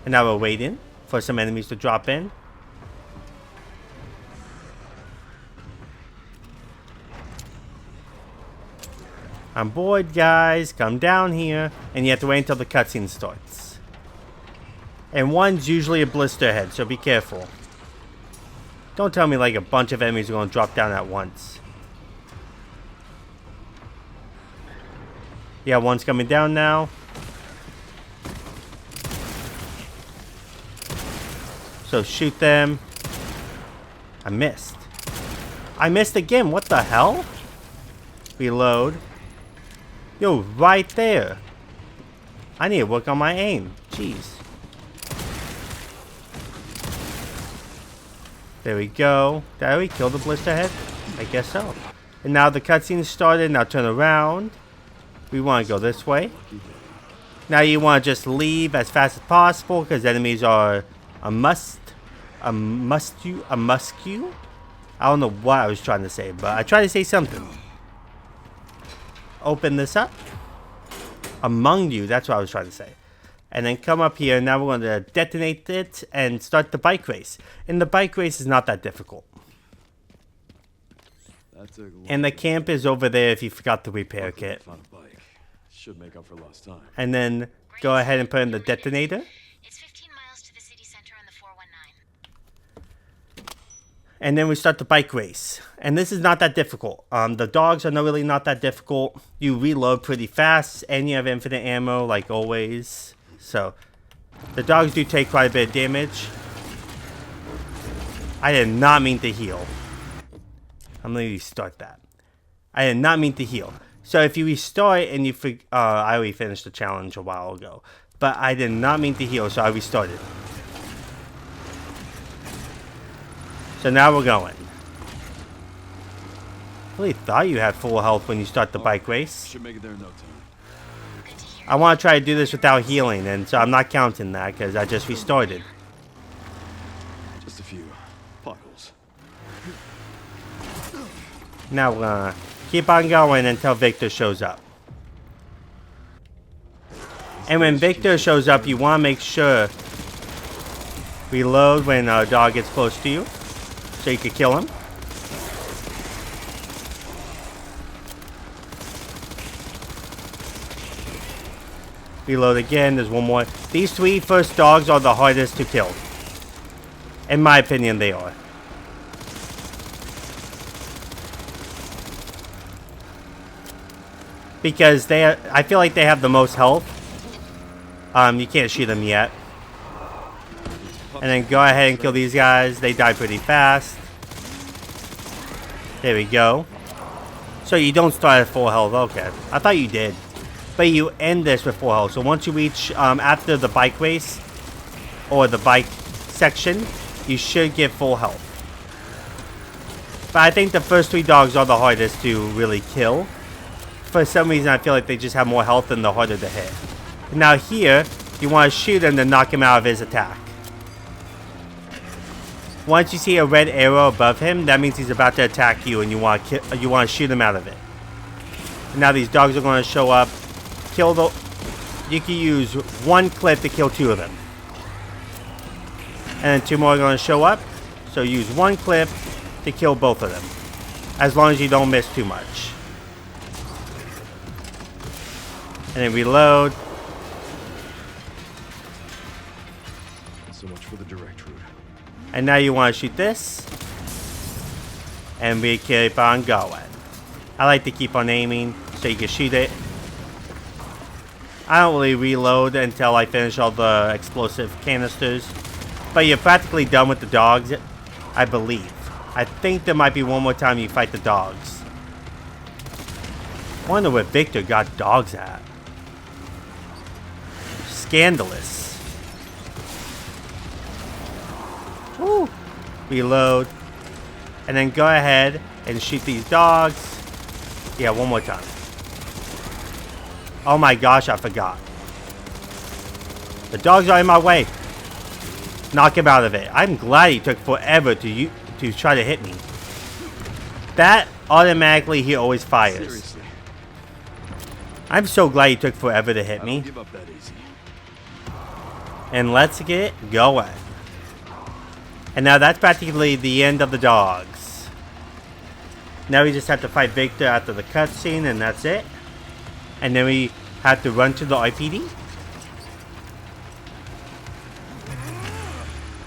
And now we're waiting for some enemies to drop in. I'm bored, guys. Come down here. And you have to wait until the cutscene starts. And one's usually a blister head, so be careful. Don't tell me like a bunch of enemies are going to drop down at once. Yeah, one's coming down now. So shoot them. I missed. I missed again. What the hell? Reload. Yo, right there. I need to work on my aim. Jeez. There we go. Did we kill the blister head? I guess so. And now the cutscene started. Now turn around. We want to go this way. Now you want to just leave as fast as possible because enemies are a muscu. I don't know what I was trying to say, but I tried to say something. Open this up. Among you, that's what I was trying to say. And then come up here. Now we're going to detonate it and start the bike race. And the bike race is not that difficult. And the camp is over there if you forgot the repair kit. Should make up for lost time. And then go ahead and put in the detonator. It's 15 miles to the city center on the 419. And then we start the bike race. And this is not that difficult. The dogs are really not that difficult. You reload pretty fast. And you have infinite ammo like always. So the dogs do take quite a bit of damage. I did not mean to heal. I'm going to restart that. I did not mean to heal. So if you restart and you I already finished the challenge a while ago. But I did not mean to heal, so I restarted. So now we're going. I really thought you had full health when you start the bike race. Should make it there in no time. I want to try to do this without healing, and so I'm not counting that because I just restarted. Just a few potholes. Now we're gonna keep on going until Victor shows up. And when Victor shows up, you want to make sure reload when a dog gets close to you, so you can kill him. Reload again. There's one more. These 3 first dogs are the hardest to kill. In my opinion, they are. Because I feel like they have the most health. You can't shoot them yet. And then go ahead and kill these guys. They die pretty fast. There we go. So you don't start at full health. Okay. I thought you did. But you end this with full health. So once you reach after the bike race or the bike section, you should get full health. But I think the first 3 dogs are the hardest to really kill. For some reason, I feel like they just have more health and they're harder to hit. Now here, you want to shoot him to knock him out of his attack. Once you see a red arrow above him, that means he's about to attack you and you want to shoot him out of it. And now these dogs are going to show up. You can use 1 clip to kill 2 of them. And then 2 more are going to show up. So use 1 clip to kill both of them. As long as you don't miss too much. And then reload. So much for the direct route. And now you want to shoot this. And we keep on going. I like to keep on aiming so you can shoot it. I don't really reload until I finish all the explosive canisters. But you're practically done with the dogs, I believe. I think there might be one more time you fight the dogs. I wonder where Victor got dogs at. Scandalous. Woo. Reload. And then go ahead and shoot these dogs. Yeah, one more time. Oh my gosh, I forgot. The dogs are in my way. Knock him out of it. I'm glad he took forever to try to hit me. That automatically he always fires. Seriously. I'm so glad he took forever to hit I me. don't give up that easy. And let's get going. And now that's practically the end of the dogs. Now we just have to fight Victor after the cutscene and that's it. And then we have to run to the IPD.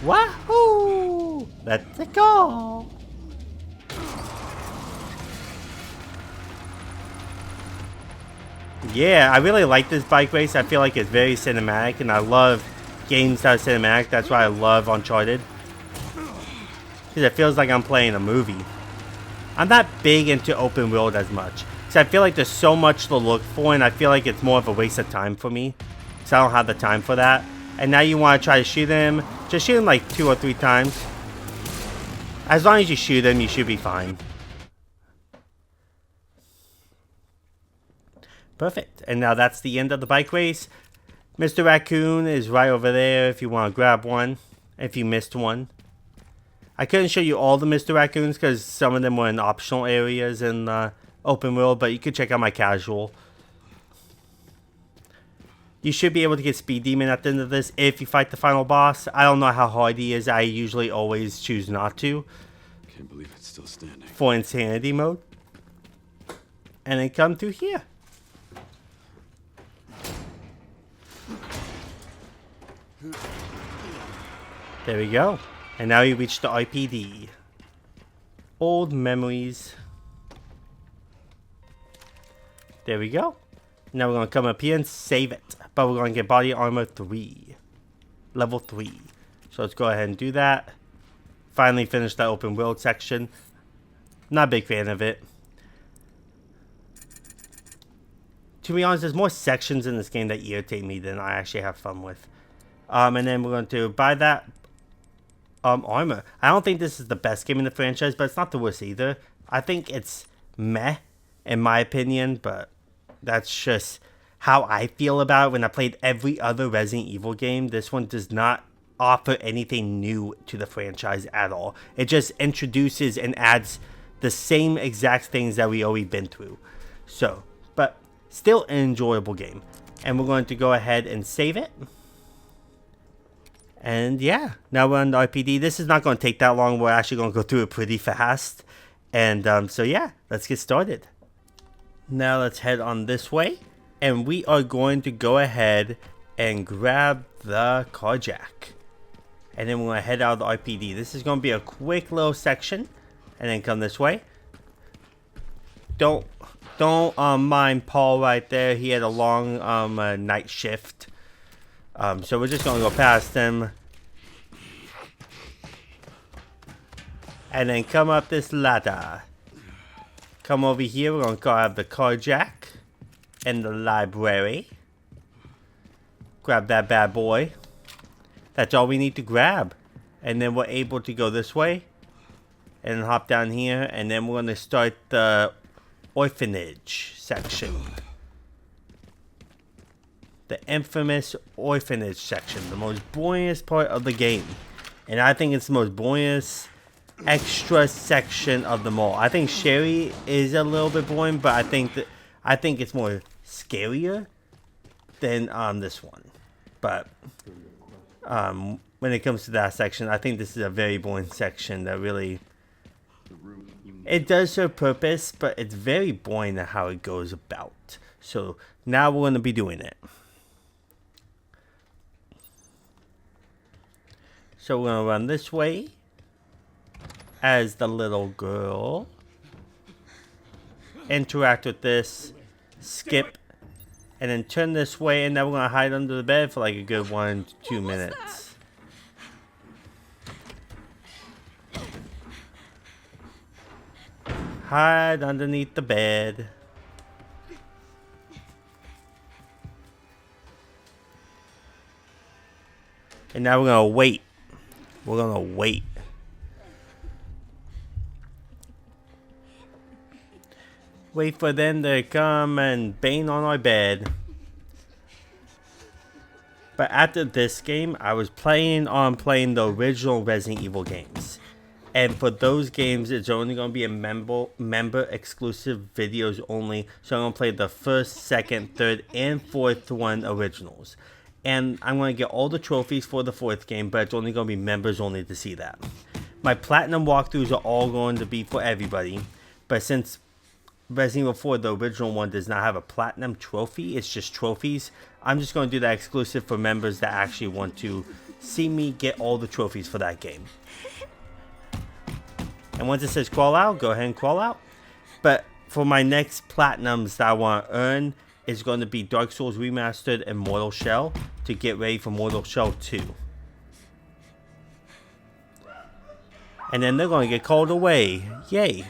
Wahoo! Let's go! Yeah, I really like this bike race. I feel like it's very cinematic, and I love games that are cinematic. That's why I love Uncharted. Because it feels like I'm playing a movie. I'm not big into open world as much. Because I feel like there's so much to look for, and I feel like it's more of a waste of time for me. Because I don't have the time for that. And now you want to try to shoot him. Just shoot him like 2 or 3 times. As long as you shoot him, you should be fine. Perfect. And now that's the end of the bike race. Mr. Raccoon is right over there if you want to grab one. If you missed one. I couldn't show you all the Mr. Raccoons because some of them were in optional areas in the open world. But you could check out my casual. You should be able to get Speed Demon at the end of this if you fight the final boss. I don't know how hard he is. I usually always choose not to. Can't believe it's still standing. For insanity mode. And then come through here. There we go. And now you reach the IPD. Old memories. There we go. Now we're going to come up here and save it. But we're going to get body armor 3. Level 3. So let's go ahead and do that. Finally finish that open world section. Not a big fan of it. To be honest, there's more sections in this game that irritate me than I actually have fun with. And then we're going to buy that armor. I don't think this is the best game in the franchise, but it's not the worst either. I think it's meh, in my opinion, but that's just how I feel about it. When I played every other Resident Evil game, this one does not offer anything new to the franchise at all. It just introduces and adds the same exact things that we already been through. So, but still an enjoyable game. And we're going to go ahead and save it. And yeah, now we're on the RPD. This is not going to take that long. We're actually going to go through it pretty fast. And so yeah, let's get started. Now let's head on this way. And we are going to go ahead and grab the carjack. And then we're going to head out of the RPD. This is going to be a quick little section. And then come this way. Don't mind Paul right there. He had a long night shift. So we're just going to go past him. And then come up this ladder. Come over here. We're going to grab the carjack. In the library. Grab that bad boy. That's all we need to grab. And then we're able to go this way. And hop down here. And then we're going to start the orphanage section. The infamous orphanage section. The most boringest part of the game. And I think it's the most boringest extra section of them all. I think Sherry is a little bit boring. But I think it's more scarier than this one. But when it comes to that section, I think this is a very boring section that really, it does serve purpose, but it's very boring at how it goes about. So now we're going to be doing it. So we're going to run this way as the little girl. Interact with this. Skip. And then turn this way, and then we're going to hide under the bed for like a good 1 to 2 minutes. Hide underneath the bed. And now we're going to wait. We're going to wait. Wait for them to come and bang on our bed. But after this game, I was playing the original Resident Evil games. And for those games, it's only going to be a member exclusive videos only. So I'm going to play the first, second, third, and fourth one originals. And I'm going to get all the trophies for the fourth game, but it's only going to be members only to see that. My platinum walkthroughs are all going to be for everybody. But since Resident Evil 4, the original one, does not have a platinum trophy, it's just trophies, I'm just going to do that exclusive for members that actually want to see me get all the trophies for that game. And once it says crawl out, go ahead and crawl out. But for my next platinums that I want to earn, is going to be Dark Souls Remastered and Mortal Shell to get ready for Mortal Shell 2. And then they're going to get called away. Yay.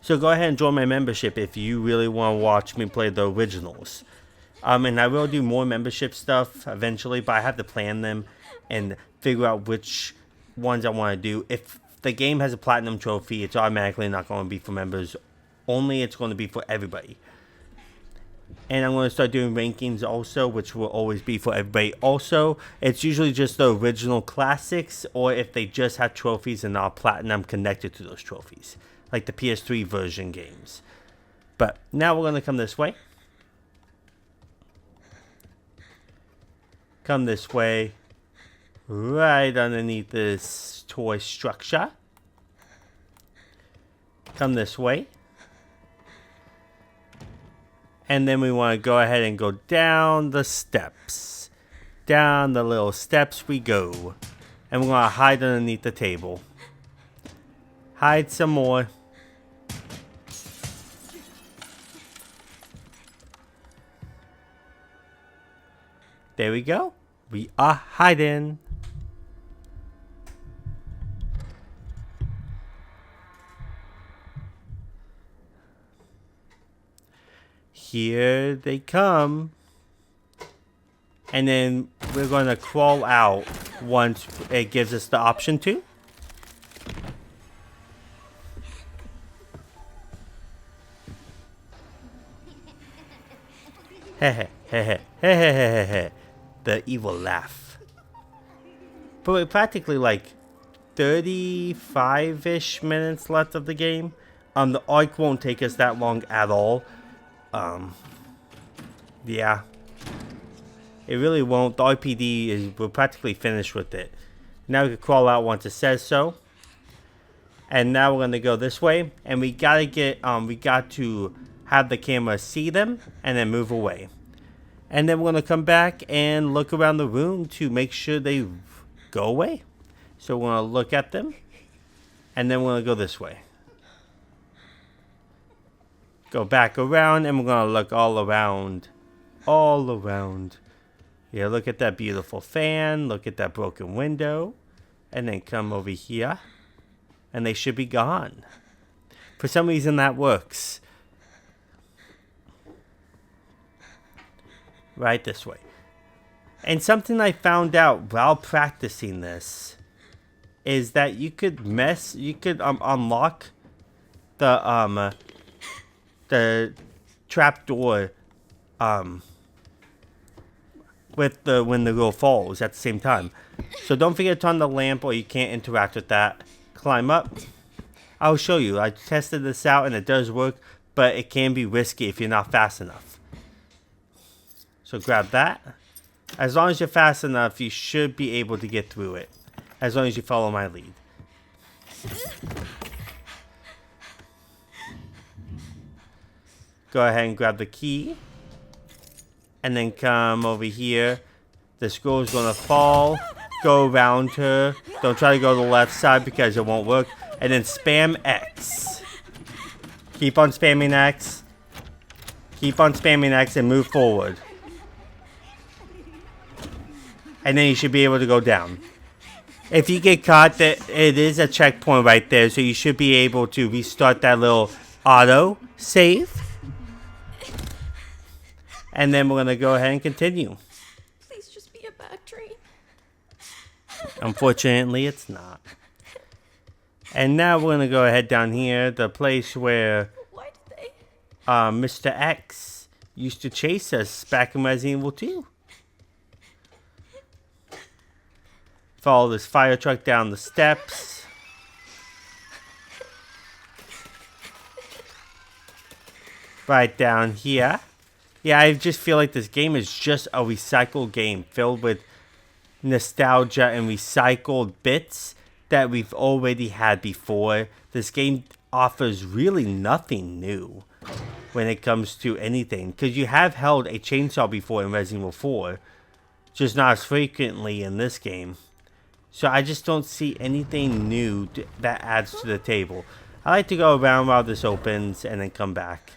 So go ahead and join my membership if you really want to watch me play the originals. And I will do more membership stuff eventually, but I have to plan them and figure out which ones I want to do. If the game has a platinum trophy, it's automatically not going to be for members only. It's going to be for everybody. And I'm going to start doing rankings also, which will always be for everybody. Also, it's usually just the original classics, or if they just have trophies and not platinum connected to those trophies, like the PS3 version games. But now we're going to come this way. Come this way. Right underneath this toy structure. Come this way. And then we want to go ahead and go down the steps. Down the little steps we go. And we're going to hide underneath the table. Hide some more. There we go. We are hiding. Here they come. And then we're going to crawl out once it gives us the option to. Hehe, hehe, hehe, hehe. The evil laugh. But we're practically like 35-ish minutes left of the game. The arc won't take us that long at all. Yeah. It really won't. The RPD is, we're practically finished with it. Now we can crawl out once it says so. And now we're gonna go this way, and we gotta get we got to have the camera see them and then move away. And then we're gonna come back and look around the room to make sure they go away. So we're gonna look at them, and then we're gonna go this way. Go back around, and we're gonna look all around. All around. Yeah, look at that beautiful fan. Look at that broken window. And then come over here. And they should be gone. For some reason that works. Right this way. And something I found out while practicing this is that you could unlock the trapdoor with when the girl falls at the same time. So don't forget to turn the lamp or you can't interact with that. Climb up. I'll show you. I tested this out and it does work, but it can be risky if you're not fast enough. So grab that. As long as you're fast enough, you should be able to get through it. As long as you follow my lead. Go ahead and grab the key. And then come over here. The scroll's gonna fall. Go around her. Don't try to go to the left side because it won't work. And then spam X. Keep on spamming X. Keep on spamming X and move forward. And then you should be able to go down. If you get caught, it is a checkpoint right there. So you should be able to restart that little auto save. And then we're going to go ahead and continue. Please just be a bad dream. Unfortunately, it's not. And now we're going to go ahead down here. The place where Why did they? Mr. X used to chase us back in Resident Evil 2. Follow this fire truck down the steps. Right down here. Yeah, I just feel like this game is just a recycled game filled with nostalgia and recycled bits that we've already had before. This game offers really nothing new when it comes to anything. Because you have held a chainsaw before in Resident Evil 4. Just not as frequently in this game. So I just don't see anything new that adds to the table. I like to go around while this opens and then come back.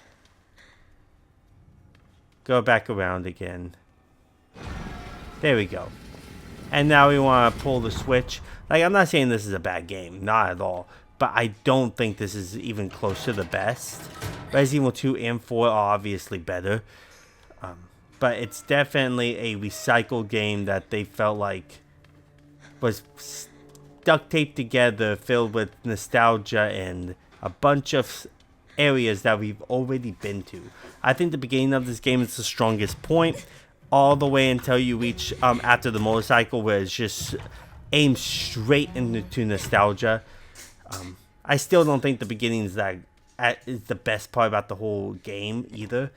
Go back around again. There we go. And now we want to pull the switch. Like, I'm not saying this is a bad game. Not at all. But I don't think this is even close to the best. Resident Evil 2 and 4 are obviously better. But it's definitely a recycled game that they felt like was duct taped together, filled with nostalgia and a bunch of areas that we've already been to. I think the beginning of this game is the strongest point, all the way until you reach after the motorcycle, where it's just aimed straight into nostalgia. I still don't think the beginning is is the best part about the whole game either.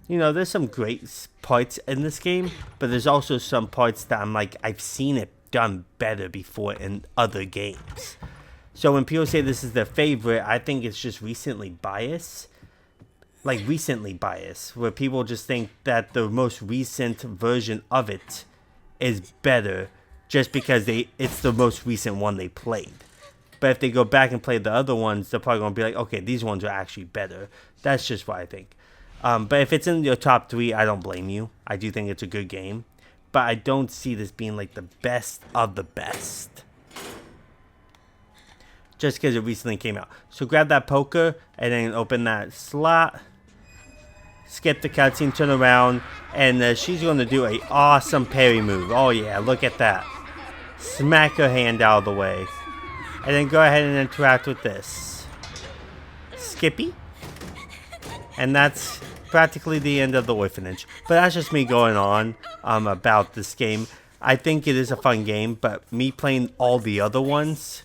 You know, there's some great parts in this game, but there's also some parts that I'm like, I've seen it done better before in other games. So when people say this is their favorite, I think it's just recently biased. Like, recently biased, where people just think that the most recent version of it is better just because it's the most recent one they played. But if they go back and play the other ones, they're probably going to be like, okay, these ones are actually better. That's just what I think. But if it's in your top 3, I don't blame you. I do think it's a good game. But I don't see this being like the best of the best. Just because it recently came out. So grab that poker and then open that slot. Skip the cutscene, turn around. And she's going to do an awesome parry move. Oh yeah, look at that. Smack her hand out of the way. And then go ahead and interact with this. Skippy. And that's practically the end of the orphanage. But that's just me going on about this game. I think it is a fun game, but me playing all the other ones,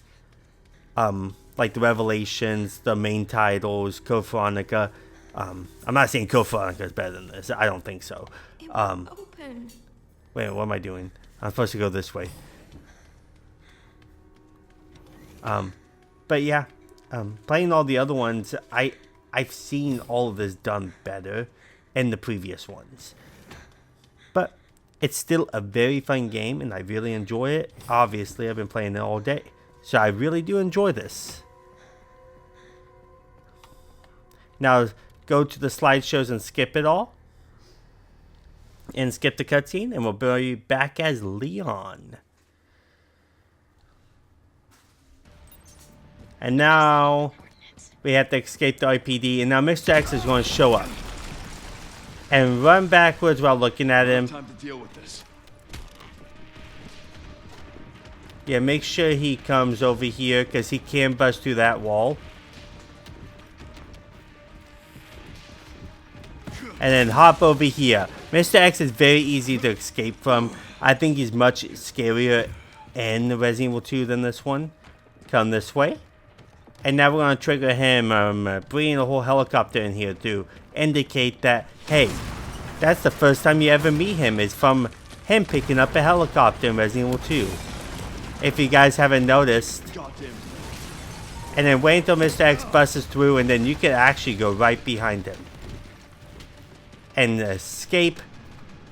like the Revelations, the main titles, Code Veronica. I'm not saying Code Veronica is better than this. I don't think so. It won't open. Wait, what am I doing? I'm supposed to go this way. But yeah, playing all the other ones, I've seen all of this done better in the previous ones. But it's still a very fun game, and I really enjoy it. Obviously, I've been playing it all day, so I really do enjoy this. Now, go to the slideshows and skip it all. And skip the cutscene, and we'll be back as Leon. And now we have to escape the IPD, and now Mr. X is going to show up and run backwards while looking at him. Time to deal with this. Yeah, make sure he comes over here because he can bust through that wall. And then hop over here. Mr. X is very easy to escape from. I think he's much scarier in Resident Evil 2 than this one. Come this way. And now we're going to trigger him, bringing a whole helicopter in here to indicate that, hey, that's the first time you ever meet him, is from him picking up a helicopter in Resident Evil 2. If you guys haven't noticed. And then wait until Mr. X busts through, and then you can actually go right behind him. And escape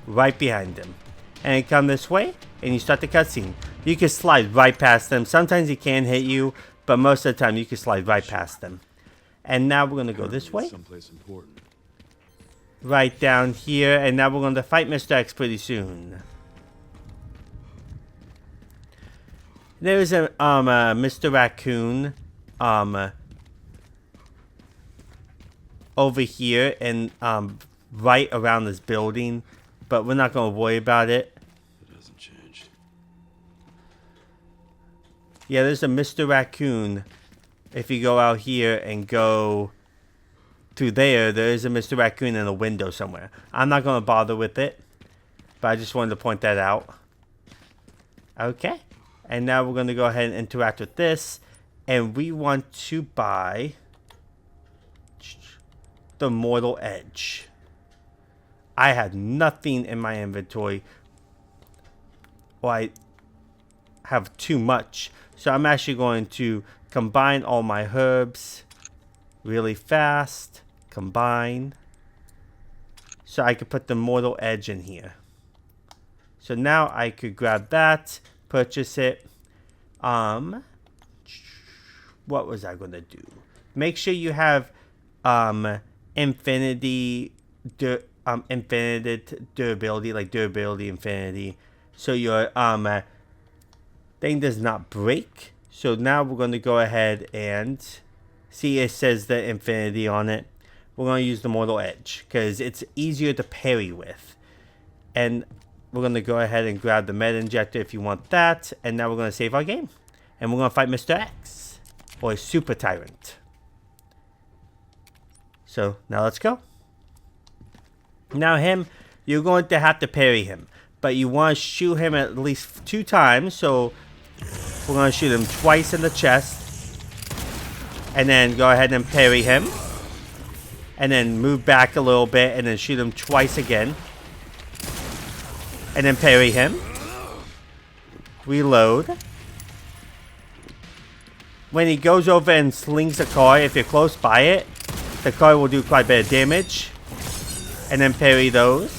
right behind him. And come this way, and you start the cutscene. You can slide right past them. Sometimes he can hit you, but most of the time you can slide right past them. And now we're going to go this way. Someplace important. Right down here, and now we're going to fight Mr. X pretty soon. There's a Mr. Raccoon over here and right around this building, but we're not going to worry about it. It hasn't changed. Yeah, there's a Mr. Raccoon. If you go out here and go to there is a Mr. Raccoon in a window somewhere. I'm not going to bother with it, but I just wanted to point that out. Okay. And now we're going to go ahead and interact with this. And we want to buy the Mortal Edge. I have nothing in my inventory. Well, I have too much. So I'm actually going to combine all my herbs really fast. Combine. So I could put the Mortal Edge in here. So now I could grab that. Purchase it. What was I going to do? Make sure you have infinity durability, like durability infinity, so your thing does not break. So now we're going to go ahead and see, it says the infinity on it. We're going to use the Mortal Edge because it's easier to parry with. And we're going to go ahead and grab the med injector if you want that. And now we're going to save our game. And we're going to fight Mr. X, or Super Tyrant. So now let's go. Now him, you're going to have to parry him. But you want to shoot him at least 2 times. So we're going to shoot him twice in the chest. And then go ahead and parry him. And then move back a little bit and then shoot him twice again. And then parry him. Reload. When he goes over and slings the car, if you're close by it, the car will do quite a bit of damage. And then parry those.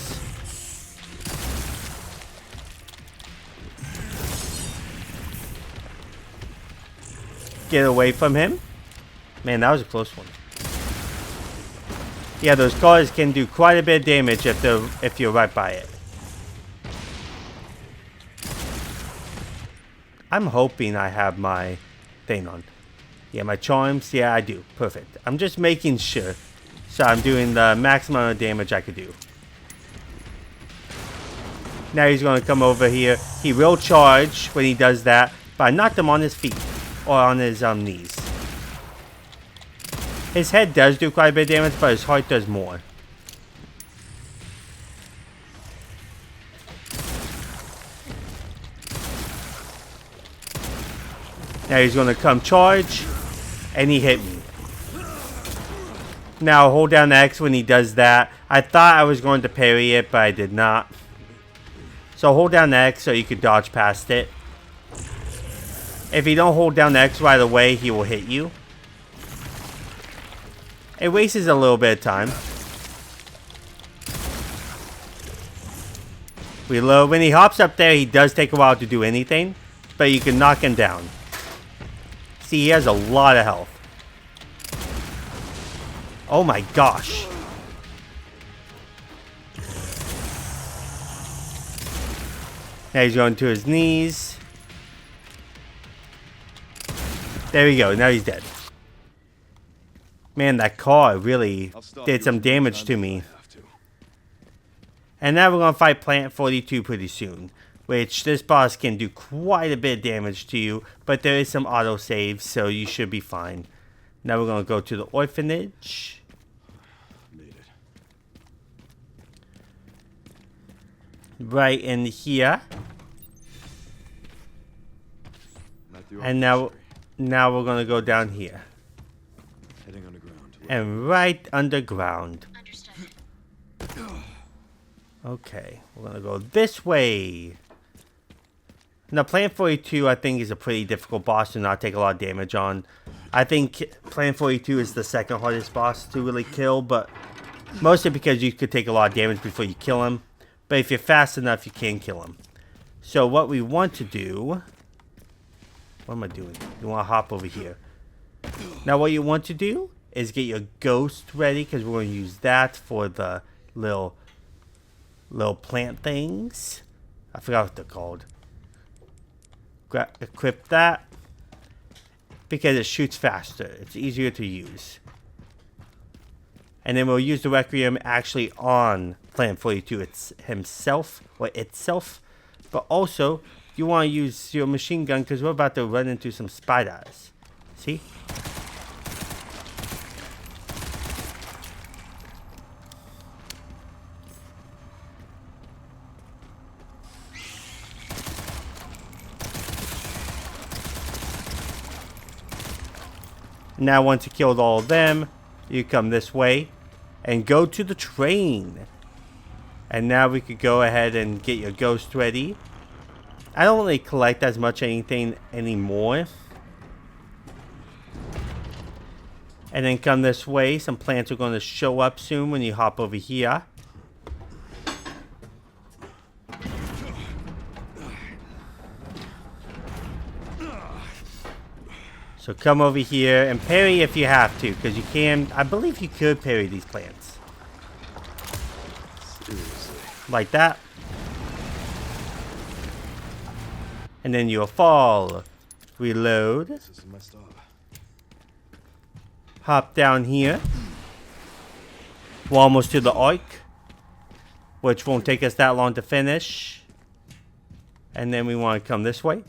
Get away from him. Man, that was a close one. Yeah, those cars can do quite a bit of damage if you're right by it. I'm hoping I have my thing on. Yeah, my charms. Yeah, I do. Perfect. I'm just making sure. So I'm doing the maximum amount of damage I could do. Now he's going to come over here. He will charge when he does that. But I knocked him on his feet. Or on his knees. His head does do quite a bit of damage, but his heart does more. Now he's going to come charge. And he hit me. Now hold down X when he does that. I thought I was going to parry it, but I did not. So hold down X so you can dodge past it. If you don't hold down X right away, he will hit you. It wastes a little bit of time. Reload. When he hops up there, he does take a while to do anything, but you can knock him down. See, he has a lot of health. Oh my gosh. Now he's going to his knees. There we go. Now he's dead. Man, that car really did some damage to me. And now we're going to fight Plant 42 pretty soon. Which this boss can do quite a bit of damage to you. But there is some autosave, so you should be fine. Now we're going to go to the orphanage. Right in here. And now we're going to go down here. Heading underground. And right underground. Understood. Okay, we're going to go this way. Now, Plant 42, I think, is a pretty difficult boss to not take a lot of damage on. I think Plant 42 is the second hardest boss to really kill, but mostly because you could take a lot of damage before you kill him. But if you're fast enough, you can kill him. So what we want to do... What am I doing? You want to hop over here. Now what you want to do is get your ghost ready, because we're going to use that for the little plant things. I forgot what they're called. Equip that, because it shoots faster. It's easier to use. And then we'll use the requiem actually on Plant 42 himself, or itself. But also, you want to use your machine gun, because we're about to run into some spiders. See? Now once you killed all of them, you come this way and go to the train. And now we could go ahead and get your ghost ready. I don't really collect as much anything anymore. And then come this way. Some plants are going to show up soon when you hop over here. So come over here and parry if you have to, because you can. I believe you could parry these plants. Seriously. Like that. And then you'll fall. Reload. This isn't my stop. Hop down here. We're almost to the arc, which won't take us that long to finish. And then we want to come this way.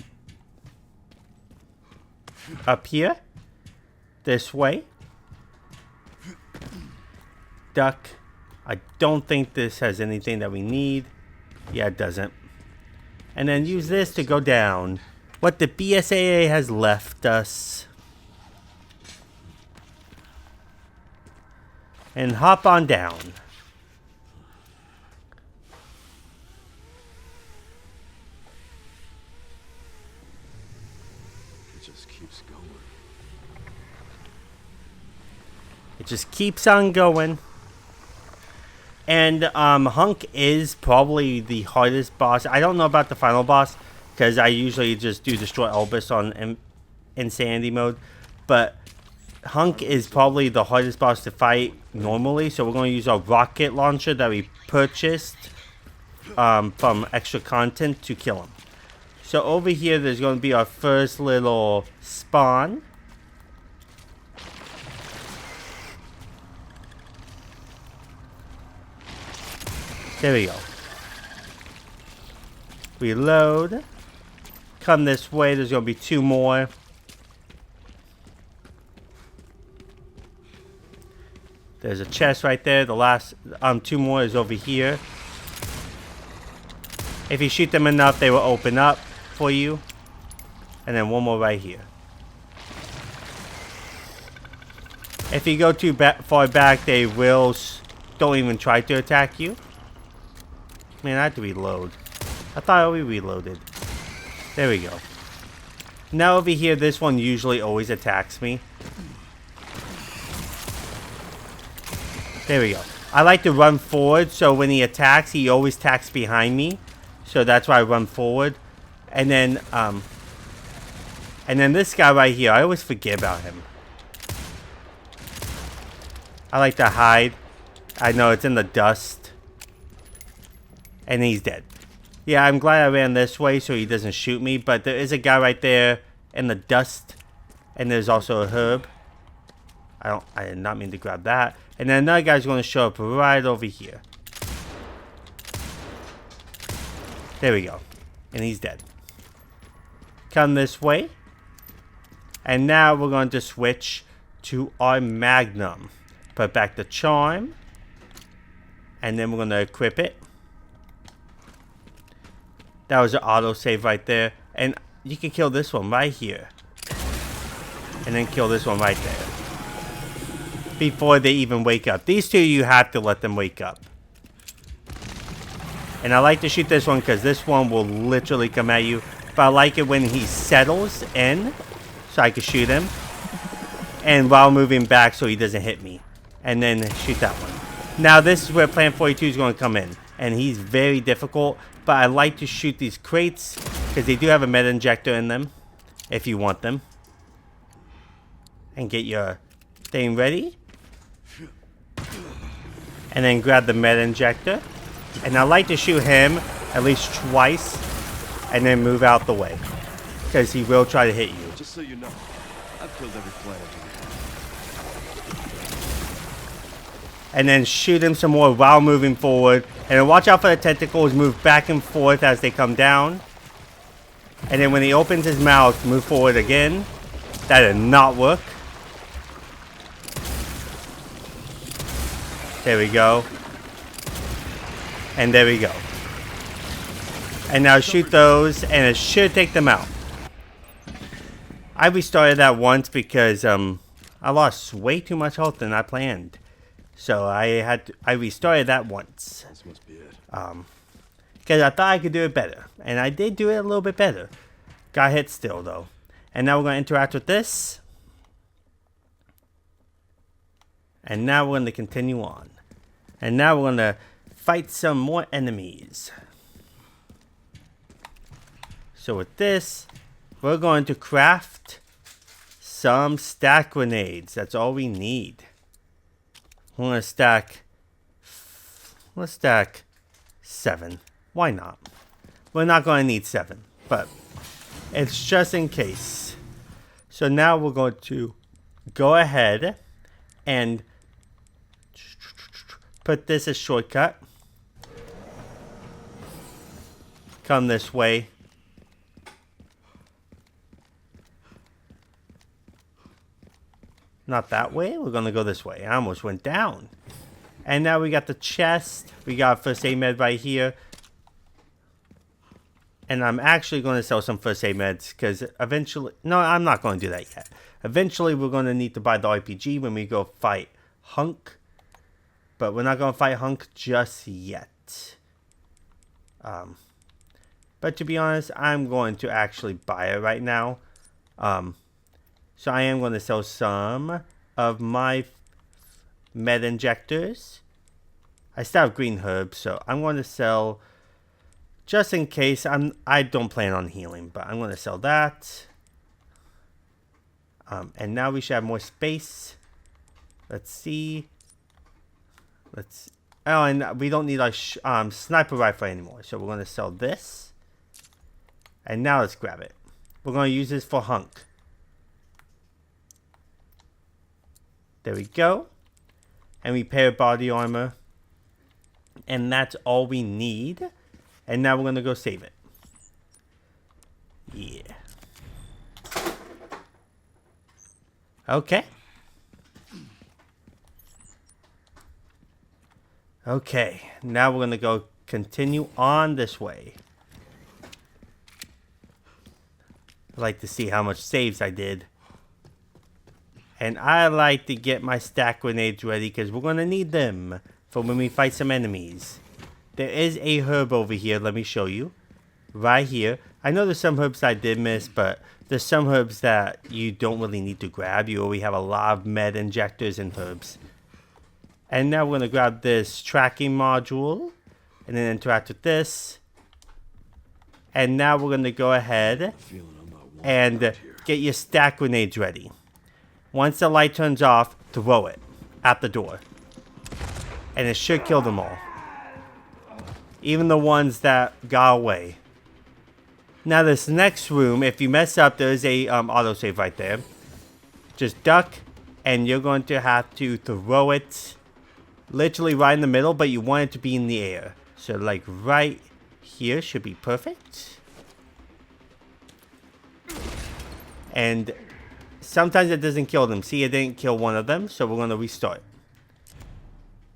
Up here. This way. Duck. I don't think this has anything that we need. Yeah, it doesn't. And then use this to go down. What the BSAA has left us. And hop on down. It just keeps going. It just keeps on going. And Hunk is probably the hardest boss. I don't know about the final boss, because I usually just do Destroy Elvis on Insanity mode. But Hunk is probably the hardest boss to fight normally. So we're going to use our rocket launcher that we purchased from extra content to kill him. So over here, there's going to be our first little spawn. There we go. Reload. Come this way. There's going to be two more. There's a chest right there. The last two more is over here. If you shoot them enough, they will open up for you. And then one more right here. If you go too far back, they will don't even try to attack you. Man, I have to reload. I thought we reloaded. There we go. Now over here, this one usually always attacks me. There we go. I like to run forward, so when he attacks, he always attacks behind me. So that's why I run forward. And then this guy right here, I always forget about him. I like to hide. I know it's in the dust. And he's dead. Yeah, I'm glad I ran this way so he doesn't shoot me. But there is a guy right there in the dust. And there's also a herb. I did not mean to grab that. And then another guy's going to show up right over here. There we go. And he's dead. Come this way. And now we're going to switch to our Magnum. Put back the charm. And then we're going to equip it. That was an autosave right there. And you can kill this one right here. And then kill this one right there. Before they even wake up. These two, you have to let them wake up. And I like to shoot this one because this one will literally come at you. But I like it when he settles in. So I can shoot him. And while moving back so he doesn't hit me. And then shoot that one. Now this is where Plan 42 is going to come in. And he's very difficult. But I like to shoot these crates. Because they do have a meta injector in them. If you want them. And get your thing ready. And then grab the meta injector. And I like to shoot him at least twice. And then move out the way. Because he will try to hit you. Just so you know, I've killed every planet. And then shoot him some more while moving forward. And then watch out for the tentacles. Move back and forth as they come down. And then when he opens his mouth, move forward again. That did not work. There we go. And there we go. And now shoot those, and it should take them out. I restarted that once because I lost way too much health than I planned. So I restarted that once. This must be it. Because I thought I could do it better. And I did do it a little bit better. Got hit still, though. And now we're going to interact with this. And now we're going to continue on. And now we're going to fight some more enemies. So with this, we're going to craft some stack grenades. That's all we need. We're going to stack... Let's stack 7. Why not? We're not going to need 7, but it's just in case. So now we're going to go ahead and put this as shortcut. Come this way. Not that way. We're going to go this way. I almost went down. And now we got the chest. We got first aid med right here. And I'm actually going to sell some first aid meds. Because eventually... No, I'm not going to do that yet. Eventually, we're going to need to buy the RPG when we go fight Hunk. But we're not going to fight Hunk just yet. But to be honest, I'm going to actually buy it right now. So I am going to sell some of my med injectors. I still have green herbs, so I'm going to sell just in case. I don't plan on healing, but I'm going to sell that. And now we should have more space. Let's see. Oh, and we don't need our sniper rifle anymore, so we're going to sell this. And now let's grab it. We're going to use this for Hunk. There we go. And repair body armor. And that's all we need. And now we're going to go save it. Yeah. Okay. Okay. Now we're going to go continue on this way. I'd like to see how much saves I did. And I like to get my stack grenades ready because we're going to need them for when we fight some enemies. There is a herb over here. Let me show you. Right here. I know there's some herbs I did miss, but there's some herbs that you don't really need to grab. You already have a lot of med injectors and herbs. And now we're going to grab this tracking module and then interact with this. And now we're going to go ahead and get your stack grenades ready. Once the light turns off, throw it at the door. And it should kill them all. Even the ones that got away. Now this next room, if you mess up, there's a autosave right there. Just duck, and you're going to have to throw it literally right in the middle, but you want it to be in the air. So like right here should be perfect. And sometimes it doesn't kill them. See, it didn't kill one of them, so we're going to restart.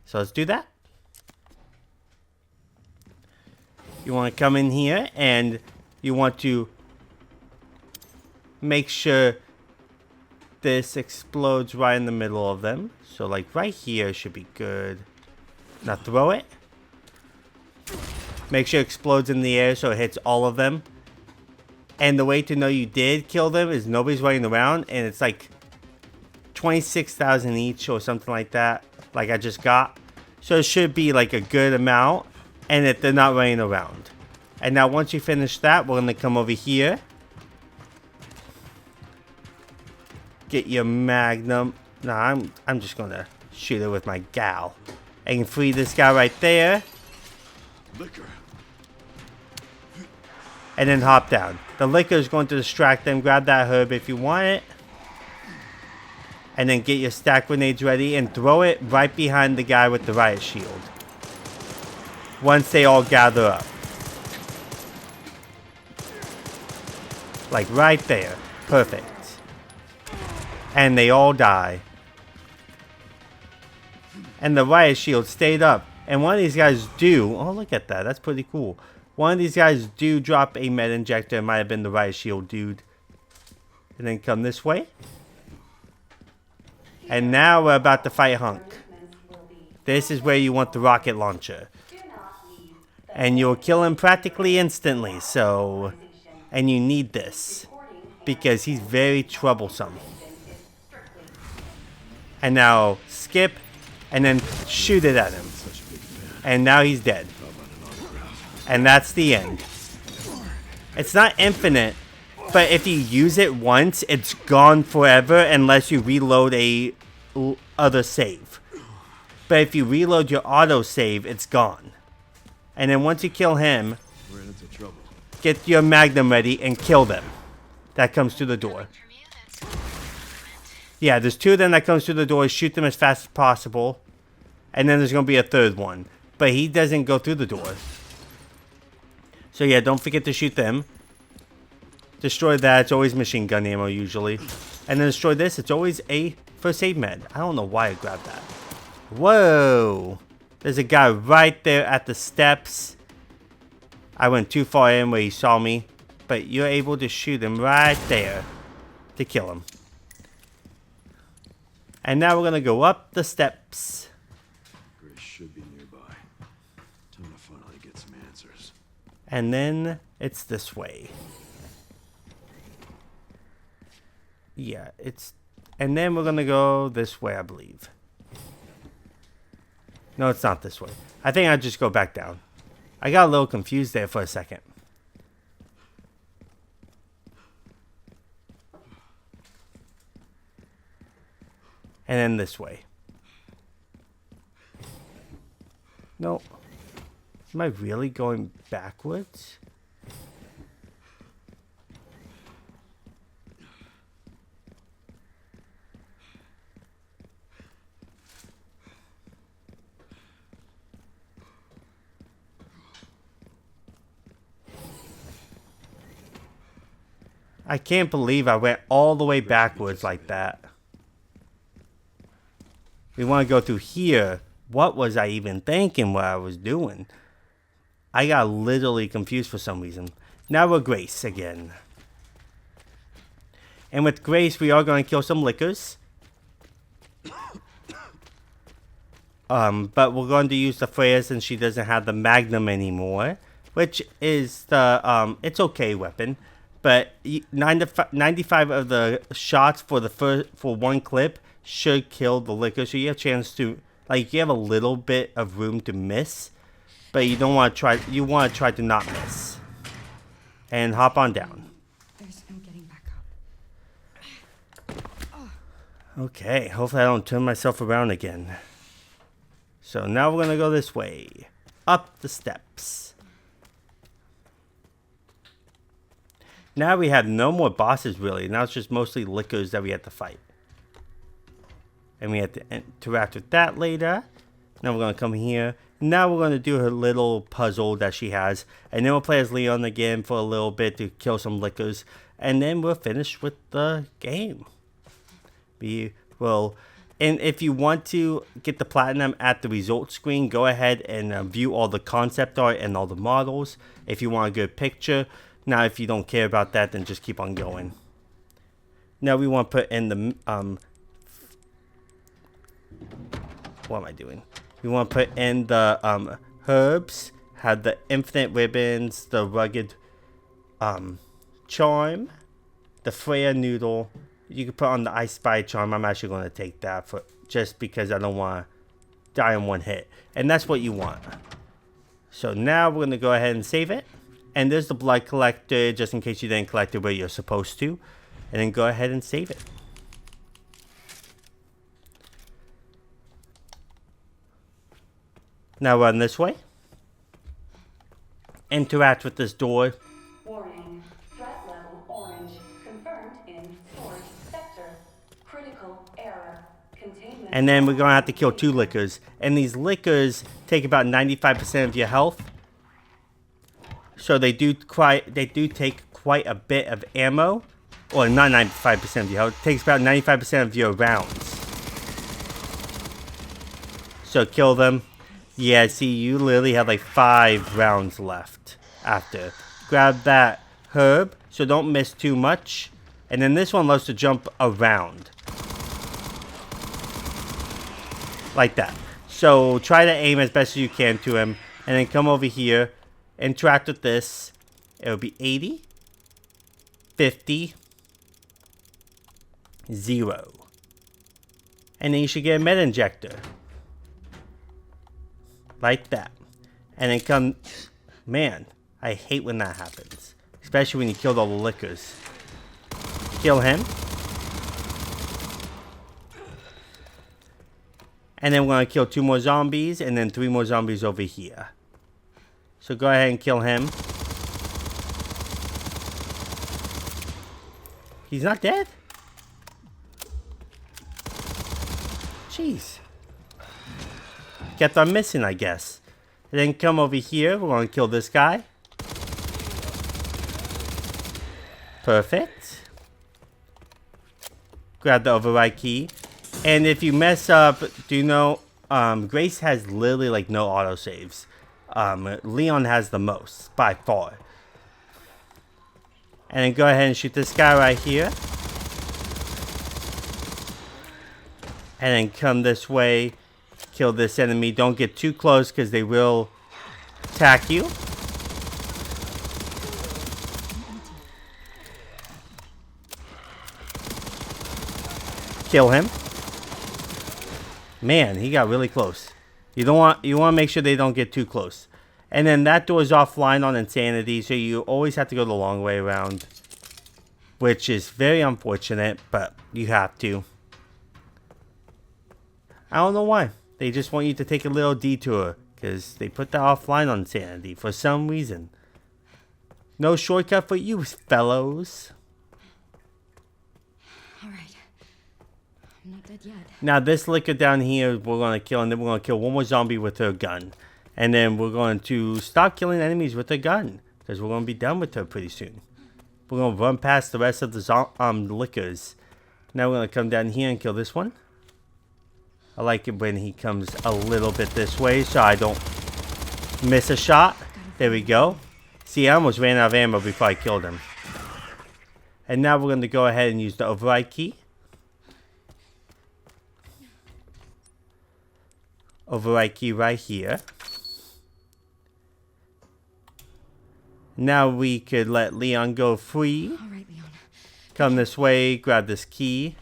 So let's do that. You want to come in here and you want to make sure this explodes right in the middle of them. So like right here should be good. Now throw it. Make sure it explodes in the air so it hits all of them. And the way to know you did kill them is nobody's running around, and it's like 26,000 each or something like that, like I just got. So it should be like a good amount, and that they're not running around. And now once you finish that, we're gonna come over here. Get your magnum. Nah, I'm just gonna shoot it with my gal. And free this guy right there. Liquor. And then hop down. The liquor is going to distract them. Grab that herb if you want it. And then get your stack grenades ready and throw it right behind the guy with the riot shield. Once they all gather up. Like right there. Perfect. And they all die. And the riot shield stayed up. And one of these guys do... Oh, look at that. That's pretty cool. One of these guys do drop a med injector. It might have been the riot shield dude. And then come this way. And now we're about to fight Hunk. This is where you want the rocket launcher. And you'll kill him practically instantly. So... And you need this. Because he's very troublesome. And now skip. And then shoot it at him. And now he's dead. And that's the end. It's not infinite, but if you use it once, it's gone forever unless you reload a other save. But if you reload your auto save, it's gone. And then once you kill him, We're into trouble. get your magnum ready and kill them. That comes through the door. From you, that's compliment. Yeah, there's two of them that comes through the door. Shoot them as fast as possible. And then there's going to be a third one. But he doesn't go through the door. So yeah, don't forget to shoot them. Destroy that. It's always machine gun ammo usually. And then destroy this. It's always a first aid med. I don't know why I grabbed that. Whoa. There's a guy right there at the steps. I went too far in where he saw me. But you're able to shoot him right there to kill him. And now we're going to go up the steps. Grace should be nearby. Time to finally get some answers. And then it's this way. Yeah, it's... And then we're going to go this way, I believe. No, it's not this way. I think I'll just go back down. I got a little confused there for a second. And then this way. No. Am I really going backwards? I can't believe I went all the way backwards like that. We want to go through here. What was I even thinking what I was doing? I got literally confused for some reason. Now we're Grace again. And with Grace, we are going to kill some lickers. But we're going to use the Freya since she doesn't have the Magnum anymore, which is the it's okay weapon. But 95 of the shots for for one clip should kill the liquor, so you have a chance to, like, you have a little bit of room to miss, but you don't want to try. You want to try to not miss, and hop on down. There's no getting back up. Okay, hopefully I don't turn myself around again. So now we're gonna go this way, up the steps. Now we have no more bosses really. Now it's just mostly liquors that we have to fight. And we have to interact with that later. Now we're gonna come here. Now we're gonna do her little puzzle that she has. And then we'll play as Leon again for a little bit to kill some liquors. And then we'll finish with the game. We will... And if you want to get the platinum at the results screen, go ahead and view all the concept art and all the models if you want a good picture. Now, if you don't care about that, then just keep on going. Now we want to put in the what am I doing? We want to put in the herbs, have the infinite ribbons, the rugged charm, the Freya noodle. You can put on the Ice Spy charm. I'm actually going to take that for just because I don't want to die in one hit. And that's what you want. So now we're going to go ahead and save it. And there's the blood collector, just in case you didn't collect it where you're supposed to. And then go ahead and save it. Now run this way. Interact with this door. Warning. Threat level orange. Confirmed in storage sector. Critical error. Containment. And then we're going to have to kill 2 liquors. And these liquors take about 95% of your health. So they do take quite a bit of ammo. Or not 95% of your health. It takes about 95% of your rounds. So kill them. Yeah, see, you literally have like 5 rounds left after. Grab that herb, so don't miss too much. And then this one loves to jump around. Like that. So try to aim as best as you can to him. And then come over here, interact with this. It'll be 80, 50, 0. And then you should get a meta injector. Like that. And then come... Man, I hate when that happens. Especially when you killed all the liquors. Kill him. And then we're going to kill 2 more zombies. And then 3 more zombies over here. So go ahead and kill him. He's not dead? Jeez. Kept on missing, I guess. And then come over here. We're going to kill this guy. Perfect. Grab the override key. And if you mess up, do you know, Grace has literally like no autosaves. Leon has the most, by far. And then go ahead and shoot this guy right here. And then come this way. Kill this enemy. Don't get too close because they will attack you. Kill him. Man, he got really close. You want to make sure they don't get too close. And then that door is offline on insanity, so you always have to go the long way around, which is very unfortunate, but you have to. I don't know why. They just want you to take a little detour because they put that offline on insanity for some reason. No shortcut for you, fellows. All right. I'm not dead yet. Now this liquor down here we're going to kill, and then we're going to kill 1 more zombie with her gun. And then we're going to stop killing enemies with her gun because we're going to be done with her pretty soon. We're going to run past the rest of the liquors. Now we're going to come down here and kill this one. I like it when he comes a little bit this way so I don't miss a shot. There we go. See, I almost ran out of ammo before I killed him. And now we're going to go ahead and use the override key. override key right here. Now we could let Leon go free. All right, Leon. Come this way, grab this key.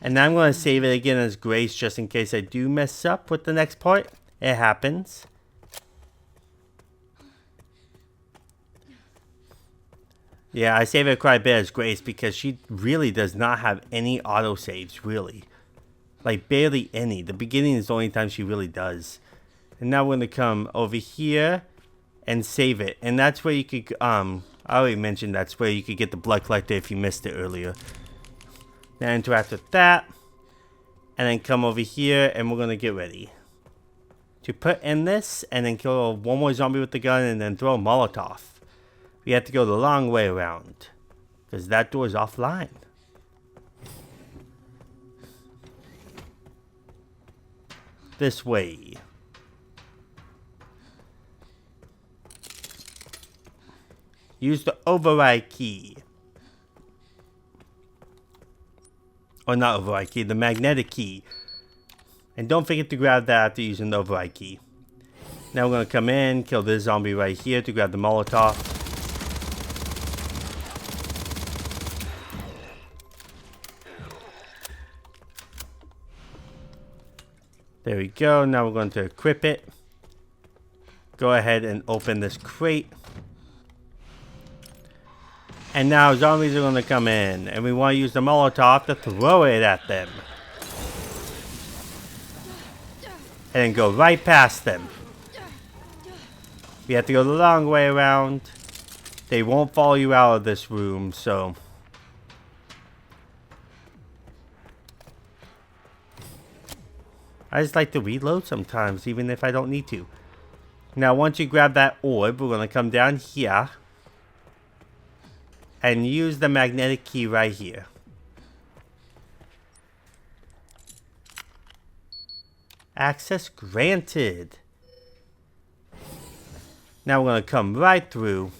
And now I'm going to save it again as Grace just in case I do mess up with the next part. It happens. Yeah, I save it quite a bit as Grace because she really does not have any autosaves, really. Like, barely any. The beginning is the only time she really does. And now we're going to come over here and save it. And that's where you could, I already mentioned that's where you could get the blood collector if you missed it earlier. Now interact with that. And then come over here and we're going to get ready to put in this and then kill one more zombie with the gun and then throw a Molotov. We have to go the long way around because that door is offline. This way. Use the override key. Or not override key, the magnetic key. And don't forget to grab that after using the override key. Now we're going to come in, kill this zombie right here to grab the Molotov. There we go. Now we're going to equip it. Go ahead and open this crate. And now zombies are going to come in. And we want to use the Molotov to throw it at them. And then go right past them. We have to go the long way around. They won't follow you out of this room, so... I just like to reload sometimes, even if I don't need to. Now, once you grab that orb, we're going to come down here. And use the magnetic key right here. Access granted. Now we're going to come right through.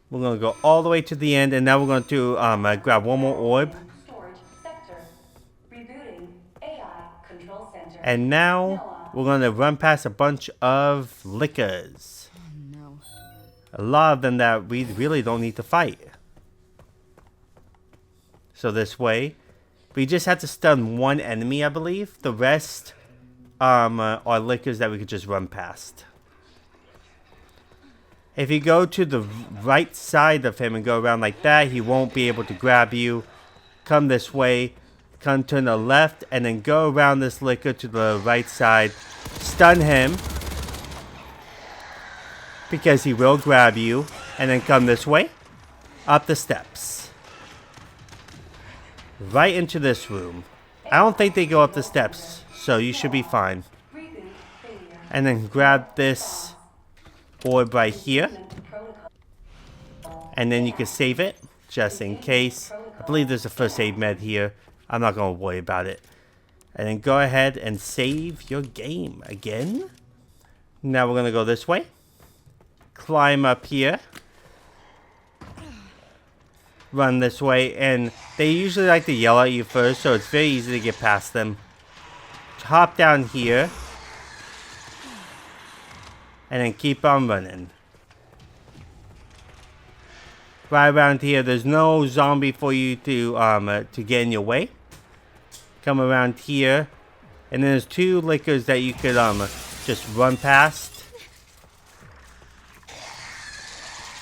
We're going to go all the way to the end. And now we're going to grab one more orb. Storage sector. Rebooting AI control center. And now we're going to run past a bunch of lickers. No. A lot of them that we really don't need to fight. So this way. We just have to stun one enemy, I believe. The rest are lickers that we could just run past. If you go to the right side of him and go around like that, he won't be able to grab you. Come this way. Come to the left and then go around this licker to the right side. Stun him. Because he will grab you. And then come this way. Up the steps. Right into this room. I don't think they go up the steps. So you should be fine. Reboot failure. And then grab this orb right here. And then you can save it. Just in case. I believe there's a first aid med here. I'm not going to worry about it. And then go ahead and save your game again. Now we're going to go this way. Climb up here. Run this way. And they usually like to yell at you first. So it's very easy to get past them. Hop down here. And then keep on running. Right around here, there's no zombie for you to get in your way. Come around here. And then there's two lickers that you could just run past.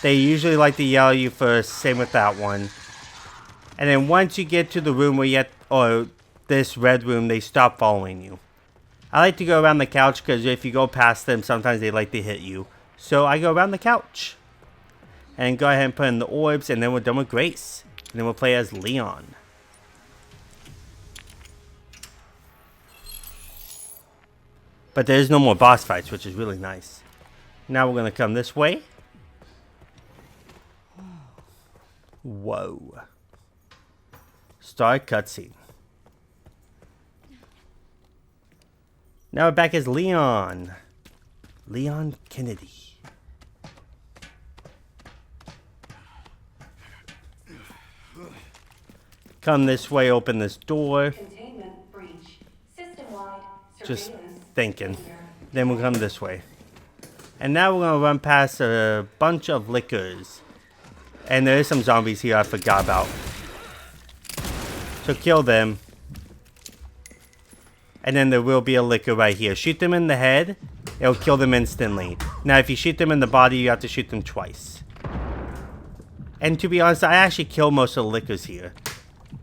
They usually like to yell at you first. Same with that one. And then once you get to the room where you have, or this red room, they stop following you. I like to go around the couch because if you go past them, sometimes they like to hit you. So I go around the couch. And go ahead and put in the orbs, and then we're done with Grace. And then we'll play as Leon. But there's no more boss fights, which is really nice. Now we're going to come this way. Whoa. Start cutscene. Now we're back as Leon. Leon Kennedy. Come this way, open this door. Containment breach. System Just thinking. Then we'll come this way. And now we're going to run past a bunch of liquors. And there is some zombies here I forgot about. So kill them. And then there will be a liquor right here. Shoot them in the head. It'll kill them instantly. Now if you shoot them in the body, you have to shoot them twice. And to be honest, I actually kill most of the liquors here.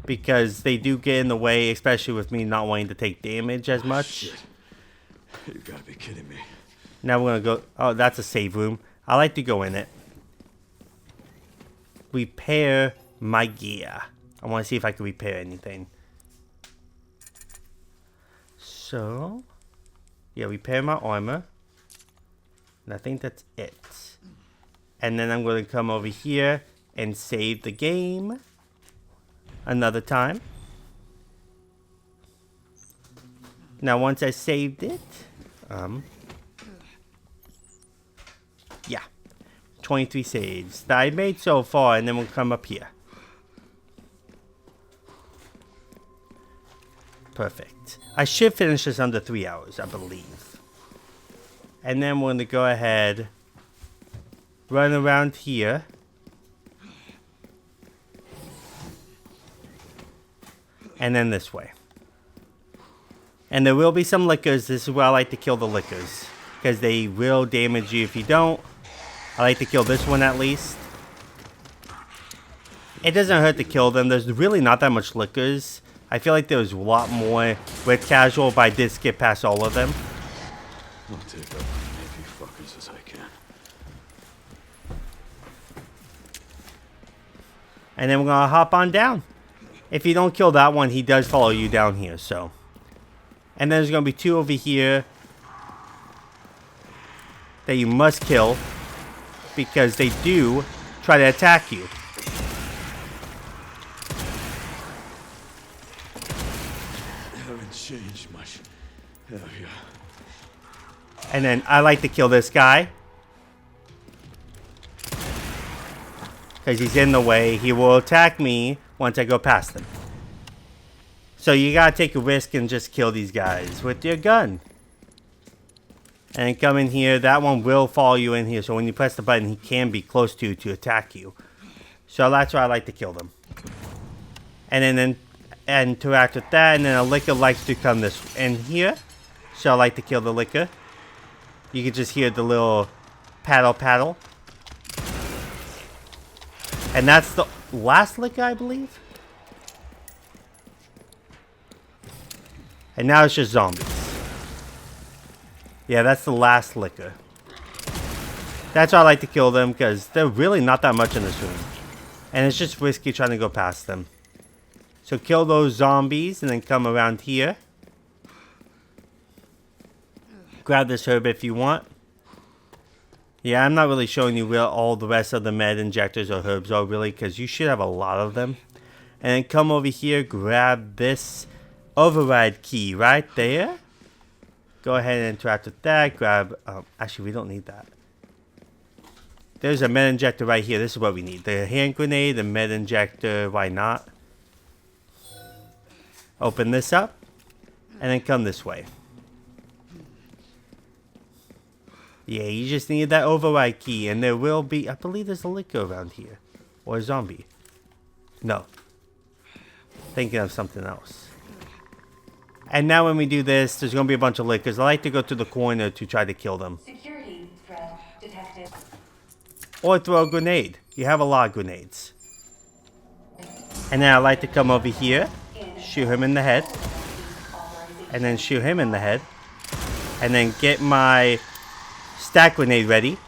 Because they do get in the way, especially with me not wanting to take damage as much. Shit. You gotta be kidding me. Now we're going to go... Oh, that's a save room. I like to go in it. Repair my gear. I want to see if I can repair anything. So... Yeah, repair my armor. And I think that's it. And then I'm going to come over here and save the game. Another time. Now once I saved it... Yeah. 23 saves that I made so far, and then we'll come up here. Perfect. I should finish this under 3 hours, I believe. And then we're going to go ahead, run around here. And then this way. And there will be some liquors. This is where I like to kill the liquors, because they will damage you if you don't. I like to kill this one at least. It doesn't hurt to kill them. There's really not that much liquors. I feel like there was a lot more with casual, but I did skip past all of them. I'll take out as many fuckers as I can. And then we're going to hop on down. If you don't kill that one, he does follow you down here, so. And then there's going to be 2 over here that you must kill, because they do try to attack you. Haven't changed much. Hell yeah. And then I like to kill this guy, because he's in the way. He will attack me once I go past him. So you gotta take a risk and just kill these guys with your gun. And come in here. That one will follow you in here. So when you press the button, he can be close to you to attack you. So that's why I like to kill them. And then interact with that. And then a liquor likes to come this in here. So I like to kill the liquor. You can just hear the little paddle paddle. And that's the last liquor, I believe. And now it's just zombies. Yeah, that's the last liquor. That's why I like to kill them, because they're really not that much in this room. And it's just risky trying to go past them. So kill those zombies and then come around here. Grab this herb if you want. Yeah, I'm not really showing you where all the rest of the med injectors or herbs are really, because you should have a lot of them. And then come over here, grab this override key right there. Go ahead and interact with that. Grab, actually we don't need that. There's a med injector right here. This is what we need. The hand grenade, the med injector, why not? Open this up. And then come this way. Yeah, you just need that override key. And there will be, I believe there's a liquor around here. Or a zombie. No. Thinking of something else. And now when we do this, there's going to be a bunch of liquors. I like to go to the corner to try to kill them. Security threat detected. Or throw a grenade. You have a lot of grenades. And then I like to come over here. Shoot him in the head. And then shoot him in the head. And then get my stack grenade ready.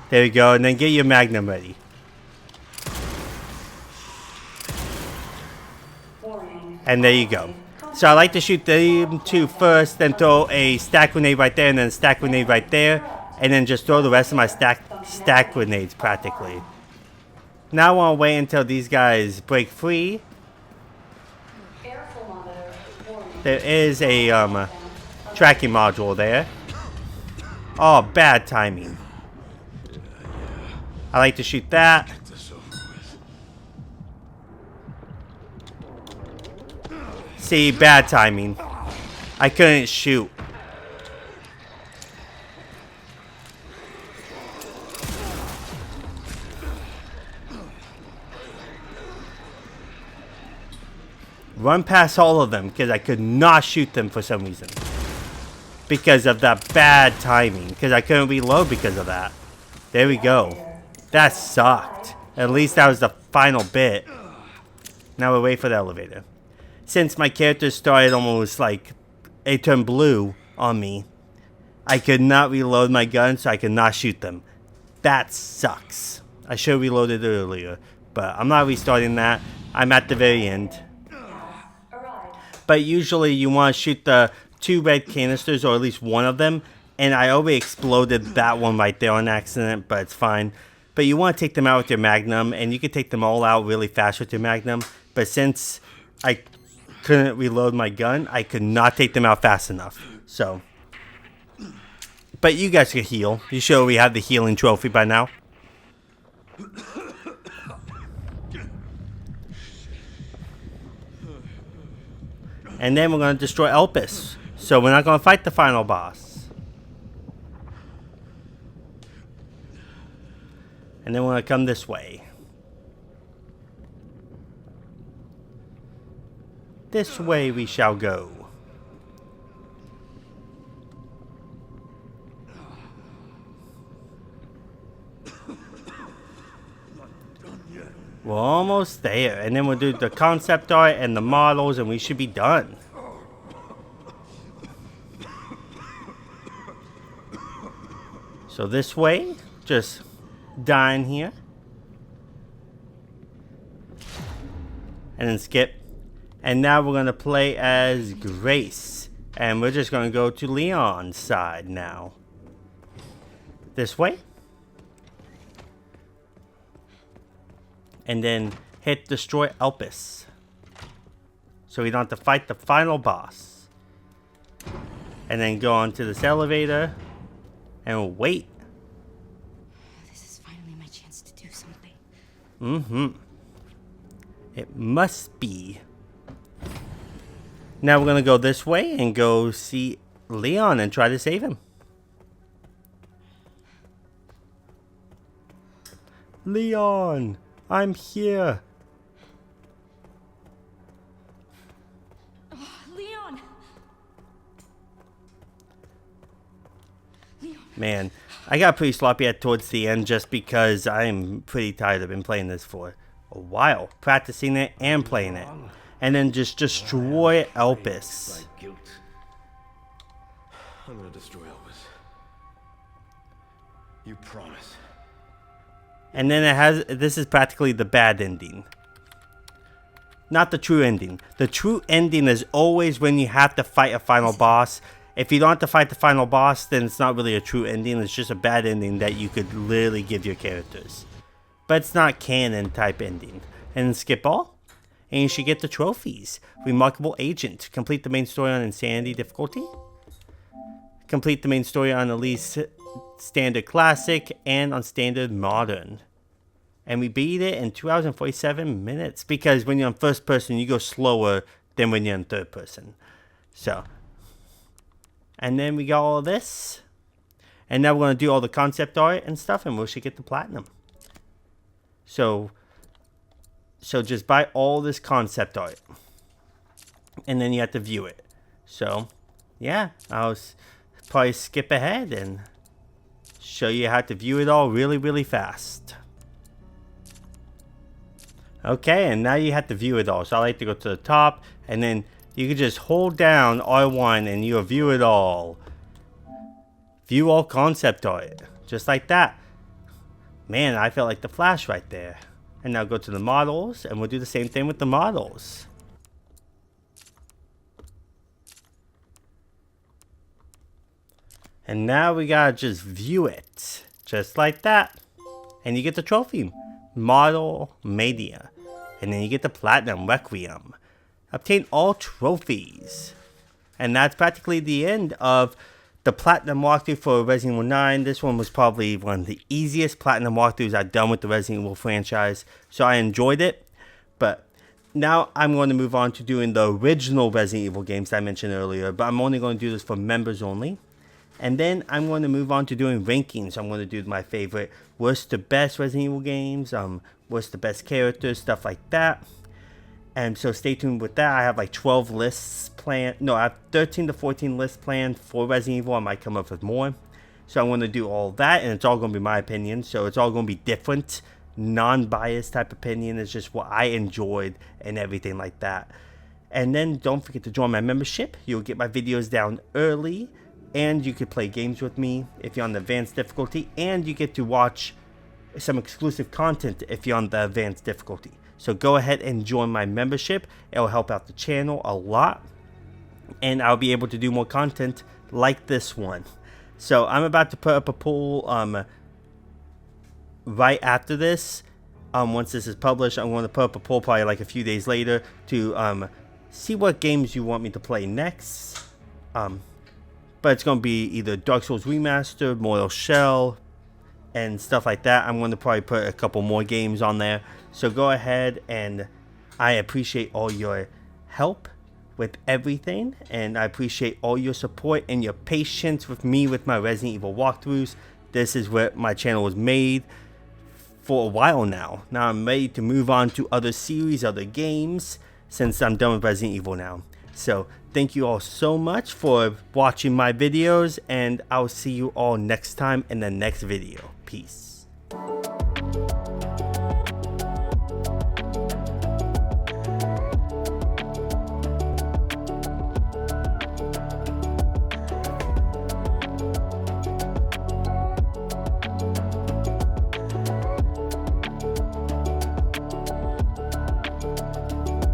There we go, and then get your magnum ready. And there you go. So I like to shoot them 2 first, then throw a stack grenade right there, and then a stack grenade right there, and then just throw the rest of my stack grenades practically. Now I want to wait until these guys break free. There is a tracking module there. Oh, bad timing. I like to shoot that. Get this over with. See, bad timing. I couldn't shoot. Run past all of them because I could not shoot them for some reason. Because of that bad timing. Because I couldn't reload because of that. There we go. That sucked. At least that was the final bit. Now we'll wait for the elevator. Since my character started almost like it turned blue on me, I could not reload my gun, so I could not shoot them. That sucks. I should have reloaded earlier, but I'm not restarting that. I'm at the very end. But usually you want to shoot the 2 red canisters, or at least one of them, and I already exploded that one right there on accident, but it's fine. But you want to take them out with your Magnum, and you can take them all out really fast with your Magnum, but since I couldn't reload my gun, I could not take them out fast enough. So, but you guys can heal. You sure we have the healing trophy by now? And then we're going to destroy Elpis. So we're not going to fight the final boss. And then we're going to come this way. This way we shall go. We're almost there, and then we'll do the concept art and the models, and we should be done. So this way, just dine here. And then skip. And now we're going to play as Grace. And we're just going to go to Leon's side now. This way. And then hit destroy Elpis. So we don't have to fight the final boss. And then go on to this elevator. And wait. This is finally my chance to do something. Mm-hmm. It must be. Now we're going to go this way and go see Leon and try to save him. Leon, I'm here. Leon! Man, I got pretty sloppy at towards the end just because I'm pretty tired. I've been playing this for a while. Practicing it and playing it. And then just destroy Elpis. Like guilt. I'm gonna destroy Elvis. You promise. And then it has, this is practically the bad ending. Not the true ending. The true ending is always when you have to fight a final boss. If you don't have to fight the final boss, then it's not really a true ending. It's just a bad ending that you could literally give your characters. But it's not canon type ending. And then skip all. And you should get the trophies. Remarkable Agent. Complete the main story on Insanity difficulty. Complete the main story on at least Standard Classic and on Standard Modern. And we beat it in 2 hours and 47 minutes. Because when you're on first person, you go slower than when you're in third person. So. And then we got all of this. And now we're going to do all the concept art and stuff. And we should get the platinum. So just buy all this concept art. And then you have to view it. So, yeah. I'll probably skip ahead and show you how to view it all really, really fast. Okay, and now you have to view it all. So I like to go to the top. And then you can just hold down R1 and you'll view it all. View all concept art. Just like that. Man, I felt like the Flash right there. And now go to the models, and we'll do the same thing with the models. And now we gotta just view it. Just like that. And you get the trophy. Model Mania. And then you get the Platinum Requiem. Obtain all trophies. And that's practically the end of the Platinum walkthrough for Resident Evil 9, this one was probably one of the easiest Platinum walkthroughs I've done with the Resident Evil franchise, so I enjoyed it. But now I'm going to move on to doing the original Resident Evil games that I mentioned earlier, but I'm only going to do this for members only. And then I'm going to move on to doing rankings. I'm going to do my favorite worst to best Resident Evil games, worst to best characters, stuff like that. And so stay tuned with that. I have like 12 lists planned. No, I have 13 to 14 lists planned for Resident Evil. I might come up with more. So I'm going to do all that, and it's all going to be my opinion. So it's all going to be different, non-biased type opinion. It's just what I enjoyed and everything like that. And then don't forget to join my membership. You'll get my videos down early, and you can play games with me if you're on the advanced difficulty, and you get to watch some exclusive content if you're on the advanced difficulty. So go ahead and join my membership. It'll help out the channel a lot, and I'll be able to do more content like this one. So I'm about to put up a poll right after this. Once this is published, I'm going to put up a poll probably like a few days later to see what games you want me to play next. But it's going to be either Dark Souls Remastered, Mortal Shell, and stuff like that. I'm going to probably put a couple more games on there. So go ahead, and I appreciate all your help with everything, and I appreciate all your support and your patience with me with my Resident Evil walkthroughs. This is what my channel was made for a while now. Now I'm ready to move on to other series, other games, since I'm done with Resident Evil now. So thank you all so much for watching my videos, and I'll see you all next time in the next video. Peace.